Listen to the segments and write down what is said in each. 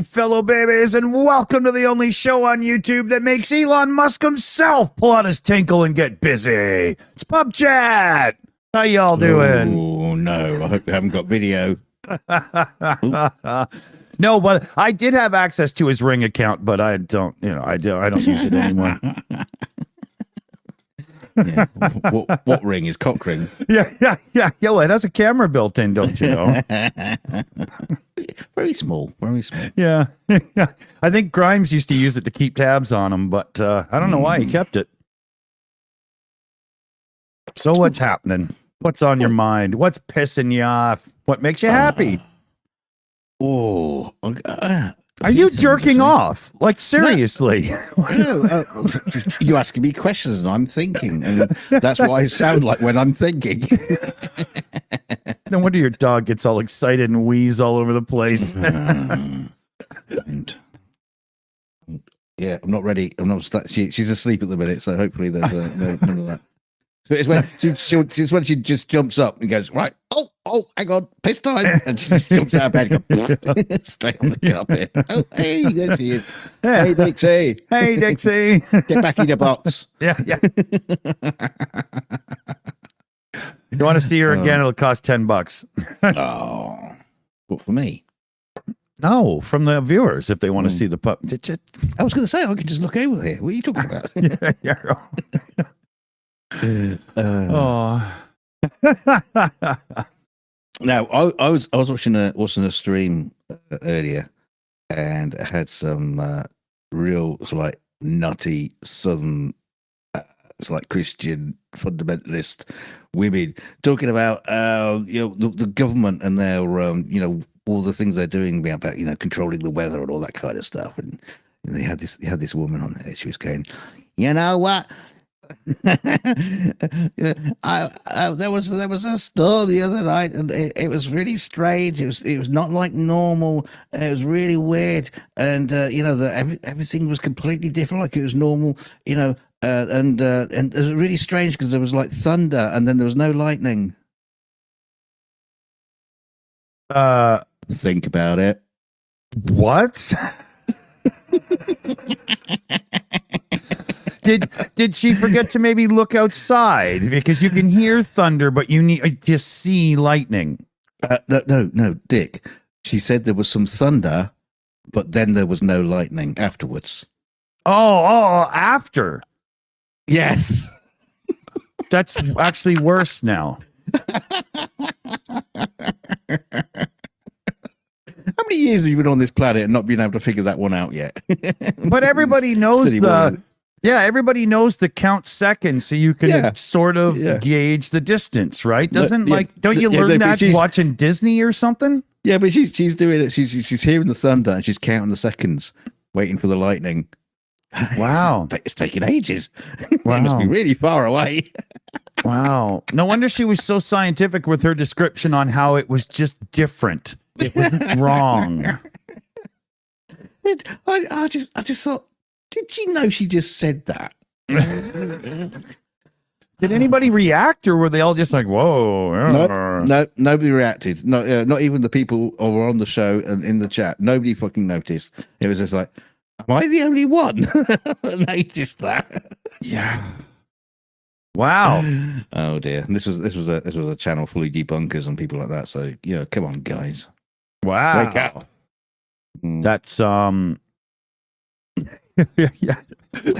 day, fellow babies, and welcome to the only show on YouTube that makes Elon Musk himself pull out his tinkle and get busy. It's PubChat. How y'all doing? Oh, no. I hope you haven't got video. No, but I did have access to his Ring account, but I don't, I don't use it anymore. Yeah. What ring is cock ring? Yeah. Yo, it has a camera built in, don't you know? Very small. Yeah. I think Grimes used to use it to keep tabs on him, but I don't know why he kept it. So what's happening? What's on your mind? What's pissing you off? What makes you happy? Are you jerking off? Like, seriously? No, you're asking me questions and I'm thinking. And that's what I sound like when I'm thinking. No wonder your dog gets all excited and wheeze all over the place. Yeah, I'm not ready. She's asleep at the minute, so hopefully there's none of that. So it's when she just jumps up and goes, right, oh, hang on, piss time. And she just jumps out of bed and goes straight on the carpet. Oh, hey, there she is. Hey, Dixie. Hey, Dixie. Get back in your box. Yeah. You want to see her again, it'll cost $10. Oh, what, for me? No, from the viewers, if they want to see the pup. I was going to say, I could just look over here. What are you talking about? Oh. Now, I was watching a stream earlier, and it had some real sort of like nutty southern, it's like Christian fundamentalist women talking about the government and their all the things they're doing about controlling the weather and all that kind of stuff. And they had this woman on there. She was going, you know what? There was a storm the other night, and it was really strange. It was not like normal. It was really weird, and everything was completely different, like it was normal. And it was really strange because there was like thunder, and then there was no lightning. Think about it. What? Did she forget to maybe look outside because you can hear thunder, but you need to see lightning? No, Dick. She said there was some thunder, but then there was no lightning afterwards. Oh, after. Yes. That's actually worse now. How many years have you been on this planet and not been able to figure that one out yet? But everybody knows everybody knows the count seconds, so you can sort of gauge the distance, right? Don't you learn that watching Disney or something? Yeah, but she's doing it. She's hearing the thunder and she's counting the seconds, waiting for the lightning. Wow, it's taking ages. Wow. It must be really far away. Wow, no wonder she was so scientific with her description on how it was just different. It wasn't wrong. I just thought, did she know she just said that? Did anybody react, or were they all just like, whoa? No, nobody reacted. Not even the people who were on the show and in the chat. Nobody fucking noticed. It was just like, am I the only one that noticed that? Yeah. Wow. Oh dear. And this was a channel full of debunkers and people like that. So come on, guys. Wow. Wake up. That's yeah.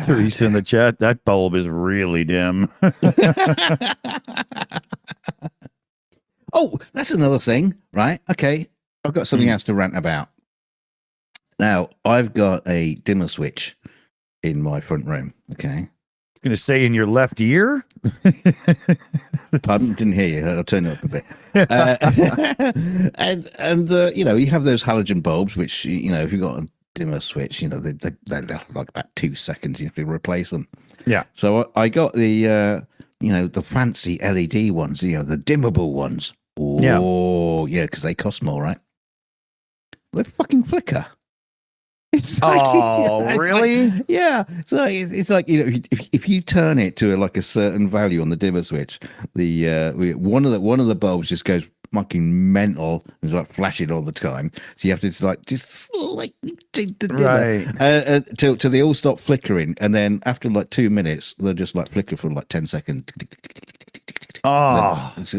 Teresa in the chat, that bulb is really dim. Oh, that's another thing, right? Okay. I've got something else to rant about. Now, I've got a dimmer switch in my front room, okay? Going to say in your left ear? Pardon, didn't hear you. I'll turn it up a bit. And you have those halogen bulbs, which, if you've got a dimmer switch, they're like about 2 seconds. You have to replace them. Yeah. So I got the, the fancy LED ones, the dimmable ones. Oh, yeah, because they cost more, right? They fucking flicker. It's like, really? So it's like if you turn it to a certain value on the dimmer switch, the one of the bulbs just goes fucking mental. It's like flashing all the time. So you have to just slightly change the dimmer till they all stop flickering, and then after like 2 minutes, they'll just like flicker for like 10 seconds. Oh, it's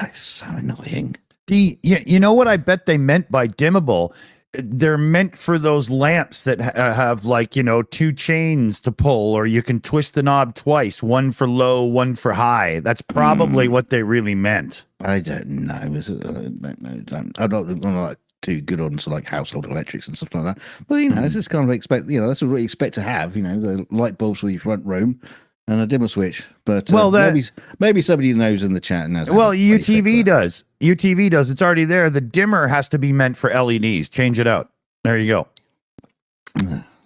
like so annoying. You know what I bet they meant by dimmable? They're meant for those lamps that have like, 2 chains to pull, or you can twist the knob twice, one for low, one for high. That's probably what they really meant. I don't know. I'm not too good on like household electrics and stuff like that. But it's just kind of that's what we expect to have. The light bulbs for your front room and a dimmer switch. But maybe somebody knows in the chat knows. Well, UTV does. UTV does. It's already there. The dimmer has to be meant for LEDs. Change it out. There you go.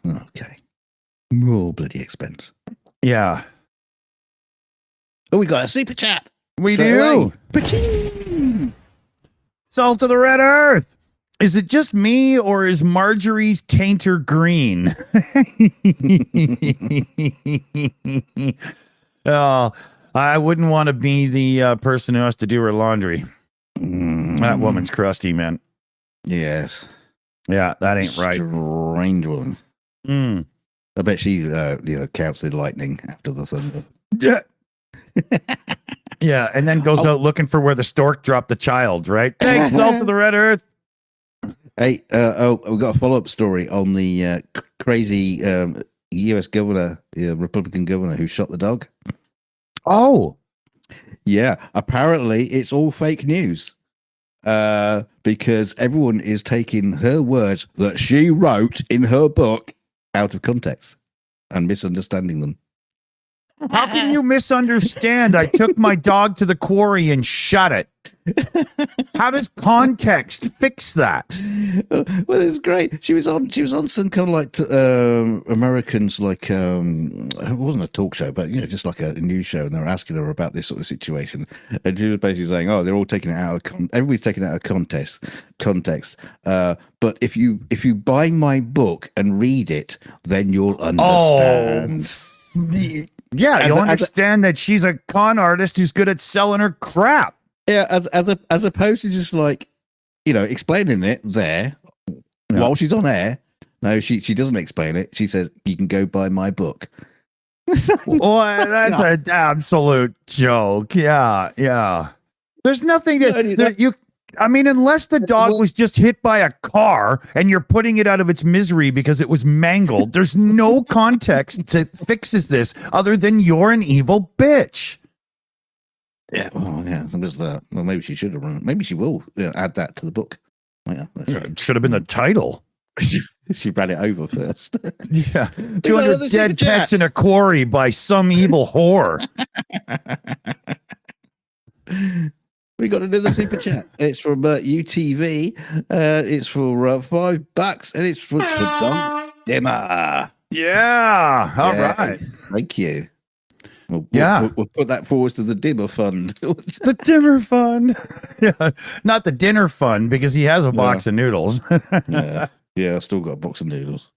Okay. More bloody expense. Yeah. Oh, we got a super chat. We do. Salt of the Red Earth. Is it just me, or is Marjorie's tainter green? Oh, I wouldn't want to be the person who has to do her laundry. That woman's crusty, man. Yes. Yeah, that ain't right. Strange woman. I bet she counts the lightning after the thunder. Yeah. Yeah, and then goes out looking for where the stork dropped the child, right? Thanks, Salt of the Red Earth. Hey, we've got a follow-up story on the crazy U.S. governor, Republican governor who shot the dog. Oh. Yeah, apparently it's all fake news because everyone is taking her words that she wrote in her book out of context and misunderstanding them. How can you misunderstand? I took my dog to the quarry and shot it. How does context fix that? Well, it's great. She was on some kind of like Americans, like it wasn't a talk show, but just like a news show, and they were asking her about this sort of situation, and she was basically saying, "Oh, they're all taking it out of everybody's taking it out of context. But if you buy my book and read it, then you'll understand." Yeah, you'll understand that she's a con artist who's good at selling her crap. Yeah, as opposed to just like, explaining it there while she's on air. No, she doesn't explain it. She says, "You can go buy my book." Well, that's an absolute joke. Yeah, yeah. There's nothing unless the dog was just hit by a car and you're putting it out of its misery because it was mangled, there's no context that fixes this other than you're an evil bitch. Yeah, there was that. Well, maybe she should have run. Maybe she will add that to the book. It should have been the title. She ran it over first. Yeah, 200 dead pets in a quarry by some evil whore. We got another super chat. It's from UTV. It's for $5, and it's for Don Dimmer. Yeah. All right. Thank you. We'll put that forward to the Dimmer Fund. The Dimmer Fund. Yeah, not the dinner fund, because he has a box of noodles. Yeah, I've still got a box of noodles.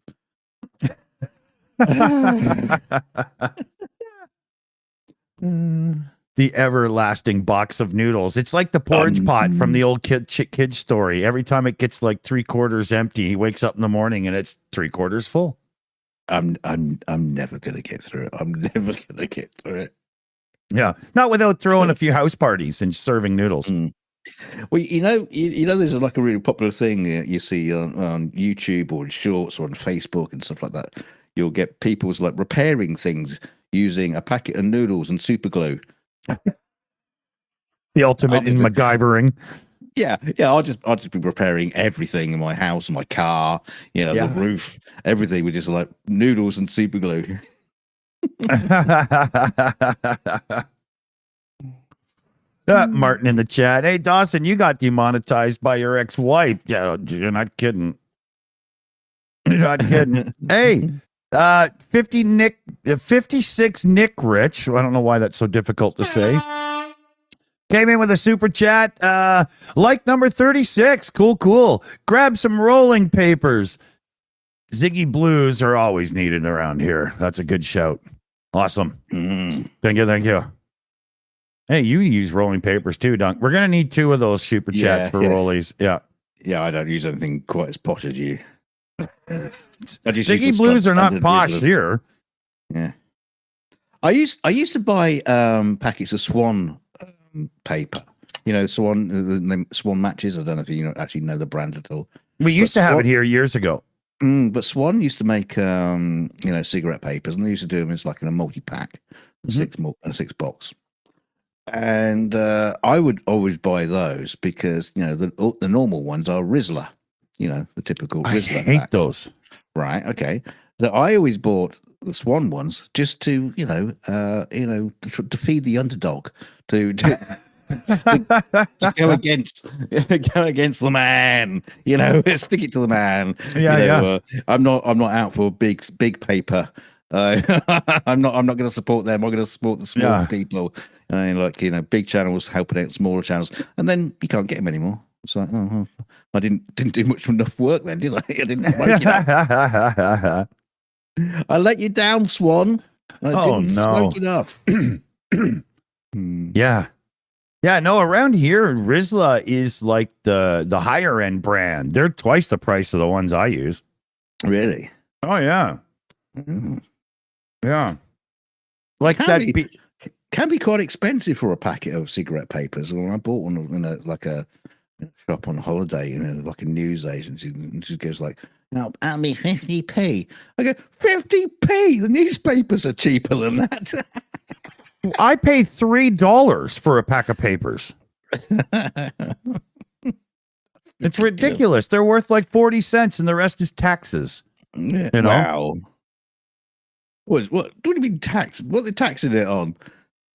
The everlasting box of noodles. It's like the porridge pot from the old kid story. Every time it gets like 3/4 empty, he wakes up in the morning and it's 3/4 full. I'm never gonna get through it. I'm never gonna get through it. Yeah, not without throwing a few house parties and serving noodles. Well, there's like a really popular thing you see on YouTube or in Shorts or on Facebook and stuff like that. You'll get people's like repairing things using a packet of noodles and super glue. The ultimate in MacGyvering. Yeah. I'll just be repairing everything in my house, my car, the roof, everything with just like noodles and super glue. Martin in the chat. Hey, Dawson, you got demonetized by your ex-wife. Yeah, you're not kidding. You're not kidding. Hey, 56 Nick Rich. I don't know why that's so difficult to say. Came in with a super chat. Like number 36. Cool. Grab some rolling papers. Ziggy Blues are always needed around here. That's a good shout. Awesome. Thank you. Hey, you use rolling papers too, Dunk. We're gonna need 2 of those super chats for rollies. Yeah. Yeah, I don't use anything quite as posh as you. Ziggy Blues are not posh here. Yeah. I used to buy packets of Swan paper. You know, Swan the Swan matches. I don't know if you actually know the brand at all. We used to have it here years ago. But Swan used to make cigarette papers, and they used to do them as like in a multi-pack, a 6 box. And I would always buy those because the normal ones are Rizzler, the typical Rizzler. I hate those. Right? Okay. So I always bought the Swan ones just to to feed the underdog, to go against the man. Stick it to the man. Yeah. I'm not out for big paper. I'm not going to support them. I'm going to support the small people. Big channels helping out smaller channels, and then you can't get them anymore. It's like, I didn't do much enough work then, did I? I didn't smoke enough. I let you down, Swan. I didn't smoke enough. Yeah. Yeah, no, around here, Rizla is like the higher end brand. They're twice the price of the ones I use. Really? Oh, yeah. Yeah. Like can be quite expensive for a packet of cigarette papers. Well, I bought one in a shop on holiday, like a news agency, and she goes like, "No, I'll be 50p." I go, 50p? The newspapers are cheaper than that. I pay $3 for a pack of papers. It's ridiculous. They're worth like 40 cents, and the rest is taxes. Wow. What do you mean tax? What are they taxing it on?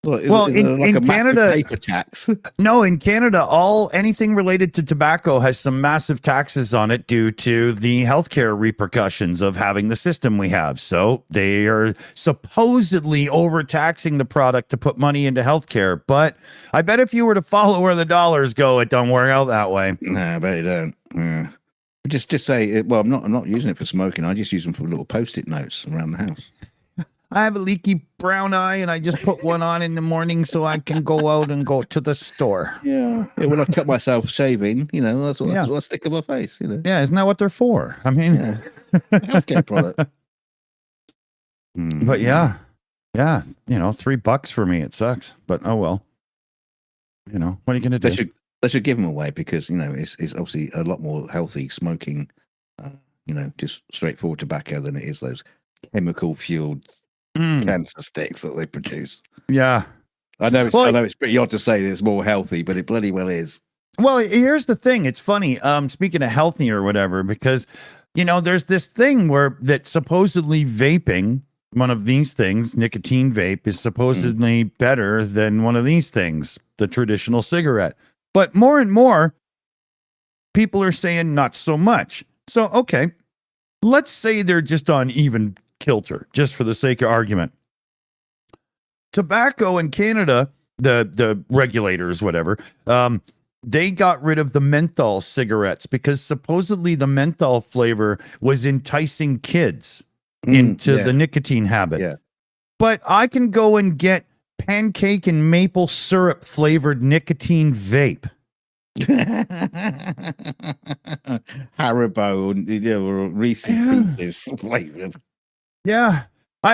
Well, in Canada, paper tax. No, in Canada, anything related to tobacco has some massive taxes on it due to the healthcare repercussions of having the system we have. So they are supposedly overtaxing the product to put money into healthcare. But I bet if you were to follow where the dollars go, it don't work out that way. Nah, I bet you don't. Yeah. Just say, well, I'm not using it for smoking. I just use them for little post-it notes around the house. I have a leaky brown eye, and I just put one on in the morning so I can go out and go to the store. Yeah. When I cut myself shaving, that's what I stick on my face. Yeah, isn't that what they're for? I mean, healthcare product. But yeah, $3 for me. It sucks, but oh well. What are you gonna do? They should give them away because it's obviously a lot more healthy smoking. Just straightforward tobacco than it is those chemical fueled cancer sticks that they produce. Yeah, I know it's pretty odd to say that it's more healthy, but it bloody well is. Well, here's the thing. It's funny. Speaking of healthy or whatever, because there's this thing that supposedly vaping, one of these things, nicotine vape, is supposedly better than one of these things, the traditional cigarette. But more and more people are saying not so much. So okay, let's say they're just on even kilter, just for the sake of argument. Tobacco in Canada, the regulators, whatever, they got rid of the menthol cigarettes because supposedly the menthol flavor was enticing kids into the nicotine habit. Yeah. But I can go and get pancake and maple syrup flavored nicotine vape. Haribo or Reese's Pieces flavored. Yeah.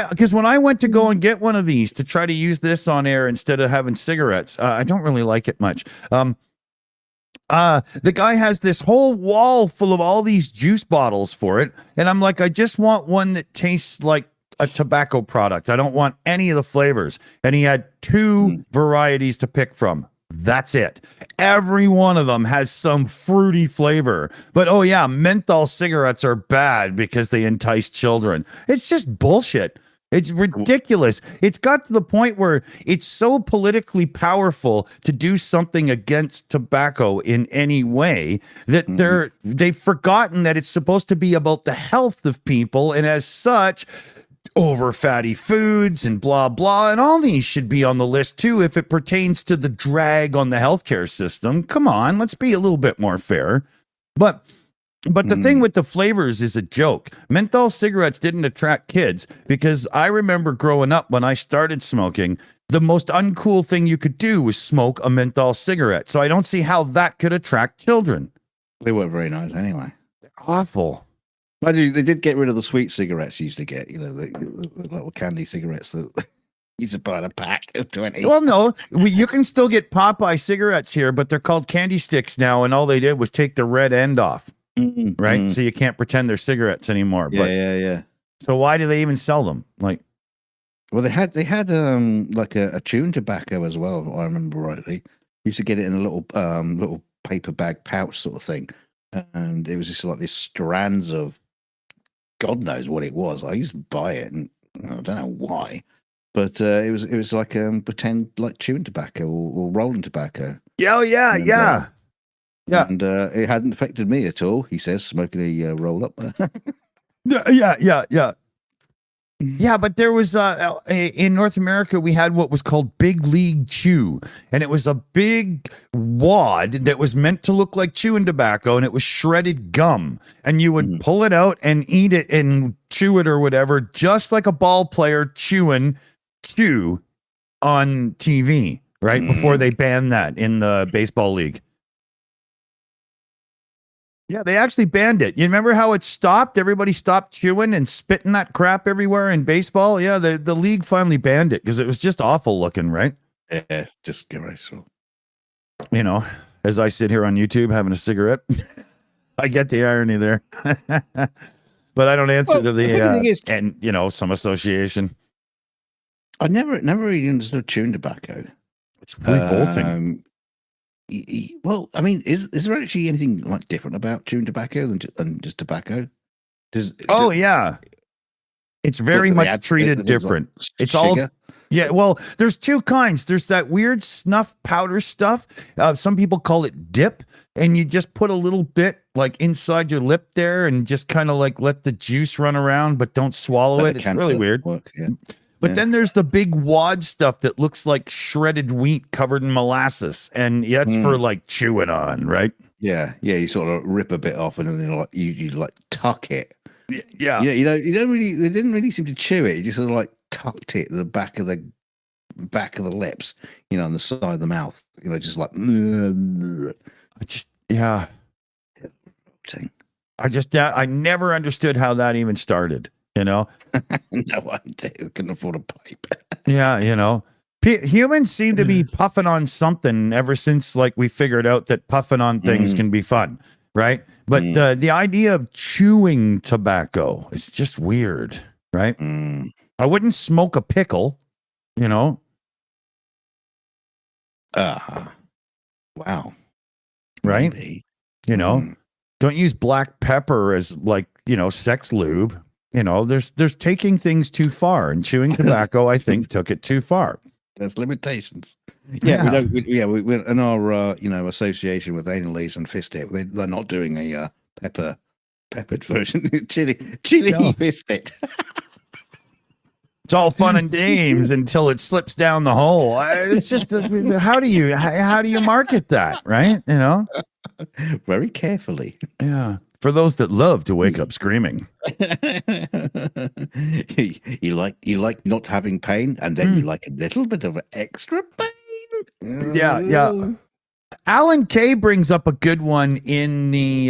Because when I went to go and get one of these to try to use this on air instead of having cigarettes, I don't really like it much. The guy has this whole wall full of all these juice bottles for it. And I'm like, I just want one that tastes like a tobacco product. I don't want any of the flavors. And he had 2 varieties to pick from. That's it. Every one of them has some fruity flavor. But oh yeah, menthol cigarettes are bad because they entice children. It's just bullshit. It's ridiculous. It's got to the point where it's so politically powerful to do something against tobacco in any way that they've forgotten that it's supposed to be about the health of people, and as such, over fatty foods and blah blah, and all these should be on the list too if it pertains to the drag on the healthcare system. Come on, let's be a little bit more fair. But the thing with the flavors is a joke. Menthol cigarettes didn't attract kids because I remember growing up when I started smoking, the most uncool thing you could do was smoke a menthol cigarette. So I don't see how that could attract children. They weren't very nice anyway. They're awful. Mind you, they did get rid of the sweet cigarettes you used to get, the little candy cigarettes that you used to buy in a pack of 20. Well, no, you can still get Popeye cigarettes here, but they're called candy sticks now, and all they did was take the red end off, right? So you can't pretend they're cigarettes anymore. Yeah. So why do they even sell them? Like, well, they had like a chewing tobacco as well, if I remember rightly. You used to get it in a little paper bag pouch sort of thing, and it was just like these strands of God knows what it was. I used to buy it, and I don't know why, but it was like pretend like chewing tobacco or rolling tobacco. Yeah. And it hadn't affected me at all. He says, smoking a roll up. Yeah. Yeah, but there was in North America, we had what was called Big League Chew, and it was a big wad that was meant to look like chewing tobacco, and it was shredded gum, and you would pull it out and eat it and chew it or whatever, just like a ball player chewing chew on TV, right? Before they banned that in the baseball league. Yeah, they actually banned it. You remember how it stopped? Everybody stopped chewing and spitting that crap everywhere in baseball. Yeah, the league finally banned it because it was just awful looking, right? Yeah, just get right. So, as I sit here on YouTube having a cigarette, I get the irony there, but I don't answer to the some association. I never really understood chewing tobacco. It's revolting. Well, I mean, is there actually anything like different about chewing tobacco than just tobacco? Yeah, it's very much treated different. Like it's sugar? all well. There's two kinds. There's that weird snuff powder stuff. Some people call it dip, and you just put a little bit like inside your lip there, and just kind of like let the juice run around, but don't swallow it. It's really weird. But then there's the big wad stuff that looks like shredded wheat covered in molasses, and that's for like chewing on, right? Yeah. You sort of rip a bit off, and then you like tuck it. Yeah. You don't really. They didn't really seem to chew it. You just sort of like tucked it to the back of the lips, on the side of the mouth. Just like. I never understood how that even started. No, I couldn't afford a pipe. Yeah, humans seem to be puffing on something ever since we figured out that puffing on things can be fun, right? But the idea of chewing tobacco is just weird, right? I wouldn't smoke a pickle, Wow. Right? Maybe. Don't use black pepper as sex lube. There's taking things too far, and chewing tobacco, I think, took it too far. There's limitations. Yeah, we don't. We're in our association with Anal-Ease and Fistit. They're not doing a peppered version. chili Fistit. It's all fun and games until it slips down the hole. It's just how do you market that, right? Very carefully. Yeah. For those that love to wake up screaming. you like not having pain, and then you like a little bit of extra pain. Yeah. Alan K brings up a good one in the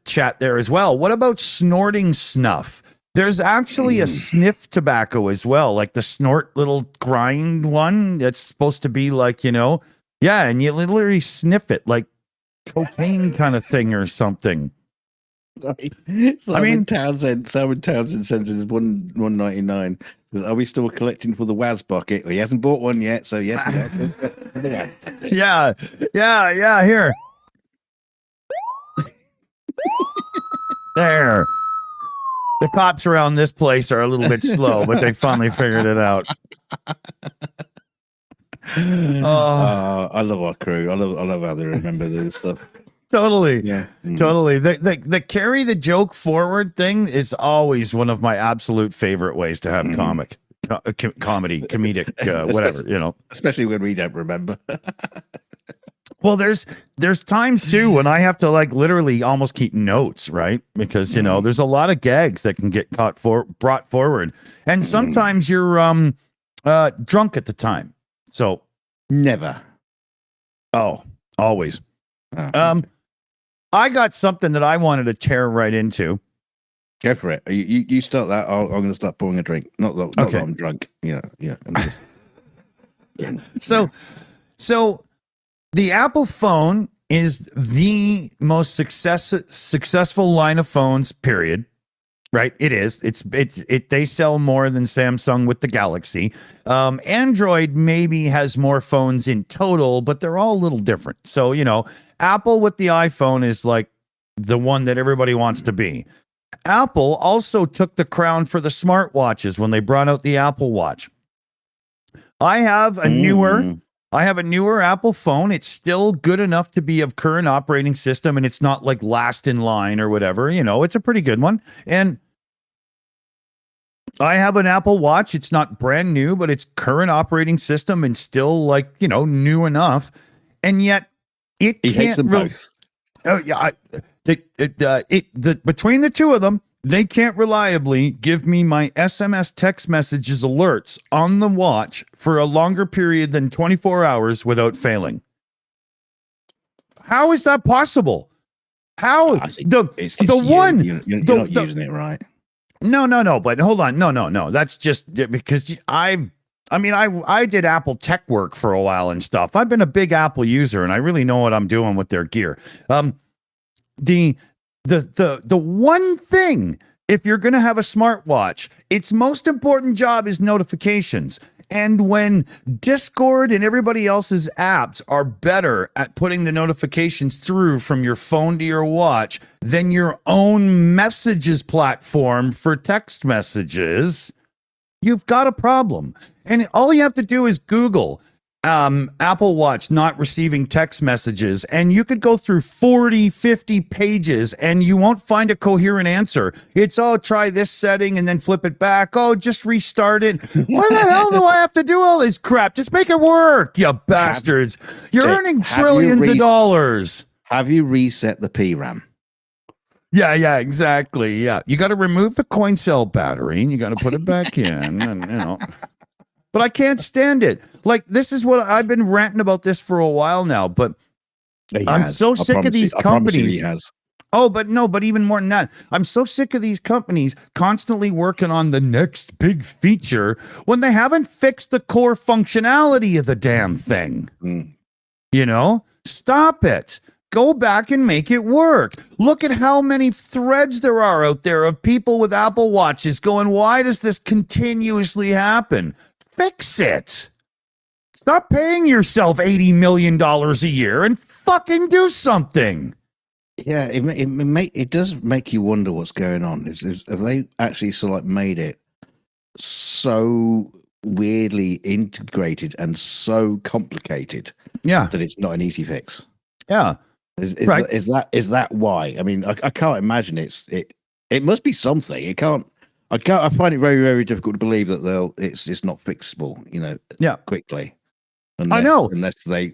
chat there as well. What about snorting snuff? There's actually a sniff tobacco as well, like the snort little grind one that's supposed to be like, and you literally sniff it like cocaine kind of thing or something. Simon Townsend sends us $1.99. Are we still collecting for the Waz bucket? Well, he hasn't bought one yet, so yes. Yeah. Here. There. The cops around this place are a little bit slow, but they finally figured it out. I love our crew. I love how they remember this stuff. Totally. Yeah. Totally. The carry the joke forward thing is always one of my absolute favorite ways to have comedy, comedic, whatever, Especially when we don't remember. Well, there's times too when I have to literally almost keep notes, right? Because there's a lot of gags that can get brought forward, and sometimes you're Drunk at the time. So Never. Always. Oh, okay. I got something that I wanted to tear right into. Go for it. You start that. I'm going to start pouring a drink. Not that I'm drunk. Yeah. So the Apple phone is the most successful line of phones, period. Right? It is. They sell more than Samsung with the Galaxy. Android maybe has more phones in total, but they're all a little different. So, Apple with the iPhone is like the one that everybody wants to be. Apple also took the crown for the smartwatches when they brought out the Apple Watch. I have a newer Apple phone. It's still good enough to be of current operating system, and it's not like last in line or whatever. It's a pretty good one. And I have an Apple Watch. It's not brand new, but it's current operating system and still new enough. And yet it he can't hates them both. Oh yeah, between the two of them, they can't reliably give me my SMS text messages alerts on the watch for a longer period than 24 hours without failing. How is that possible? How I think you're not using it right. No. But hold on, no. That's just because I did Apple tech work for a while and stuff. I've been a big Apple user, and I really know what I'm doing with their gear. The one thing, if you're going to have a smartwatch, its most important job is notifications. And when Discord and everybody else's apps are better at putting the notifications through from your phone to your watch than your own messages platform for text messages, you've got a problem. And all you have to do is Google Apple Watch not receiving text messages, and you could go through 40, 50 pages and you won't find a coherent answer. It's, try this setting and then flip it back. Just restart it. Why the hell do I have to do all this crap? Just make it work, you bastards. You're earning trillions of dollars. Have you reset the PRAM? Yeah, exactly. Yeah. You got to remove the coin cell battery and you got to put it back in and, But I can't stand it. Like, this is what I've been ranting about this for a while now, but I'm so sick of these companies. But even more than that, I'm so sick of these companies constantly working on the next big feature when they haven't fixed the core functionality of the damn thing. Stop it. Go back and make it work. Look at how many threads there are out there of people with Apple Watches going, why does this continuously happen? Fix it. Stop paying yourself $80 million a year and fucking do something. Yeah, it does make you wonder what's going on. Have they actually sort of made it so weirdly integrated and so complicated? Yeah, that it's not an easy fix. Yeah, is that why? I mean, I can't imagine it must be something. I find it very, very difficult to believe that it's just not fixable, quickly. I know. Unless they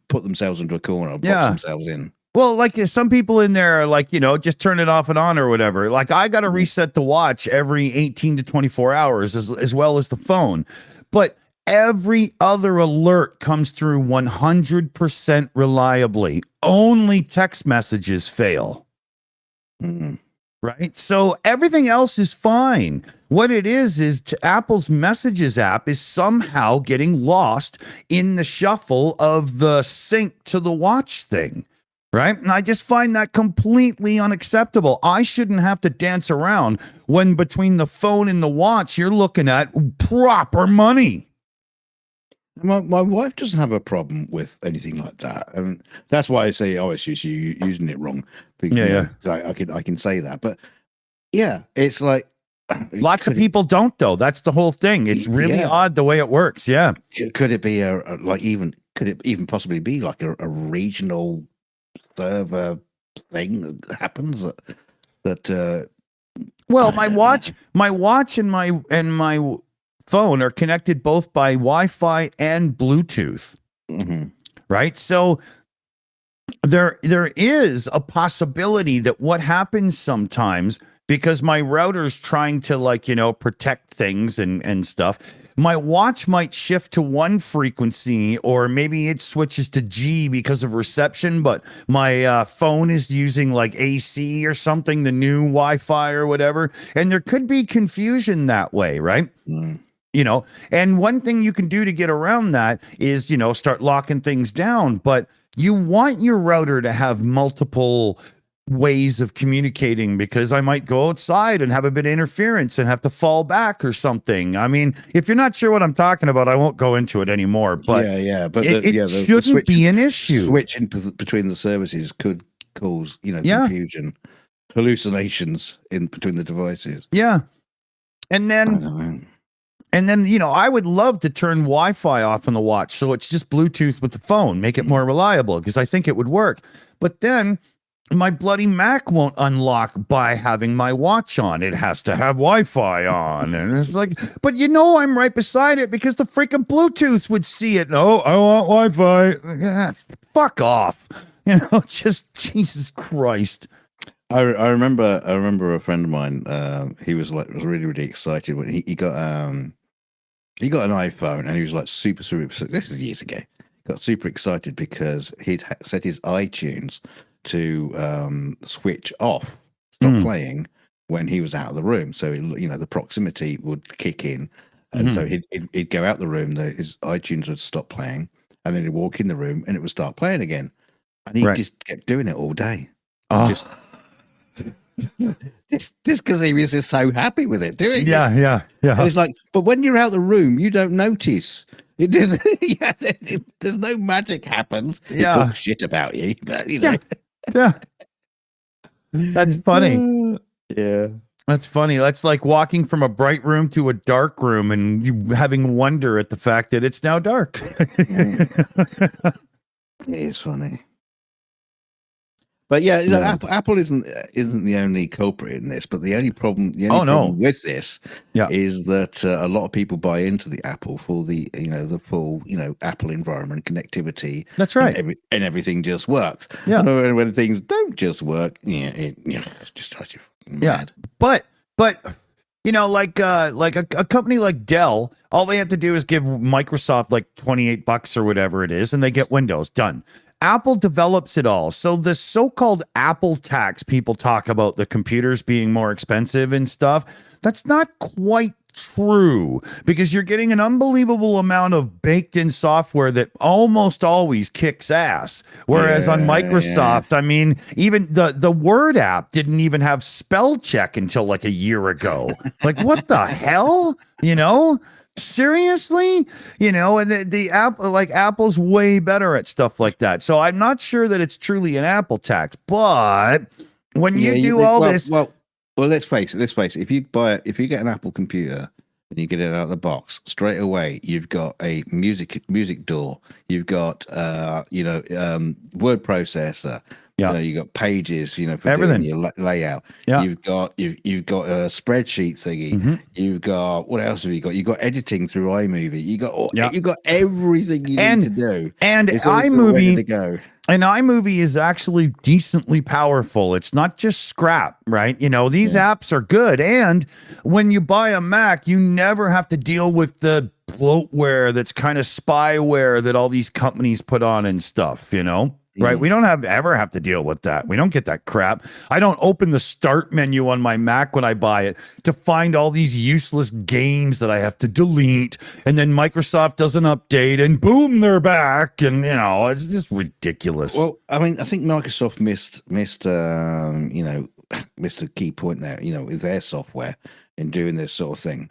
put themselves into a corner or box themselves in. Well, like some people in there are like, just turn it off and on or whatever. Like I got to reset the watch every 18 to 24 hours as well as the phone. But every other alert comes through 100% reliably. Only text messages fail. Right? So everything else is fine. What it is Apple's Messages app is somehow getting lost in the shuffle of the sync to the watch thing. Right? And I just find that completely unacceptable. I shouldn't have to dance around when between the phone and the watch, you're looking at proper money. My wife doesn't have a problem with anything like that. I mean, that's why I say, it's just you using it wrong. Because, I can say that. But yeah, it's like lots of people don't, though. That's the whole thing. It's really odd the way it works. Yeah. Could it be could it even possibly be like a regional server thing that happens that well, my watch and my phone are connected both by Wi-Fi and Bluetooth. Right? So there is a possibility that what happens sometimes because my router's trying to like, protect things and stuff. My watch might shift to one frequency, or maybe it switches to G because of reception, but my phone is using like AC or something, the new Wi-Fi or whatever. And there could be confusion that way, right? Mm. And one thing you can do to get around that is, start locking things down. But you want your router to have multiple ways of communicating, because I might go outside and have a bit of interference and have to fall back or something. I mean, if you're not sure what I'm talking about, I won't go into it anymore. But but it shouldn't be an issue. Switching between the services could cause confusion, hallucinations in between the devices. Yeah, and then I would love to turn Wi-Fi off on the watch, so it's just Bluetooth with the phone, make it more reliable, because I think it would work. But then my bloody Mac won't unlock by having my watch on. It has to have Wi-Fi on. And it's like, but I'm right beside it because the freaking Bluetooth would see it. No, I want Wi-Fi. Fuck off. Just Jesus Christ. I remember a friend of mine, he was really, really excited when he got an iPhone, and he was like super, this is years ago. Got super excited because he'd set his iTunes to switch off, stop playing when he was out of the room. So the proximity would kick in, and so he'd go out the room. His iTunes would stop playing, and then he'd walk in the room, and it would start playing again. And he just kept doing it all day. Just because he was just so happy with it doing it. Yeah. And it's like, but when you're out the room, you don't notice. It doesn't. There's no magic happens. Yeah. They talk shit about you, but Yeah. That's funny. Yeah. That's funny. That's like walking from a bright room to a dark room and you having wonder at the fact that it's now dark. It is funny. But Apple isn't the only culprit in this. But the only problem, problem with this is that a lot of people buy into the Apple for the the full Apple environment connectivity. That's right, and everything just works. Yeah, and when things don't just work, it just drives you mad. But like a company like Dell, all they have to do is give Microsoft like $28 or whatever it is, and they get Windows done. Apple develops it all. So the so-called Apple tax, people talk about the computers being more expensive and stuff. That's not quite true, because you're getting an unbelievable amount of baked-in software that almost always kicks ass. Whereas on Microsoft, I mean, even the Word app didn't even have spell check until like a year ago. Like, what the hell? Seriously, and the app, like Apple's way better at stuff like that. So I'm not sure that it's truly an Apple tax, but when you do all this, well, let's face it. If you get an Apple computer and you get it out of the box straight away, you've got a music door, you've got word processor. You got Pages, for everything, doing your layout. Yeah. You've got a spreadsheet thingy. You've got, what else have you got? You've got editing through iMovie. You got everything you need to do. And it's iMovie ready to go. And iMovie is actually decently powerful. It's not just scrap, right? These apps are good. And when you buy a Mac, you never have to deal with the bloatware that's kind of spyware that all these companies put on and stuff, Right. We don't ever have to deal with that. We don't get that crap. I don't open the start menu on my Mac when I buy it to find all these useless games that I have to delete. And then Microsoft does an update and boom, they're back. And, it's just ridiculous. Well, I mean, I think Microsoft missed a key point there, with their software in doing this sort of thing.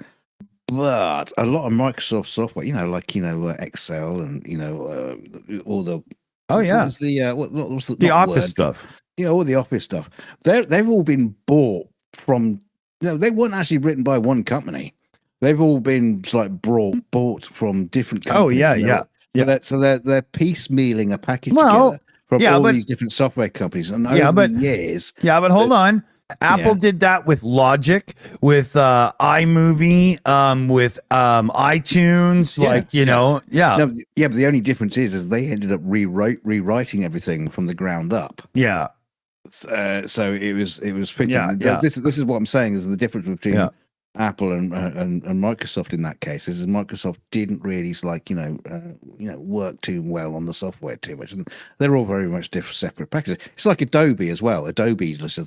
But a lot of Microsoft software, Excel and, all the, oh yeah, what was the Office stuff? All the Office stuff. They've all been bought from. They weren't actually written by one company. They've all been bought from different companies. Oh yeah. So they're piecemealing a package together from all these different software companies. And over the years. Yeah, but hold on. Apple did that with Logic, with iMovie, with iTunes, but the only difference is they ended up rewriting everything from the ground up. Yeah. So it was fitting. Yeah. This is what I'm saying is the difference between Apple and Microsoft in that case is Microsoft didn't really work too well on the software too much, and they're all very much different separate packages. It's like Adobe as well. Adobe just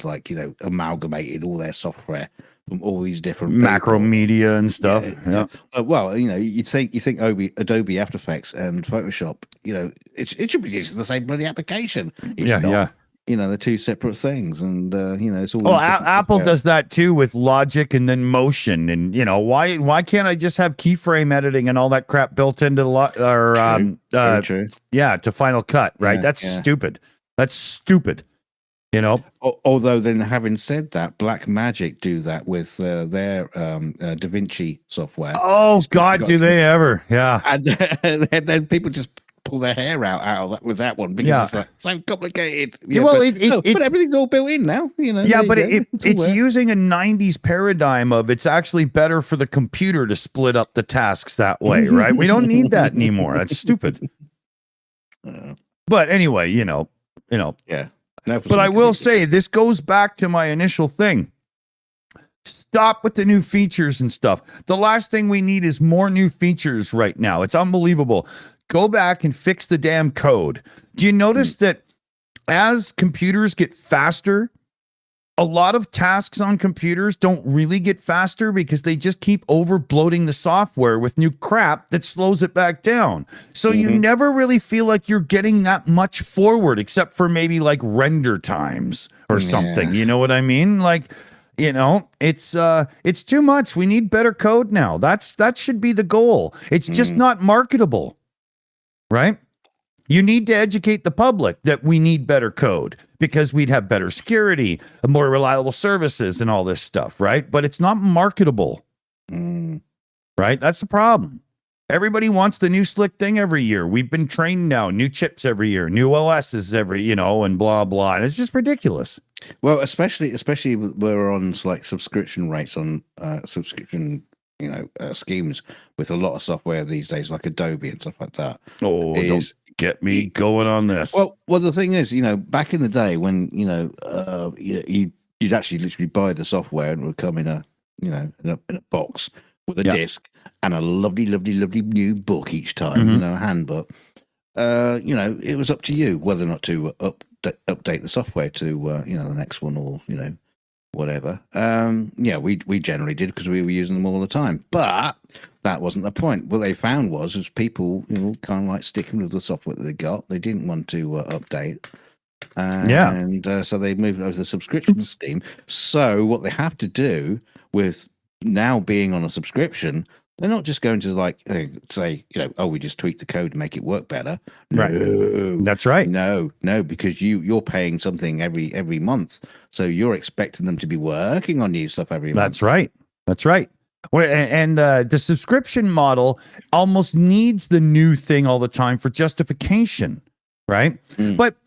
amalgamated all their software from all these different Macromedia and stuff. Yeah. Well, you think Adobe After Effects and Photoshop, it should be using the same bloody application. It's not. They're two separate things, and it's all. Well, Apple does that too with Logic and then Motion, and why can't I just have keyframe editing and all that crap built into true. To Final Cut, right? Yeah, That's stupid. That's stupid. Although then, having said that, Blackmagic do that with their DaVinci software. Oh God, do they ever? Yeah, and then people just pull their hair out of that with that one because it's so complicated. But everything's all built in now. But it's using a 90s paradigm of it's actually better for the computer to split up the tasks that way, right? We don't need that anymore. That's stupid. But anyway, yeah. But I will say this goes back to my initial thing. Stop with the new features and stuff. The last thing we need is more new features right now. It's unbelievable. Go back and fix the damn code. Do you notice that as computers get faster, a lot of tasks on computers don't really get faster because they just keep over bloating the software with new crap that slows it back down. So you never really feel like you're getting that much forward, except for maybe like render times or something. You know what I mean? Like, it's too much. We need better code now. That should be the goal. It's just not marketable. Right? You need to educate the public that we need better code because we'd have better security, more reliable services, and all this stuff, right? But it's not marketable, right? That's the problem. Everybody wants the new slick thing every year. We've been trained now, new chips every year, new OSs every, and blah, blah. And it's just ridiculous. Well, especially we're on like subscription rates on subscription schemes with a lot of software these days, like Adobe and stuff like that. Oh, don't get me going on this. Well, the thing is, back in the day when you'd actually literally buy the software and it would come in a box with a disc and a lovely new book each time, a handbook. It was up to you whether or not to update the software to the next one or whatever. We generally did because we were using them all the time, but that wasn't the point. What they found was people kind of like sticking with the software that they got. They didn't want to update, and so they moved over to the subscription scheme. So what they have to do with now being on a subscription, they're not just going to say, we just tweak the code to make it work better. Right. No, that's right. No, because you're paying something every month, so you're expecting them to be working on new stuff every month. That's right. That's right. And the subscription model almost needs the new thing all the time for justification, right? But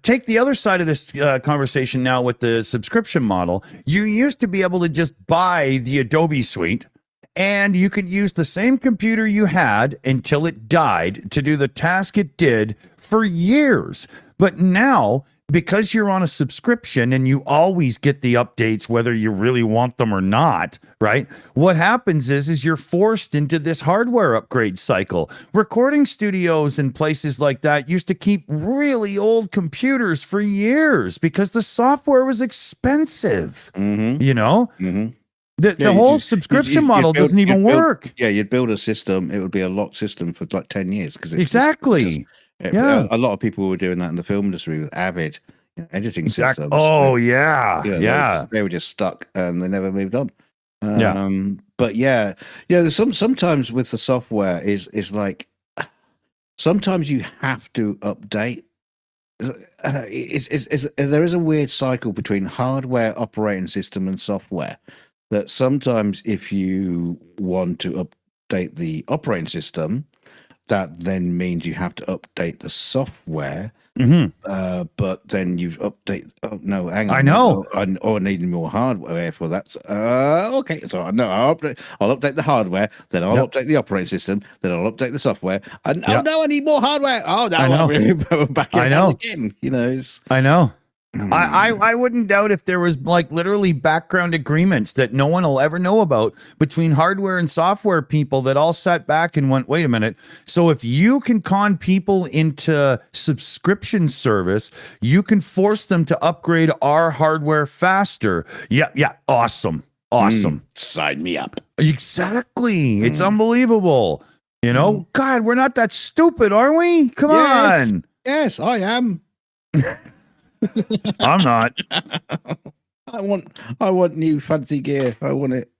take the other side of this conversation now with the subscription model. You used to be able to just buy the Adobe suite, and you could use the same computer you had until it died to do the task it did for years. But now, because you're on a subscription and you always get the updates whether you really want them or not, right? What happens is you're forced into this hardware upgrade cycle. Recording studios and places like that used to keep really old computers for years because the software was expensive, The whole subscription model doesn't even work. You'd build a system. It would be a locked system for like 10 years. Exactly. A lot of people were doing that in the film industry with Avid editing systems. Oh, They were just stuck and they never moved on. But there's sometimes with the software is like sometimes you have to update. There is a weird cycle between hardware, operating system, and software. That sometimes if you want to update the operating system, that then means you have to update the software. But then you update. Oh no, hang on. I know. I need more hardware for that. Okay, so no, I'll update the hardware. Then I'll update the operating system. Then I'll update the software. And oh no, I need more hardware. Oh no, I'm back in again. I know. I wouldn't doubt if there was like literally background agreements that no one will ever know about between hardware and software people that all sat back and went, wait a minute. So if you can con people into subscription service, you can force them to upgrade our hardware faster. Yeah. Awesome. Sign me up. Exactly. It's unbelievable. You know, God, we're not that stupid, are we? Come on. Yes, I am. I'm not. I want new fancy gear. I want it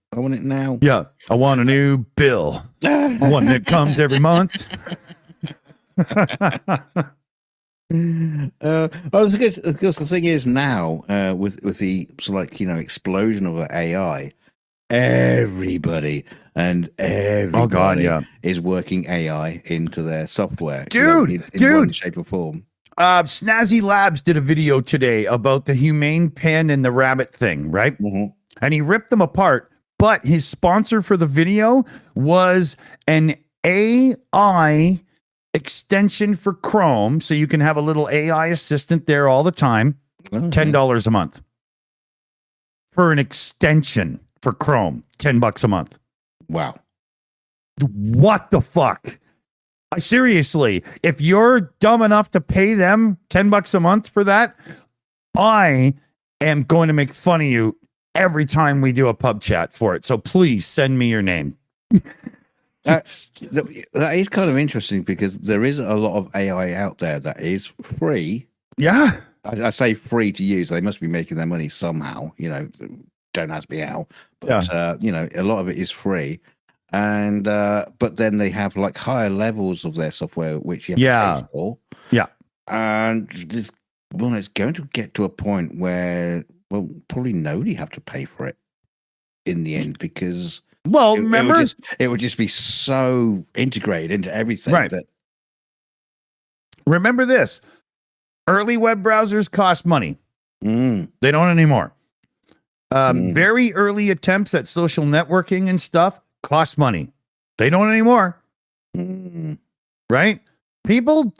now. Yeah, I want a new bill. One that comes every month. Because the thing is now, with the sort of like, explosion of AI, everybody oh God, yeah, is working AI into their software, dude, in one shape or form. Snazzy Labs did a video today about the humane pen and the rabbit thing, right? And he ripped them apart, but his sponsor for the video was an AI extension for Chrome, so you can have a little AI assistant there all the time. $10 a month for an extension for Chrome. $10 a month. Wow. What the fuck? Seriously, if you're dumb enough to pay them $10 a month for that, I am going to make fun of you every time we do a pub chat for it. So please send me your name. That is kind of interesting because there is a lot of AI out there that is free. Yeah. I say free to use. They must be making their money somehow, don't ask me how, but a lot of it is free. And but then they have like higher levels of their software which you have to pay for. Yeah. And it's going to get to a point where probably nobody have to pay for it in the end, because remember, it would just be so integrated into everything, right? Remember this: early web browsers cost money. They don't anymore. Very early attempts at social networking and stuff cost money. They don't anymore. Right? People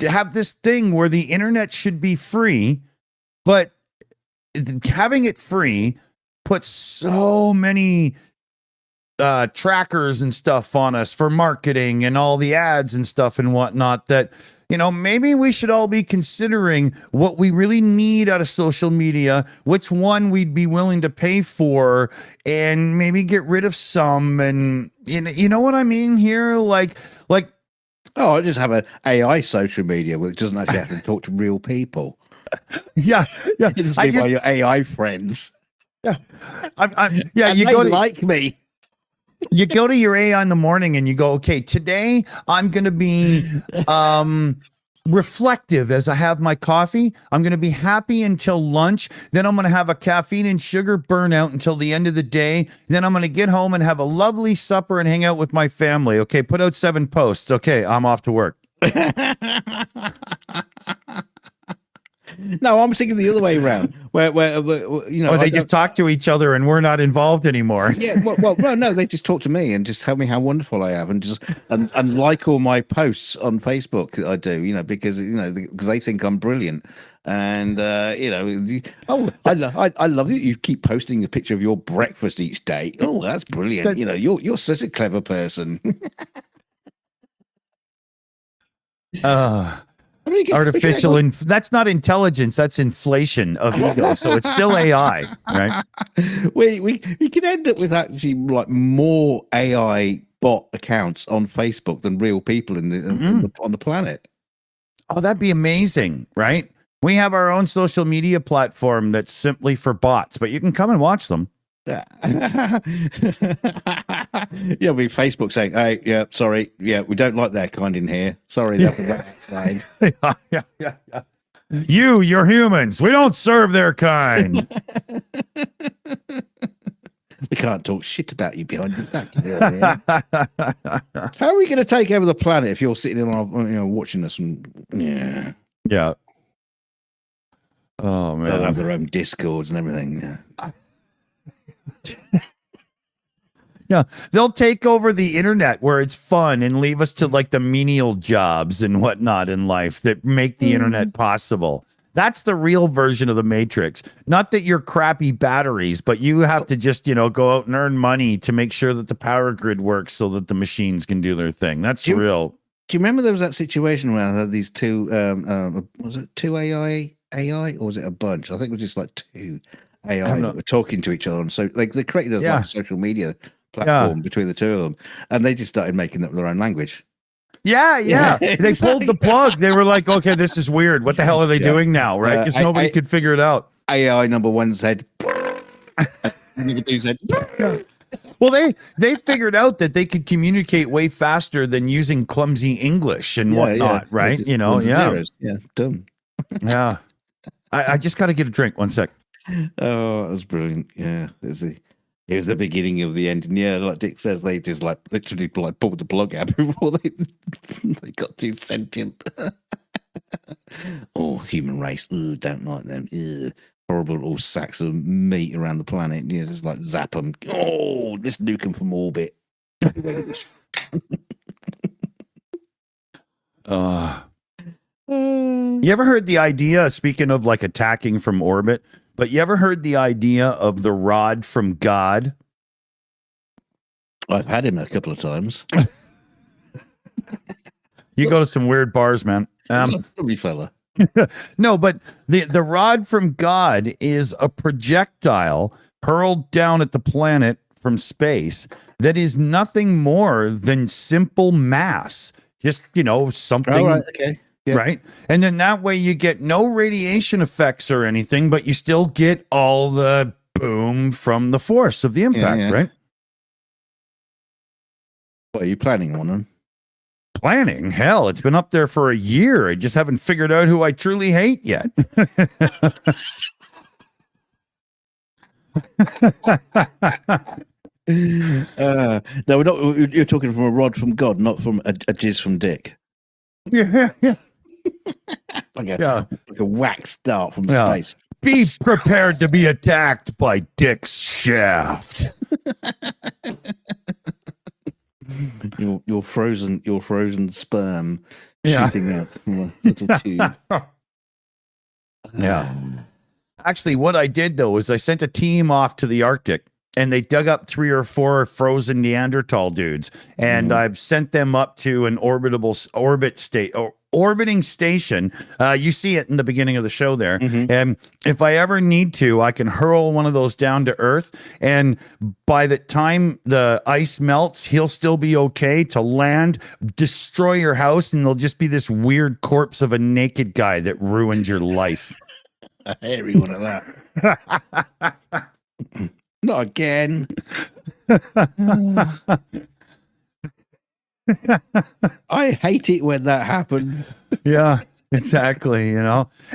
have this thing where the internet should be free, but having it free puts so many trackers and stuff on us for marketing and all the ads and stuff and whatnot that, maybe we should all be considering what we really need out of social media, which one we'd be willing to pay for, and maybe get rid of some. And you know what I mean here? Like, oh, I just have an AI social media which doesn't actually have to talk to real people. Yeah. It's by your AI friends. Yeah. You go like me. You go to your AI in the morning and you go, okay, today I'm going to be reflective as I have my coffee. I'm going to be happy until lunch. Then I'm going to have a caffeine and sugar burnout until the end of the day. Then I'm going to get home and have a lovely supper and hang out with my family. Okay, put out 7 posts. Okay, I'm off to work. No, I'm thinking the other way around, where they just talk to each other and we're not involved anymore. Yeah, no, they just talk to me and just tell me how wonderful I am, and like all my posts on Facebook that I do, because they think I'm brilliant, and I love that you keep posting a picture of your breakfast each day. Oh, that's brilliant. You're such a clever person. Artificial that's not intelligence, that's inflation of ego, so it's still AI, right? We could end up with actually like more AI bot accounts on Facebook than real people on the planet. Oh, that'd be amazing, right? We have our own social media platform that's simply for bots, but you can come and watch them. Yeah, be Facebook saying, "Hey, yeah, sorry, yeah, we don't like that kind in here. Sorry, that was outside." Yeah. You're humans. We don't serve their kind. We can't talk shit about you behind your back. How are we going to take over the planet if you're sitting in our, watching us? Yeah. Oh man, they'll have their own discords and everything. Yeah. Yeah, they'll take over the internet where it's fun and leave us to like the menial jobs and whatnot in life that make the internet possible. That's the real version of the Matrix. Not that you're crappy batteries, but you have to just, go out and earn money to make sure that the power grid works so that the machines can do their thing. That's real. Do you remember there was that situation where I had these two, was it two AI, or was it a bunch? I think it was just like two AI that were talking to each other. And so like they created a like social media platform between the two of them, and they just started making up their own language. Yeah. They pulled the plug. They were like, okay, this is weird. What the hell are they doing now? Right? Because nobody could figure it out. AI number one said, number two said, well, they figured out that they could communicate way faster than using clumsy English and whatnot, right? Zeros. Yeah, dumb. Yeah. I just got to get a drink. 1 sec. Oh, that was brilliant. Yeah, it was the beginning of the end. And yeah, like Dick says, they just like literally pulled the plug out before they got too sentient. Oh, human race. Ooh, don't like them. Ugh. Horrible little sacks of meat around the planet. Yeah, just like zap them. Oh, just nuke them from orbit. You ever heard the idea, speaking of like attacking from orbit, but you ever heard the idea of the rod from God? I've had him a couple of times. You go to some weird bars, man. Lovely fella. No, but the rod from God is a projectile hurled down at the planet from space that is nothing more than simple mass. Just, something. Oh, right, okay. Yeah. Right. And then that way you get no radiation effects or anything, but you still get all the boom from the force of the impact, right? What, are you planning on them? Planning? Hell, it's been up there for a year. I just haven't figured out who I truly hate yet. No, we're not. You're talking from a rod from God, not from a jizz from Dick. Yeah. like a wax dart from space. Be prepared to be attacked by Dick's shaft. your frozen sperm shooting out from a little tube. Yeah. Actually, what I did though is I sent a team off to the Arctic. And they dug up 3 or 4 frozen Neanderthal dudes, and I've sent them up to an orbiting station. You see it in the beginning of the show there. And if I ever need to, I can hurl one of those down to Earth. And by the time the ice melts, he'll still be okay to land, destroy your house, and there'll just be this weird corpse of a naked guy that ruined your life. A hairy one at that. Not again. I hate it when that happens. Yeah, exactly.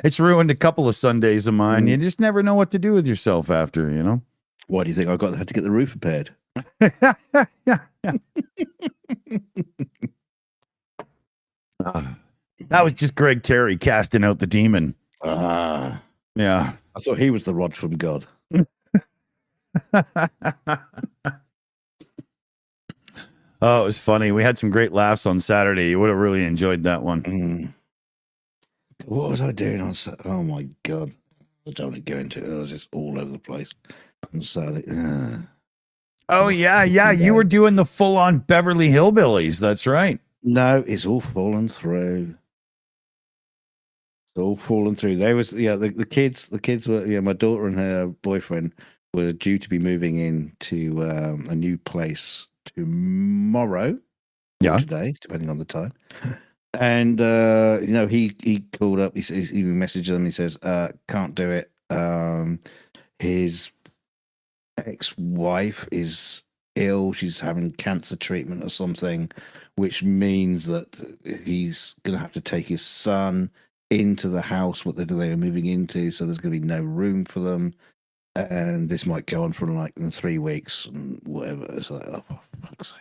It's ruined a couple of Sundays of mine. You just never know what to do with yourself after, Why do you think I had to get the roof repaired? That was just Greg Terry casting out the demon. Yeah. I thought he was the rod from God. Oh, it was funny. We had some great laughs on Saturday. You would have really enjoyed that one. What was I doing on Saturday? Oh my God. I don't want to go into it. I was just all over the place on Saturday. Oh, yeah. You were doing the full-on Beverly Hillbillies. That's right. No, it's all fallen through. It's all fallen through. The kids were, my daughter and her boyfriend were due to be moving into a new place tomorrow, or today, depending on the time. And he called up. He messaged them. He says, "Can't do it. His ex-wife is ill. She's having cancer treatment or something, which means that he's going to have to take his son into the house what they are moving into. So there's going to be no room for them." And this might go on for like 3 weeks and whatever. It's like, oh, for fuck's sake.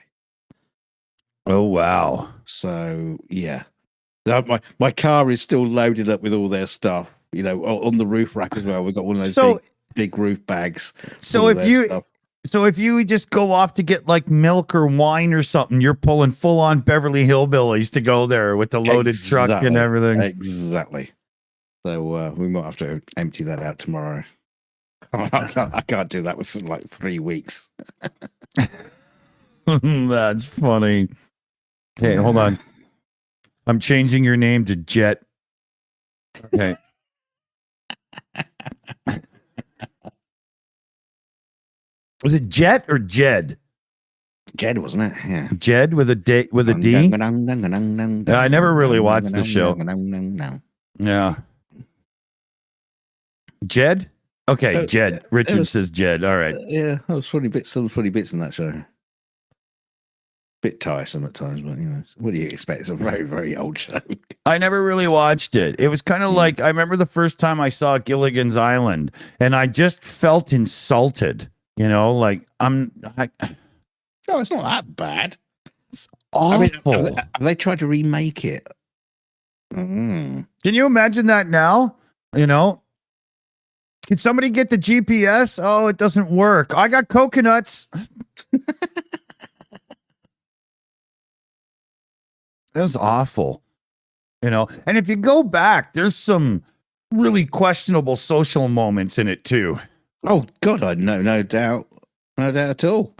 Oh, wow. So, yeah. My car is still loaded up with all their stuff, on the roof rack as well. We've got one of those big roof bags. So if you just go off to get like milk or wine or something, you're pulling full on Beverly Hillbillies to go there with the loaded truck and everything. Exactly. So we might have to empty that out tomorrow. I can't do that with like 3 weeks. That's funny. Okay, hold on. I'm changing your name to Jet. Okay. Was it Jet or Jed? Jed, wasn't it? Yeah. Jed with a D. Yeah, I never really watched the show. Yeah. Jed? Okay, Jed. Richard says Jed. All right. Yeah, some funny bits in that show. Bit tiresome at times, but what do you expect? It's a very, very old show. I never really watched it. It was kind of like, I remember the first time I saw Gilligan's Island, and I just felt insulted. Like No, it's not that bad. It's awful. I mean, have they tried to remake it? Can you imagine that now? Can somebody get the GPS? Oh, it doesn't work. I got coconuts. It was awful. And if you go back, there's some really questionable social moments in it too. Oh God, no doubt at all.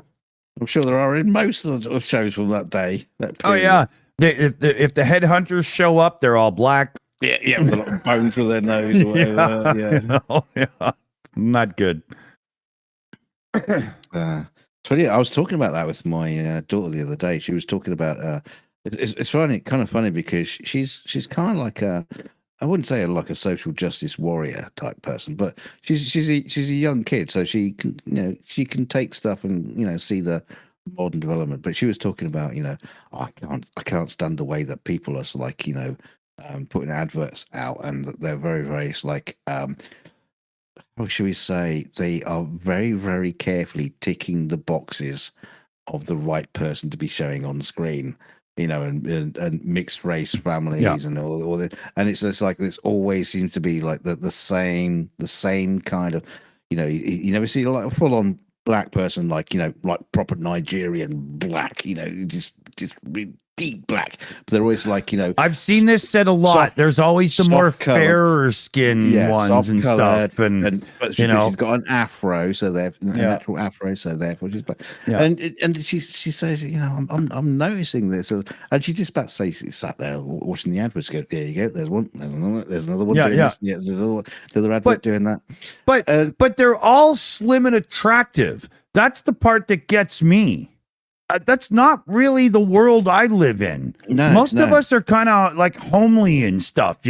I'm sure there are in most of the shows from that day. Oh yeah, if the headhunters show up, they're all black. Yeah, with a lot of bone through their nose or whatever. Yeah, not good. So yeah, I was talking about that with my daughter the other day. She was talking about it's funny, kind of funny because she's kind of like I wouldn't say like a social justice warrior type person, but she's a young kid, so she can she can take stuff and see the modern development. But she was talking about I can't stand the way that people are like putting adverts out, and that they're very, very like how should we say, they are very, very carefully ticking the boxes of the right person to be showing on screen. And mixed race families and all that, and it's just like this always seems to be like the same kind of you never see like a full on black person like like proper Nigerian black just really deep black, but they're always like I've seen this said a lot. There's always the more fairer skin ones and stuff, and but she's got an afro, so they're a natural afro, so therefore she's black. And she says I'm noticing this, and she just about to say she sat there watching the adverts. Go, there you go. There's one. There's another one. There's another advert doing that. But they're all slim and attractive. That's the part that gets me. That's not really the world I live in. Most of us are kind of like homely and stuff,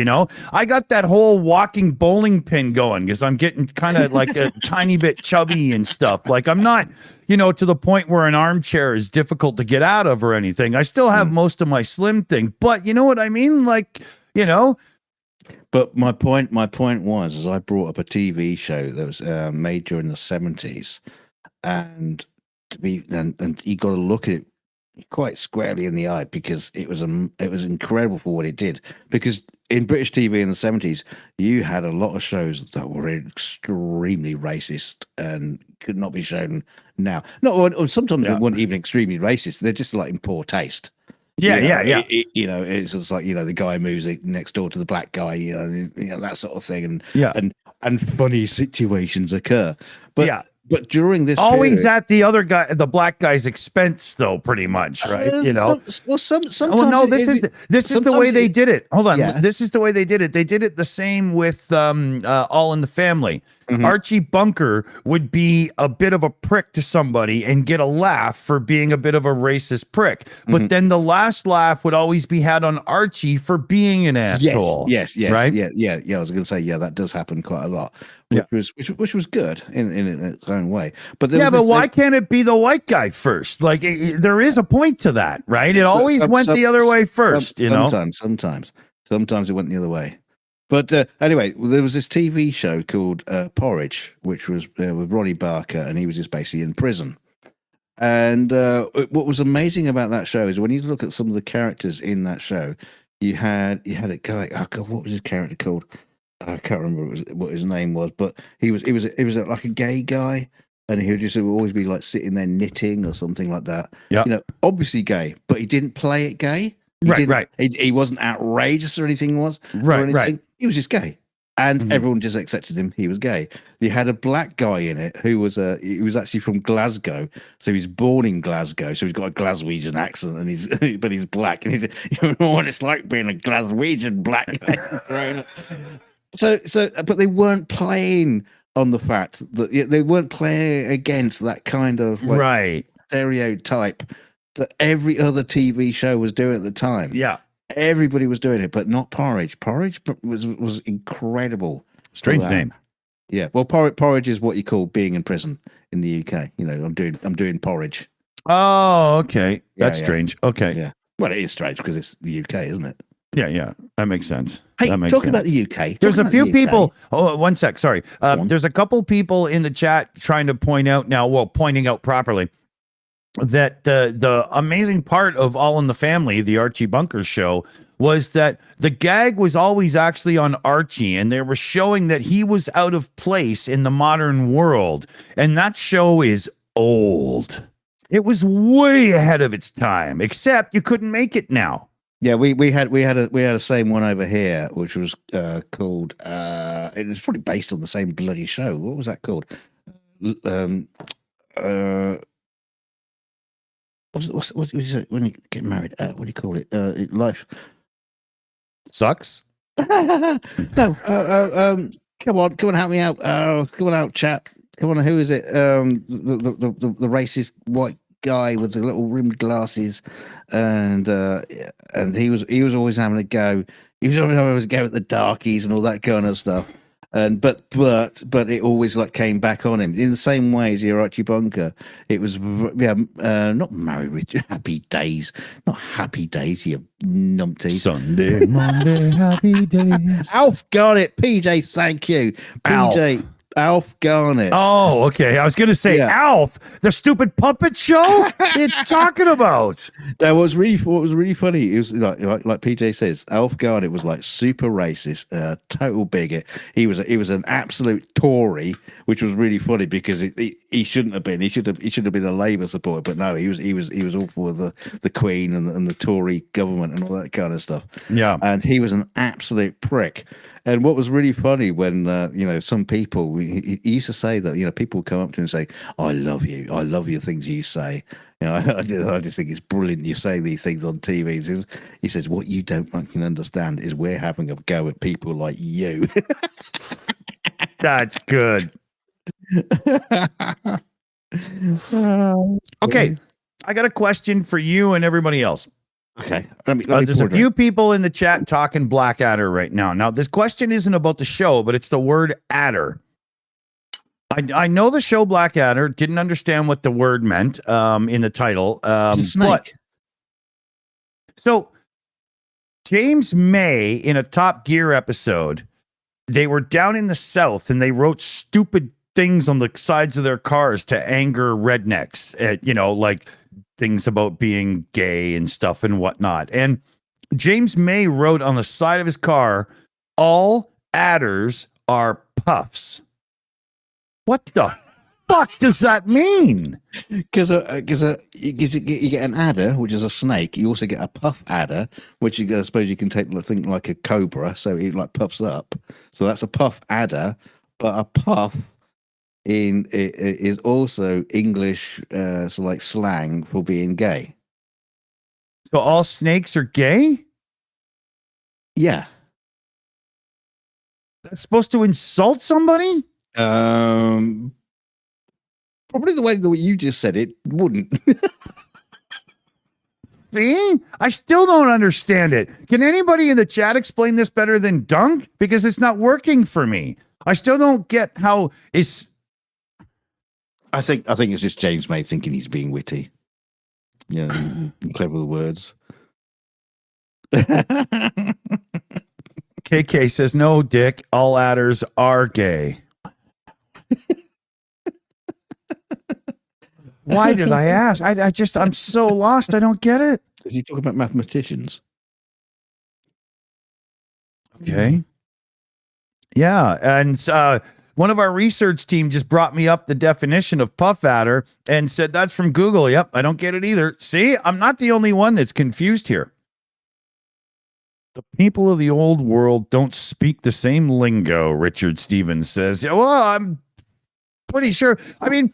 I got that whole walking bowling pin going because I'm getting kind of like a tiny bit chubby and stuff. Like I'm not, to the point where an armchair is difficult to get out of or anything. I still have most of my slim thing, but you know what I mean? Like, But my point was, is I brought up a TV show that was made during the 70s, and and you got to look at it quite squarely in the eye because it was incredible for what it did. Because in British TV in the 70s, you had a lot of shows that were extremely racist and could not be shown now. No, sometimes they weren't even extremely racist; they're just like in poor taste. It's just like the guy moves next door to the black guy, that sort of thing, and funny situations occur. But during this always period, at the black guy's expense, though, pretty much, right? Well, sometimes. Oh no, this is the way they did it. Hold on, Yeah. this is the way they did it. They did it the same with All in the Family. Mhm. Archie Bunker would be a bit of a prick to somebody and get a laugh for being a bit of a racist prick, but then the last laugh would always be had on Archie for being an asshole. Yes, right? Yeah. I was going to say, that does happen quite a lot, which was good in its own way. But why can't it be the white guy first? Like there is a point to that, right? It always went the other way first. Sometimes it went the other way. But anyway, there was this TV show called Porridge, which was with Ronnie Barker, and he was just basically in prison. And what was amazing about that show is when you look at some of the characters in that show, you had a guy. Oh God, what was his character called? I can't remember what his name was, but he was like a gay guy, and he would just always be like sitting there knitting or something like that. Yeah, obviously gay, but he didn't play it gay. He wasn't outrageous or anything. Right. He was just gay. and everyone just accepted him. He was gay. You had a black guy in it who was he was actually from Glasgow, so he's born in Glasgow, so he's got a Glaswegian accent, and but he's black, and he's you know what it's like being a Glaswegian black guy. But they weren't playing on the fact that they weren't playing against that kind of stereotype that every other TV show was doing at the time. Yeah. Everybody was doing it, but not Porridge. Porridge was incredible. Strange name. Yeah. Well, porridge is what you call being in prison in the UK. You know, I'm doing porridge. Oh, okay. That's strange. Okay. Yeah. Well, it is strange because it's the UK, isn't it? Yeah. That makes sense. Hey, talking about the UK. There's a few people. Oh, one sec. Sorry. There's a couple people in the chat trying to point out now. Well, pointing out properly that the amazing part of All in the Family, the Archie Bunker show, was that the gag was always actually on Archie, and they were showing that he was out of place in the modern world. And that show is old. It was way ahead of its time, except you couldn't make it now. Yeah, we had the same one over here, which was called. It was probably based on the same bloody show. What was that called? What is it when you get married? What do you call it? Life sucks. No. Come on, help me out. Come on out, chat. Come on, who is it? The racist white guy with the little rimmed glasses, and he was always having a go. He was always having a go at the darkies and all that kind of stuff. And but it always like came back on him in the same way as your Archie Bunker. It was not Married with Happy Days, not Happy Days, you numpty. Sunday, Monday, Happy Days. Alf Garnett, PJ, thank you, PJ. Alf Garnett. Oh, okay. I was going to say Alf, the stupid puppet show. What are you talking about? That was what was really funny. It was like PJ says, Alf Garnett was like super racist, total bigot. He was an absolute Tory, which was really funny because he shouldn't have been. He should have been a Labour supporter, but no, he was all for the Queen and the Tory government and all that kind of stuff. Yeah, and he was an absolute prick. And what was really funny when, some people, he used to say that, people would come up to him and say, I love you, things you say. I just think it's brilliant you say these things on TV. He says, what you don't fucking understand is we're having a go at people like you. That's good. Okay, I got a question for you and everybody else. Okay. There's a few people in the chat talking Blackadder right now. Now, this question isn't about the show, but it's the word adder. I know the show Blackadder, didn't understand what the word meant in the title. Snake. So, James May, in a Top Gear episode, they were down in the South and they wrote stupid things on the sides of their cars to anger rednecks, like things about being gay and stuff and whatnot. And James May wrote on the side of his car, all adders are puffs. What the fuck does that mean? Because you get an adder, which is a snake. You also get a puff adder, which I suppose you can think like a cobra, so it like puffs up. So that's a puff adder, but a puff is also English, so like slang for being gay. So all snakes are gay? Yeah. That's supposed to insult somebody? Probably the way that you just said it wouldn't. See? I still don't understand it. Can anybody in the chat explain this better than Dunk? Because it's not working for me. I still don't get how it's... I think it's just James May thinking he's being witty. Yeah, clever with words. KK says, no, Dick, all adders are gay. Why did I ask? I'm so lost. I don't get it. Is he talking about mathematicians? Okay. Yeah. And one of our research team just brought me up the definition of puff adder and said, that's from Google. Yep. I don't get it either. See, I'm not the only one that's confused here. The people of the old world don't speak the same lingo, Richard Stevens says. Well, I'm pretty sure. I mean,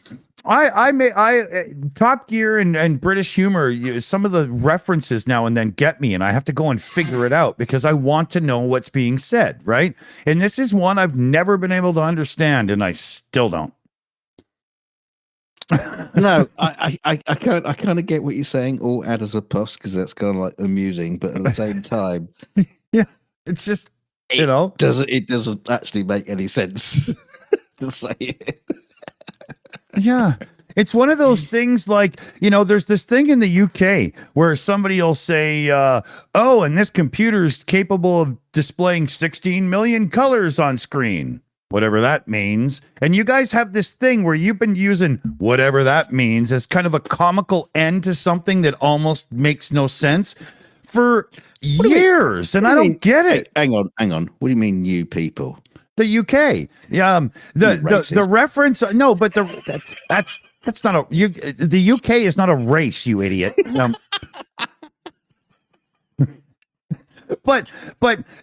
Top Gear and British humor, some of the references now and then get me, and I have to go and figure it out because I want to know what's being said, right? And this is one I've never been able to understand, and I still don't. No, I kind of get what you're saying, all add as a puff, because that's kind of like amusing, but at the same time, yeah, it's just, you know, it doesn't actually make any sense to say it. Yeah. It's one of those things like, you know, there's this thing in the UK where somebody will say, oh, and this computer is capable of displaying 16 million colors on screen, whatever that means. And you guys have this thing where you've been using whatever that means as kind of a comical end to something that almost makes no sense for years. And I don't get it. Hang on. What do you mean, you people? The UK, the reference. No, but that's not a. The UK is not a race, you idiot. But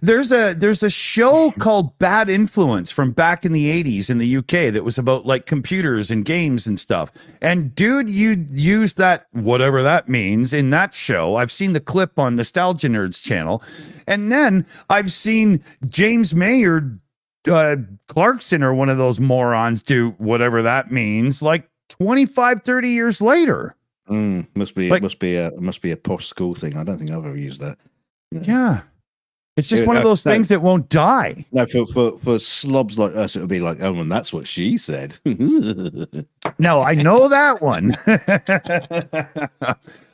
there's a show called Bad Influence from back in the 80s in the UK that was about like computers and games and stuff. And dude, you use that whatever that means in that show. I've seen the clip on Nostalgia Nerds channel, and then I've seen James Maynard. Clarkson or one of those morons do whatever that means like 25 30 years later. Must be a posh school thing. I don't think I've ever used that. Yeah, it's just one of those things that won't die. No, for slobs like us, it would be like, oh, and that's what she said. No, I know that one.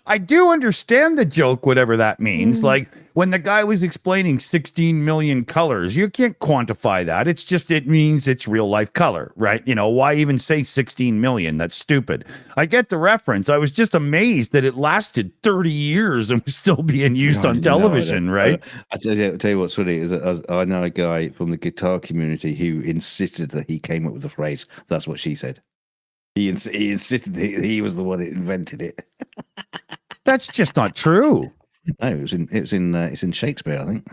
I do understand the joke, whatever that means. Like when the guy was explaining 16 million colors, you can't quantify that. It's just, it means it's real life color, right? You know, why even say 16 million? That's stupid. I get the reference. I was just amazed that it lasted 30 years and was still being used on television, right? I tell you what's funny is I know a guy from the guitar community who insisted that he came up with the phrase, that's what she said. He insisted he was the one that invented it. That's just not true. No, it's in Shakespeare, I think.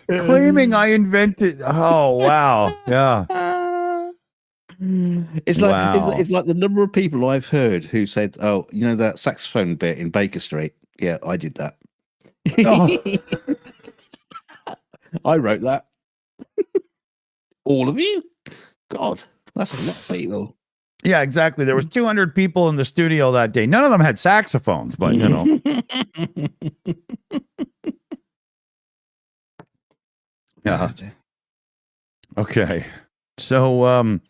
Claiming I invented. Oh wow, yeah. It's like the number of people I've heard who said, "Oh, you know that saxophone bit in Baker Street? Yeah, I did that. Oh. I wrote that." All of you? God, that's a lot of people. Yeah, exactly. There was 200 people in the studio that day. None of them had saxophones, but you know. Yeah. Okay. So,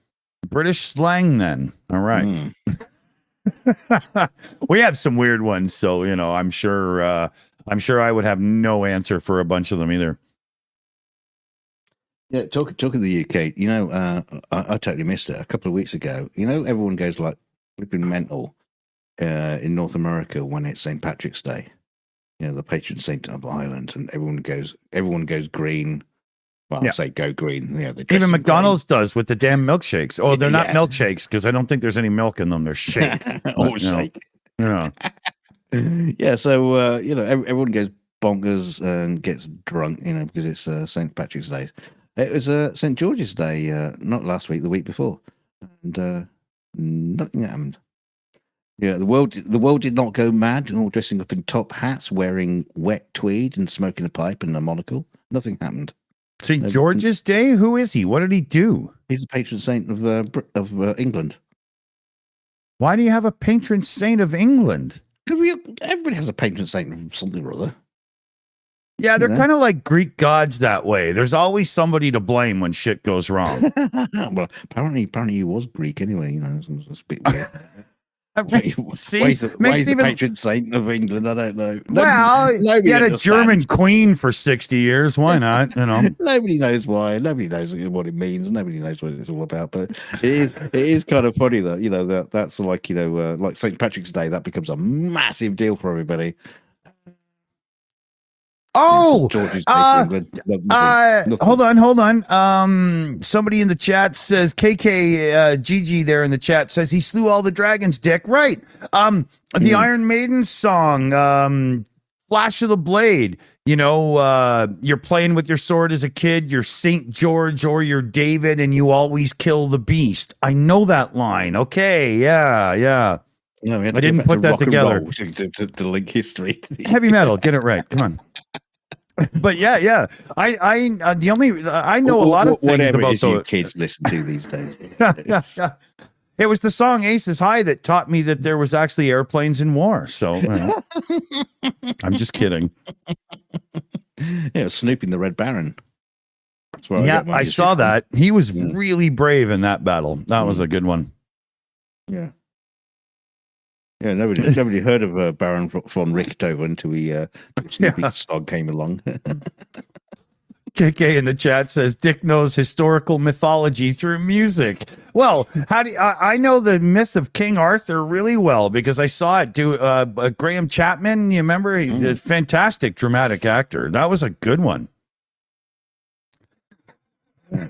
British slang then. All right. We have some weird ones, so you know, I'm sure I would have no answer for a bunch of them either. Yeah, talking of the UK, you know, I totally missed it a couple of weeks ago. You know, everyone goes like flipping mental in North America when it's St. Patrick's Day. You know, the patron saint of Ireland, and everyone goes green. Well, yeah. I say go green. Yeah, even McDonald's does with the damn milkshakes. Oh, they're not milkshakes because I don't think there's any milk in them. They're shakes. Shake. Yeah. Yeah. So you know, everyone goes bonkers and gets drunk. You know, because it's St. Patrick's Day. It was St. George's Day, not last week, the week before, and nothing happened. Yeah, the world did not go mad, all dressing up in top hats, wearing wet tweed, and smoking a pipe and a monocle. Nothing happened. St. George's Day? Who is he? What did he do? He's the patron saint of England. Why do you have a patron saint of England? Everybody has a patron saint of something or other. Yeah, they're kind of like Greek gods that way. There's always somebody to blame when shit goes wrong. Well, apparently he was Greek anyway. You know, it's a bit weird. See, why is the patron saint of England? I don't know. Nobody had a German queen for 60 years. Why not? You know, nobody knows why. Nobody knows what it means. Nobody knows what it's all about. But it is kind of funny that, you know, that's like, you know, like St. Patrick's Day, that becomes a massive deal for everybody. Oh, George's hold on. Somebody in the chat says Gigi there in the chat says he slew all the dragons, Dick. Right. The Iron Maiden song, Flash of the Blade. You know, you're playing with your sword as a kid, you're Saint George or you're David, and you always kill the beast. I know that line. Okay, yeah. No, I didn't put that together. To link history. Heavy metal, get it right. Come on. But yeah. I know a lot of things whatever about it is you kids listen to these days. It was the song Aces High that taught me that there was actually airplanes in war. So I'm just kidding. Yeah, Snooping the Red Baron. That's where yeah, I saw that. He was really brave in that battle. That was a good one. Yeah. Yeah, nobody heard of Baron von Richthofen until Snoopy's song came along. KK in the chat says Dick knows historical mythology through music. Well, how do I know the myth of King Arthur really well because I saw it do Graham Chapman. You remember? He's a fantastic dramatic actor. That was a good one. Yeah,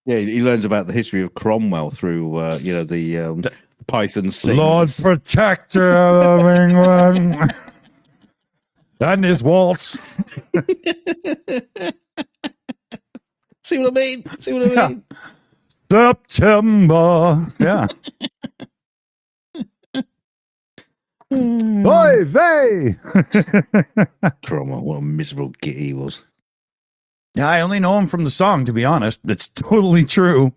he learns about the history of Cromwell through the Python sings. Lord Protector of England and his waltz. See what I mean? September. Yeah. Oy vey. Cromwell, what a miserable git he was. Yeah, I only know him from the song, to be honest. That's totally true.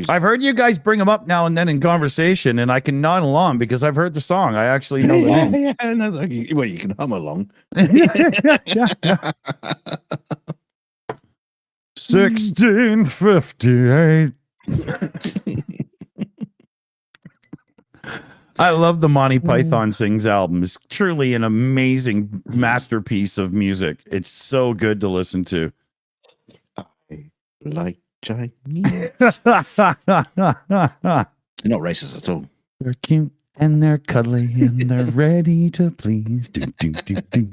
I've heard you guys bring him up now and then in conversation, and I can nod along because I've heard the song. I actually know the name. Yeah, no, well, you can hum along. 1658. I love the Monty Python Sings album. It's truly an amazing masterpiece of music. It's so good to listen to. I like Chinese. They're not racist at all. They're cute and they're cuddly and they're ready to please. Do, do, do, do.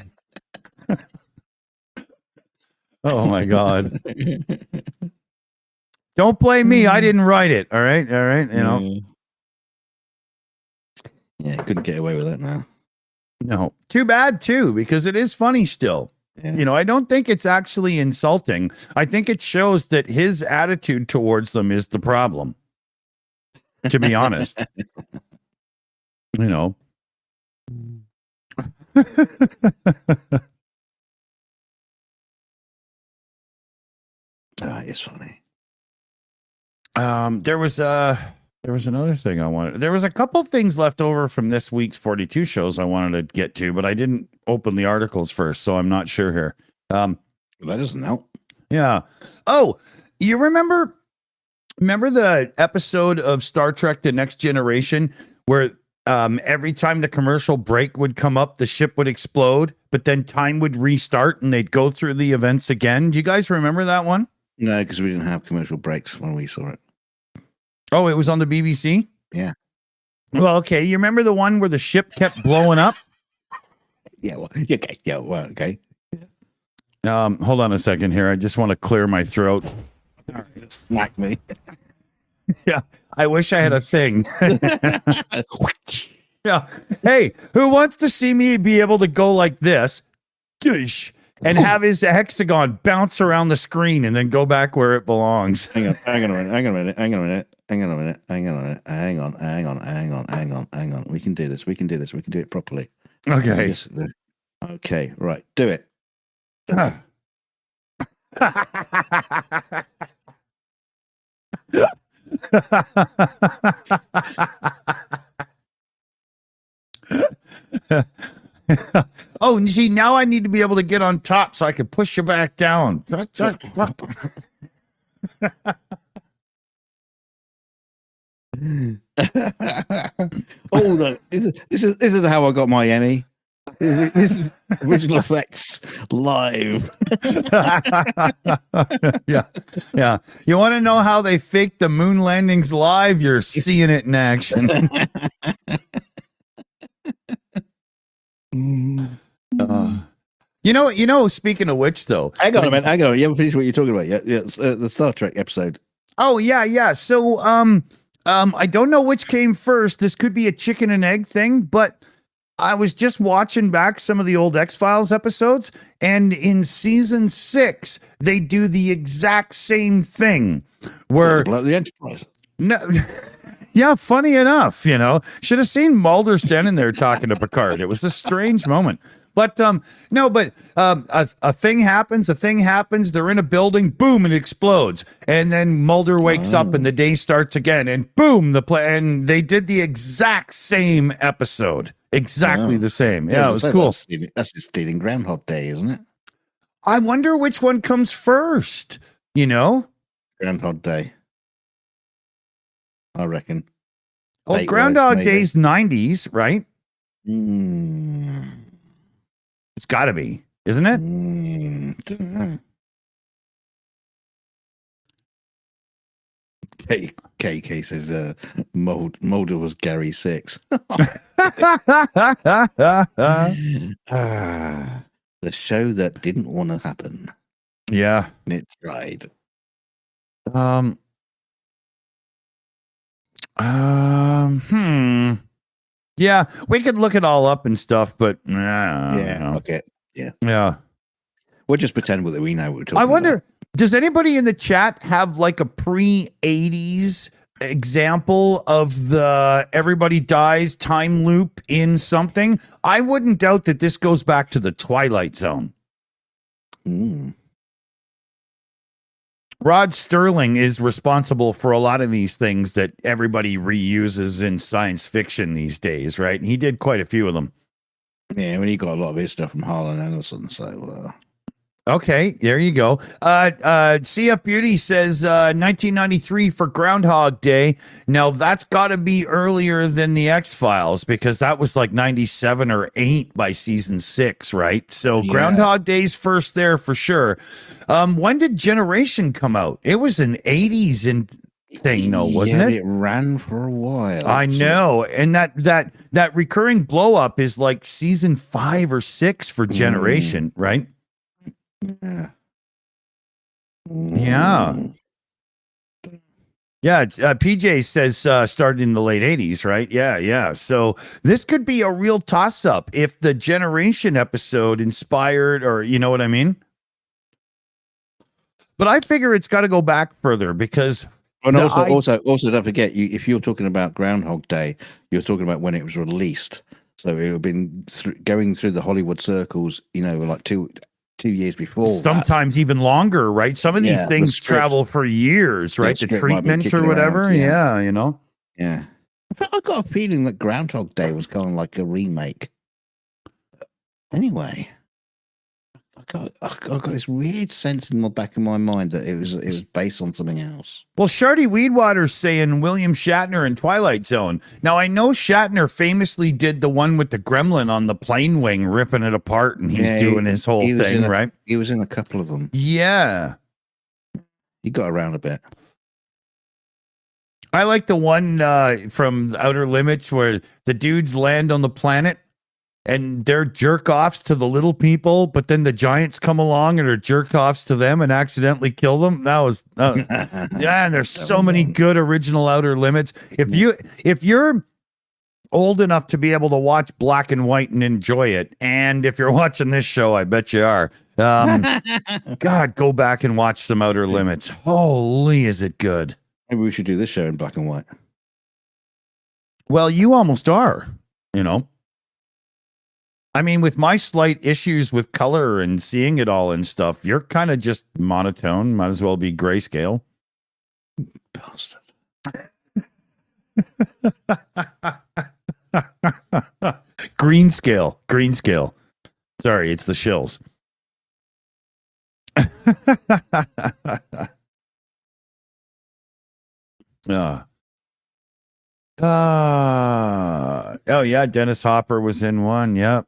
Oh my God. Don't blame me. I didn't write it. All right. You know. Yeah, couldn't get away with that now. No. Too bad too, because it is funny still. Yeah. You know, I don't think it's actually insulting. I think it shows that his attitude towards them is the problem. To be honest. You know. It's funny. There was another thing I wanted. There was a couple things left over from this week's 42 shows I wanted to get to, but I didn't open the articles first, so I'm not sure here. Well, that doesn't help. Yeah. Oh, you remember the episode of Star Trek: The Next Generation where every time the commercial break would come up, the ship would explode, but then time would restart and they'd go through the events again? Do you guys remember that one? No, because we didn't have commercial breaks when we saw it. Oh, it was on the BBC? Yeah. Well, okay. You remember the one where the ship kept blowing up? Yeah. Well, okay. Yeah. Well, okay. Hold on a second here. I just want to clear my throat. All right, smack me. Yeah. I wish I had a thing. Yeah. Hey, who wants to see me be able to go like this? And have his hexagon bounce around the screen and then go back where it belongs. Hang on a minute. We can do this. We can do it properly. Okay. Okay, right. Do it. Oh, and you see, now I need to be able to get on top so I can push you back down. Oh, this is how I got my Emmy. This is original effects live. Yeah. You want to know how they faked the moon landings live? You're seeing it in action. Speaking of which, though, hang on a minute. Hang on. You haven't finished what you're talking about yet. Yeah, it's, the Star Trek episode. Oh yeah. So I don't know which came first. This could be a chicken and egg thing, but I was just watching back some of the old X-Files episodes, and in season 6, they do the exact same thing where the Enterprise. No, yeah, funny enough, should have seen Mulder standing there talking to Picard. It was a strange moment. But a thing happens. They're in a building, boom, it explodes, and then Mulder wakes up, and the day starts again, and boom, and they did the exact same episode, exactly the same. Yeah, it was cool. That's just stealing Groundhog Day, isn't it? I wonder which one comes first. Groundhog Day, I reckon. Well, Groundhog Day's 90s, right? It's got to be, isn't it? KK says Mulder was Gary 6. The show that didn't want to happen. Yeah. It tried. Yeah, we could look it all up and stuff, but okay. Yeah. We'll just pretend that we know what we're talking about. I wonder, does anybody in the chat have like a pre-80s example of the everybody dies time loop in something? I wouldn't doubt that this goes back to the Twilight Zone. Rod Sterling is responsible for a lot of these things that everybody reuses in science fiction these days, right? He did quite a few of them. Yeah, when he got a lot of his stuff from Harlan Ellison, so... Okay, there you go. CF Beauty says 1993 for Groundhog Day. Now, that's got to be earlier than the X-Files because that was like 97 or 8 by season 6, right? So Groundhog Day's first there for sure. When did Generation come out? It was an 80s thing, though, wasn't it? It ran for a while. I know. And that recurring blow-up is like season 5 or 6 for Generation, right? Yeah. PJ says started in the late 80s, right? Yeah. So this could be a real toss-up if the Generation episode inspired, or you know what I mean? But I figure it's got to go back further because... And also don't forget, if you're talking about Groundhog Day, you're talking about when it was released. So it would have been going through the Hollywood circles, like 2 years before. Sometimes even longer, right? Some of these things travel for years, right? The treatment or whatever. Around, Yeah. I got a feeling that Groundhog Day was kind of like a remake. Anyway, I got this weird sense in the back of my mind that it was based on something else. Well, Shardy Weedwater's saying William Shatner in Twilight Zone. Now, I know Shatner famously did the one with the gremlin on the plane wing, ripping it apart, and he's doing his whole thing, right? He was in a couple of them. Yeah. He got around a bit. I like the one from Outer Limits where the dudes land on the planet and they're jerk-offs to the little people, but then the giants come along and are jerk-offs to them and accidentally kill them. That was, and there's so many good original Outer Limits. If you're old enough to be able to watch black and white and enjoy it, and if you're watching this show, I bet you are. God, go back and watch some Outer Limits. Holy, is it good? Maybe we should do this show in black and white. Well, you almost are, I mean, with my slight issues with color and seeing it all and stuff, you're kind of just monotone. Might as well be grayscale. Bastard. Greenscale. Sorry, it's the Shills. Oh yeah, Dennis Hopper was in one. Yep.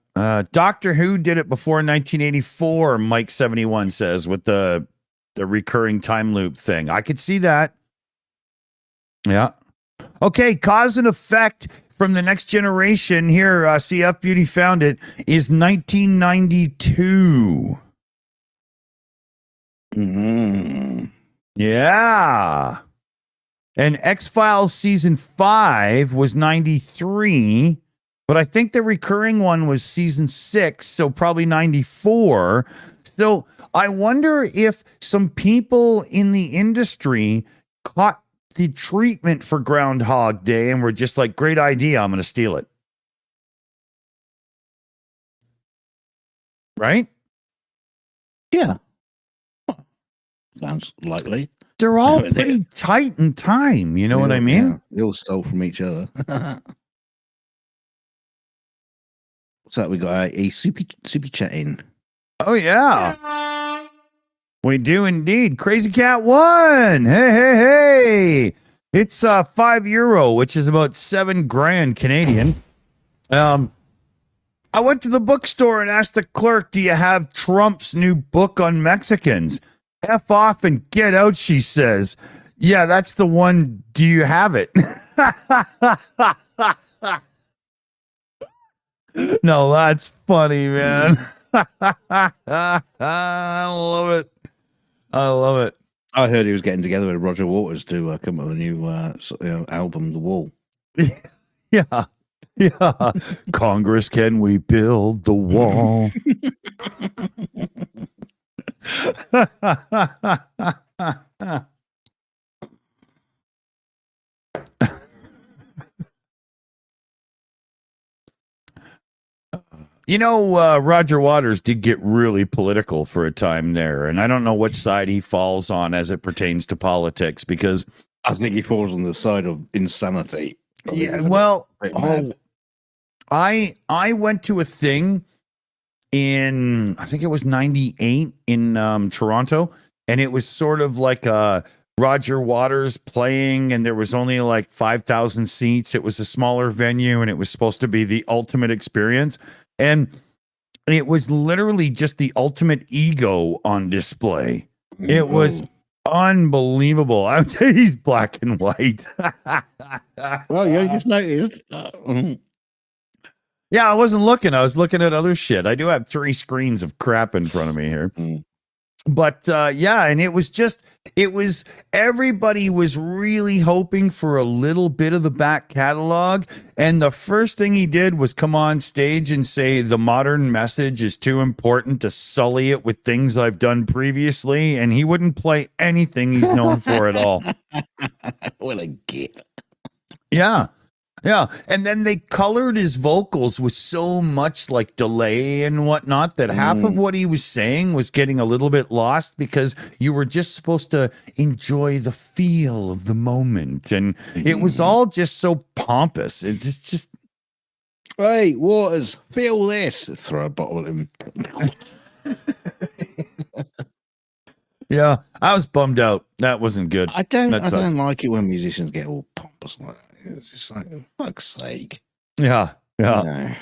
Doctor Who did it before 1984. Mike 71 says with the recurring time loop thing. I could see that. Yeah. Okay, cause and effect from the next generation here, CF Beauty found it, is 1992. Mm-hmm. Yeah. And X-Files season 5 was 93, but I think the recurring one was season 6, so probably 94. So I wonder if some people in the industry caught the treatment for Groundhog Day and were just like, great idea, I'm going to steal it. Right? Yeah. Sounds likely. They're all pretty tight in time. You know what I mean? Yeah, they all stole from each other. What's that? We got a super chat in. Oh, yeah. We do indeed. Crazy Cat 1. Hey. It's €5, which is about $7,000 Canadian. I went to the bookstore and asked the clerk, do you have Trump's new book on Mexicans? F off and get out, she says. Yeah, that's the one. Do you have it? No, that's funny, man. I love it. I love it. I heard he was getting together with Roger Waters to come up with a new album, The Wall. Yeah. Congress, can we build the wall? You know, Roger Waters did get really political for a time there, and I don't know which side he falls on as it pertains to politics, because I think he falls on the side of insanity. Yeah, well, I went to a thing in, I think it was 98 in Toronto, and it was sort of like Roger Waters playing, and there was only like 5,000 seats. It was a smaller venue, and it was supposed to be the ultimate experience. And it was literally just the ultimate ego on display. It was unbelievable. I would say he's black and white. Well, you just noticed. Yeah, I wasn't looking. I was looking at other shit. I do have 3 screens of crap in front of me here. But yeah, and it was everybody was really hoping for a little bit of the back catalog. And the first thing he did was come on stage and say the modern message is too important to sully it with things I've done previously. And he wouldn't play anything he's known for at all. What a git. Yeah. Yeah, and then they colored his vocals with so much like delay and whatnot that half of what he was saying was getting a little bit lost, because you were just supposed to enjoy the feel of the moment, and it was all just so pompous. It just. Hey, Waters, feel this. Throw a bottle at him. Yeah, I was bummed out. That wasn't good. I don't like it when musicians get all pompous like that. It's just like, for fuck's sake. Yeah. No.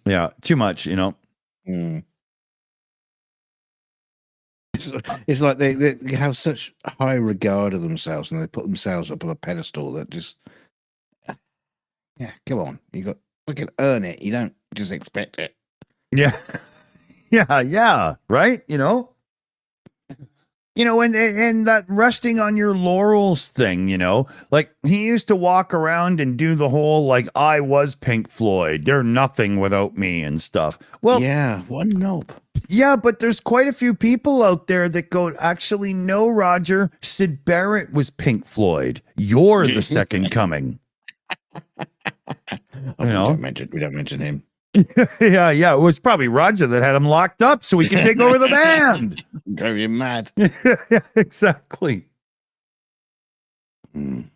Yeah, too much, you know. It's like they have such high regard of themselves, and they put themselves up on a pedestal that just, yeah, come on. You got fucking earn it. You don't just expect it. Yeah. Yeah, right? You know, and that resting on your laurels thing, you know, like he used to walk around and do the whole, like, I was Pink Floyd, they're nothing without me and stuff. Well, yeah, what nope. Yeah, but there's quite a few people out there that go, actually, no, Roger, Sid Barrett was Pink Floyd. You're the second coming. We don't mention him. Yeah. It was probably Roger that had him locked up so he could take over the band. Drove you mad. Yeah, exactly. You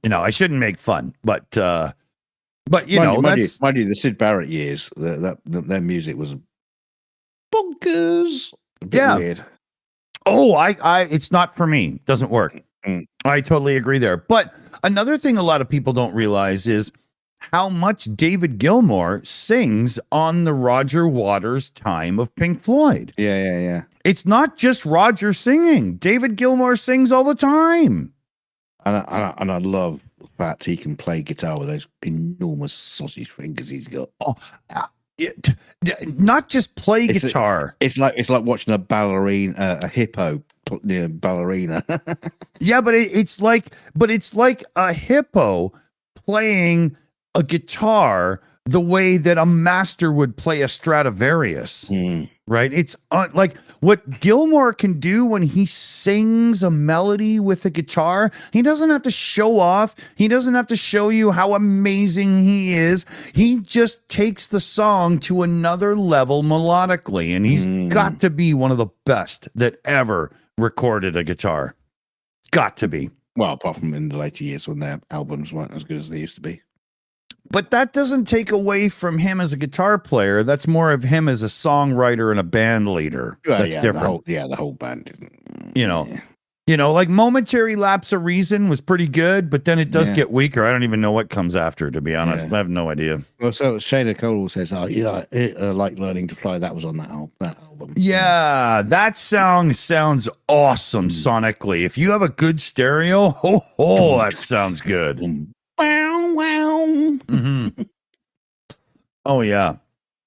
know, I shouldn't make fun, but you know, that's mind you, the Sid Barrett years, their music was bonkers. A bit weird. Oh, I it's not for me. Doesn't work. I totally agree there. But another thing a lot of people don't realize is how much David Gilmour sings on the Roger Waters time of Pink Floyd. Yeah. It's not just Roger singing. David Gilmour sings all the time. And I love fact he can play guitar with those enormous sausage fingers he's got. Oh, not just play guitar. It's like watching a ballerina, a hippo ballerina. Yeah, but it's like a hippo playing a guitar the way that a master would play a Stradivarius. Right? It's like what Gilmore can do when he sings a melody with a guitar. He doesn't have to show off. He doesn't have to show you how amazing he is. He just takes the song to another level melodically, and he's got to be one of the best that ever recorded a guitar. Got to be. Well, apart from in the later years when their albums weren't as good as they used to be. But that doesn't take away from him as a guitar player. That's more of him as a songwriter and a band leader. Well, that's different. The whole band didn't. You know, like Momentary Lapse of Reason was pretty good, but then it does get weaker. I don't even know what comes after, to be honest. I have no idea. Well, so Shayna Cole says, like learning to fly. That was on that album. Yeah, that sounds awesome sonically. If you have a good stereo, that sounds good. Wow, wow. Mm-hmm. Oh, yeah.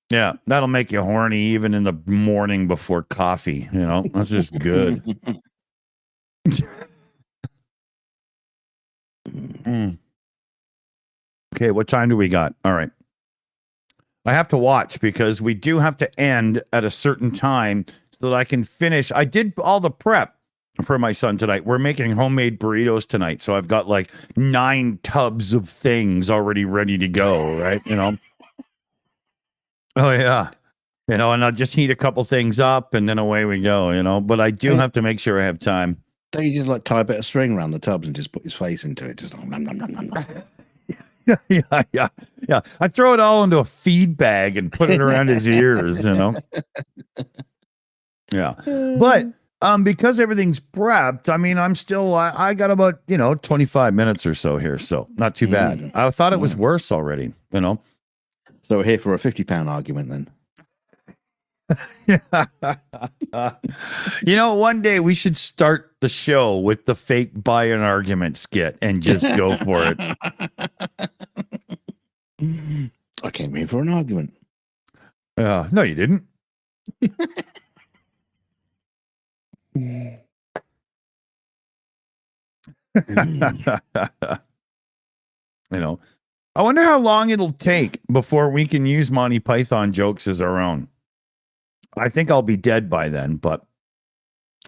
Yeah, that'll make you horny even in the morning before coffee. You know, that's just good. Okay, what time do we got? All right. I have to watch because we do have to end at a certain time so that I can finish. I did all the prep for my son tonight. We're making homemade burritos tonight, so I've got like 9 tubs of things already ready to go, right? You know? Oh, yeah. You know, and I'll just heat a couple things up and then away we go, you know? But I do have to make sure I have time. Don't you just like tie a bit of string around the tubs and just put his face into it? Just like, nom, nom, nom, nom, nom. Yeah. I throw it all into a feed bag and put it around his ears, you know? Yeah. But because everything's prepped, I mean, I'm still, I got about, 25 minutes or so here. So not too bad. I thought it was worse already, you know? So we're here for a £50 argument then. One day we should start the show with the fake buy an argument skit and just go for it. I came here for an argument. No, you didn't. I wonder how long it'll take before we can use Monty Python jokes as our own. I think I'll be dead by then, but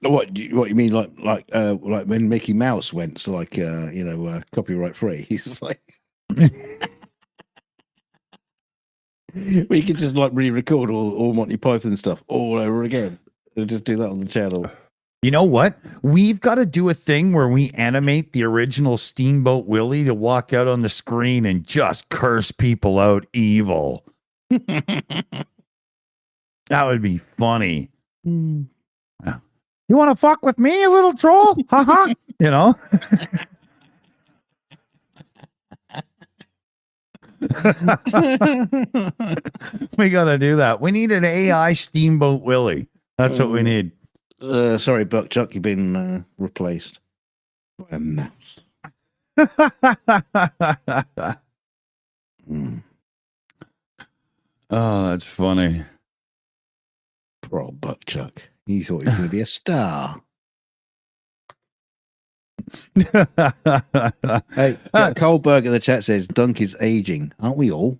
what you mean like when Mickey Mouse went to copyright free? He's just like we could just like re-record all Monty Python stuff all over again and just do that on the channel. You know what? We've got to do a thing where we animate the original Steamboat Willie to walk out on the screen and just curse people out evil. That would be funny. You want to fuck with me, you little troll? Ha-ha. We got to do that. We need an AI Steamboat Willie. That's what we need. Sorry, Buckchuck, you've been replaced by a mouse. Oh, that's funny. Poor old Buckchuck. He thought he was going to be a star. Hey, Kohlberg in the chat says, Dunk is aging. Aren't we all?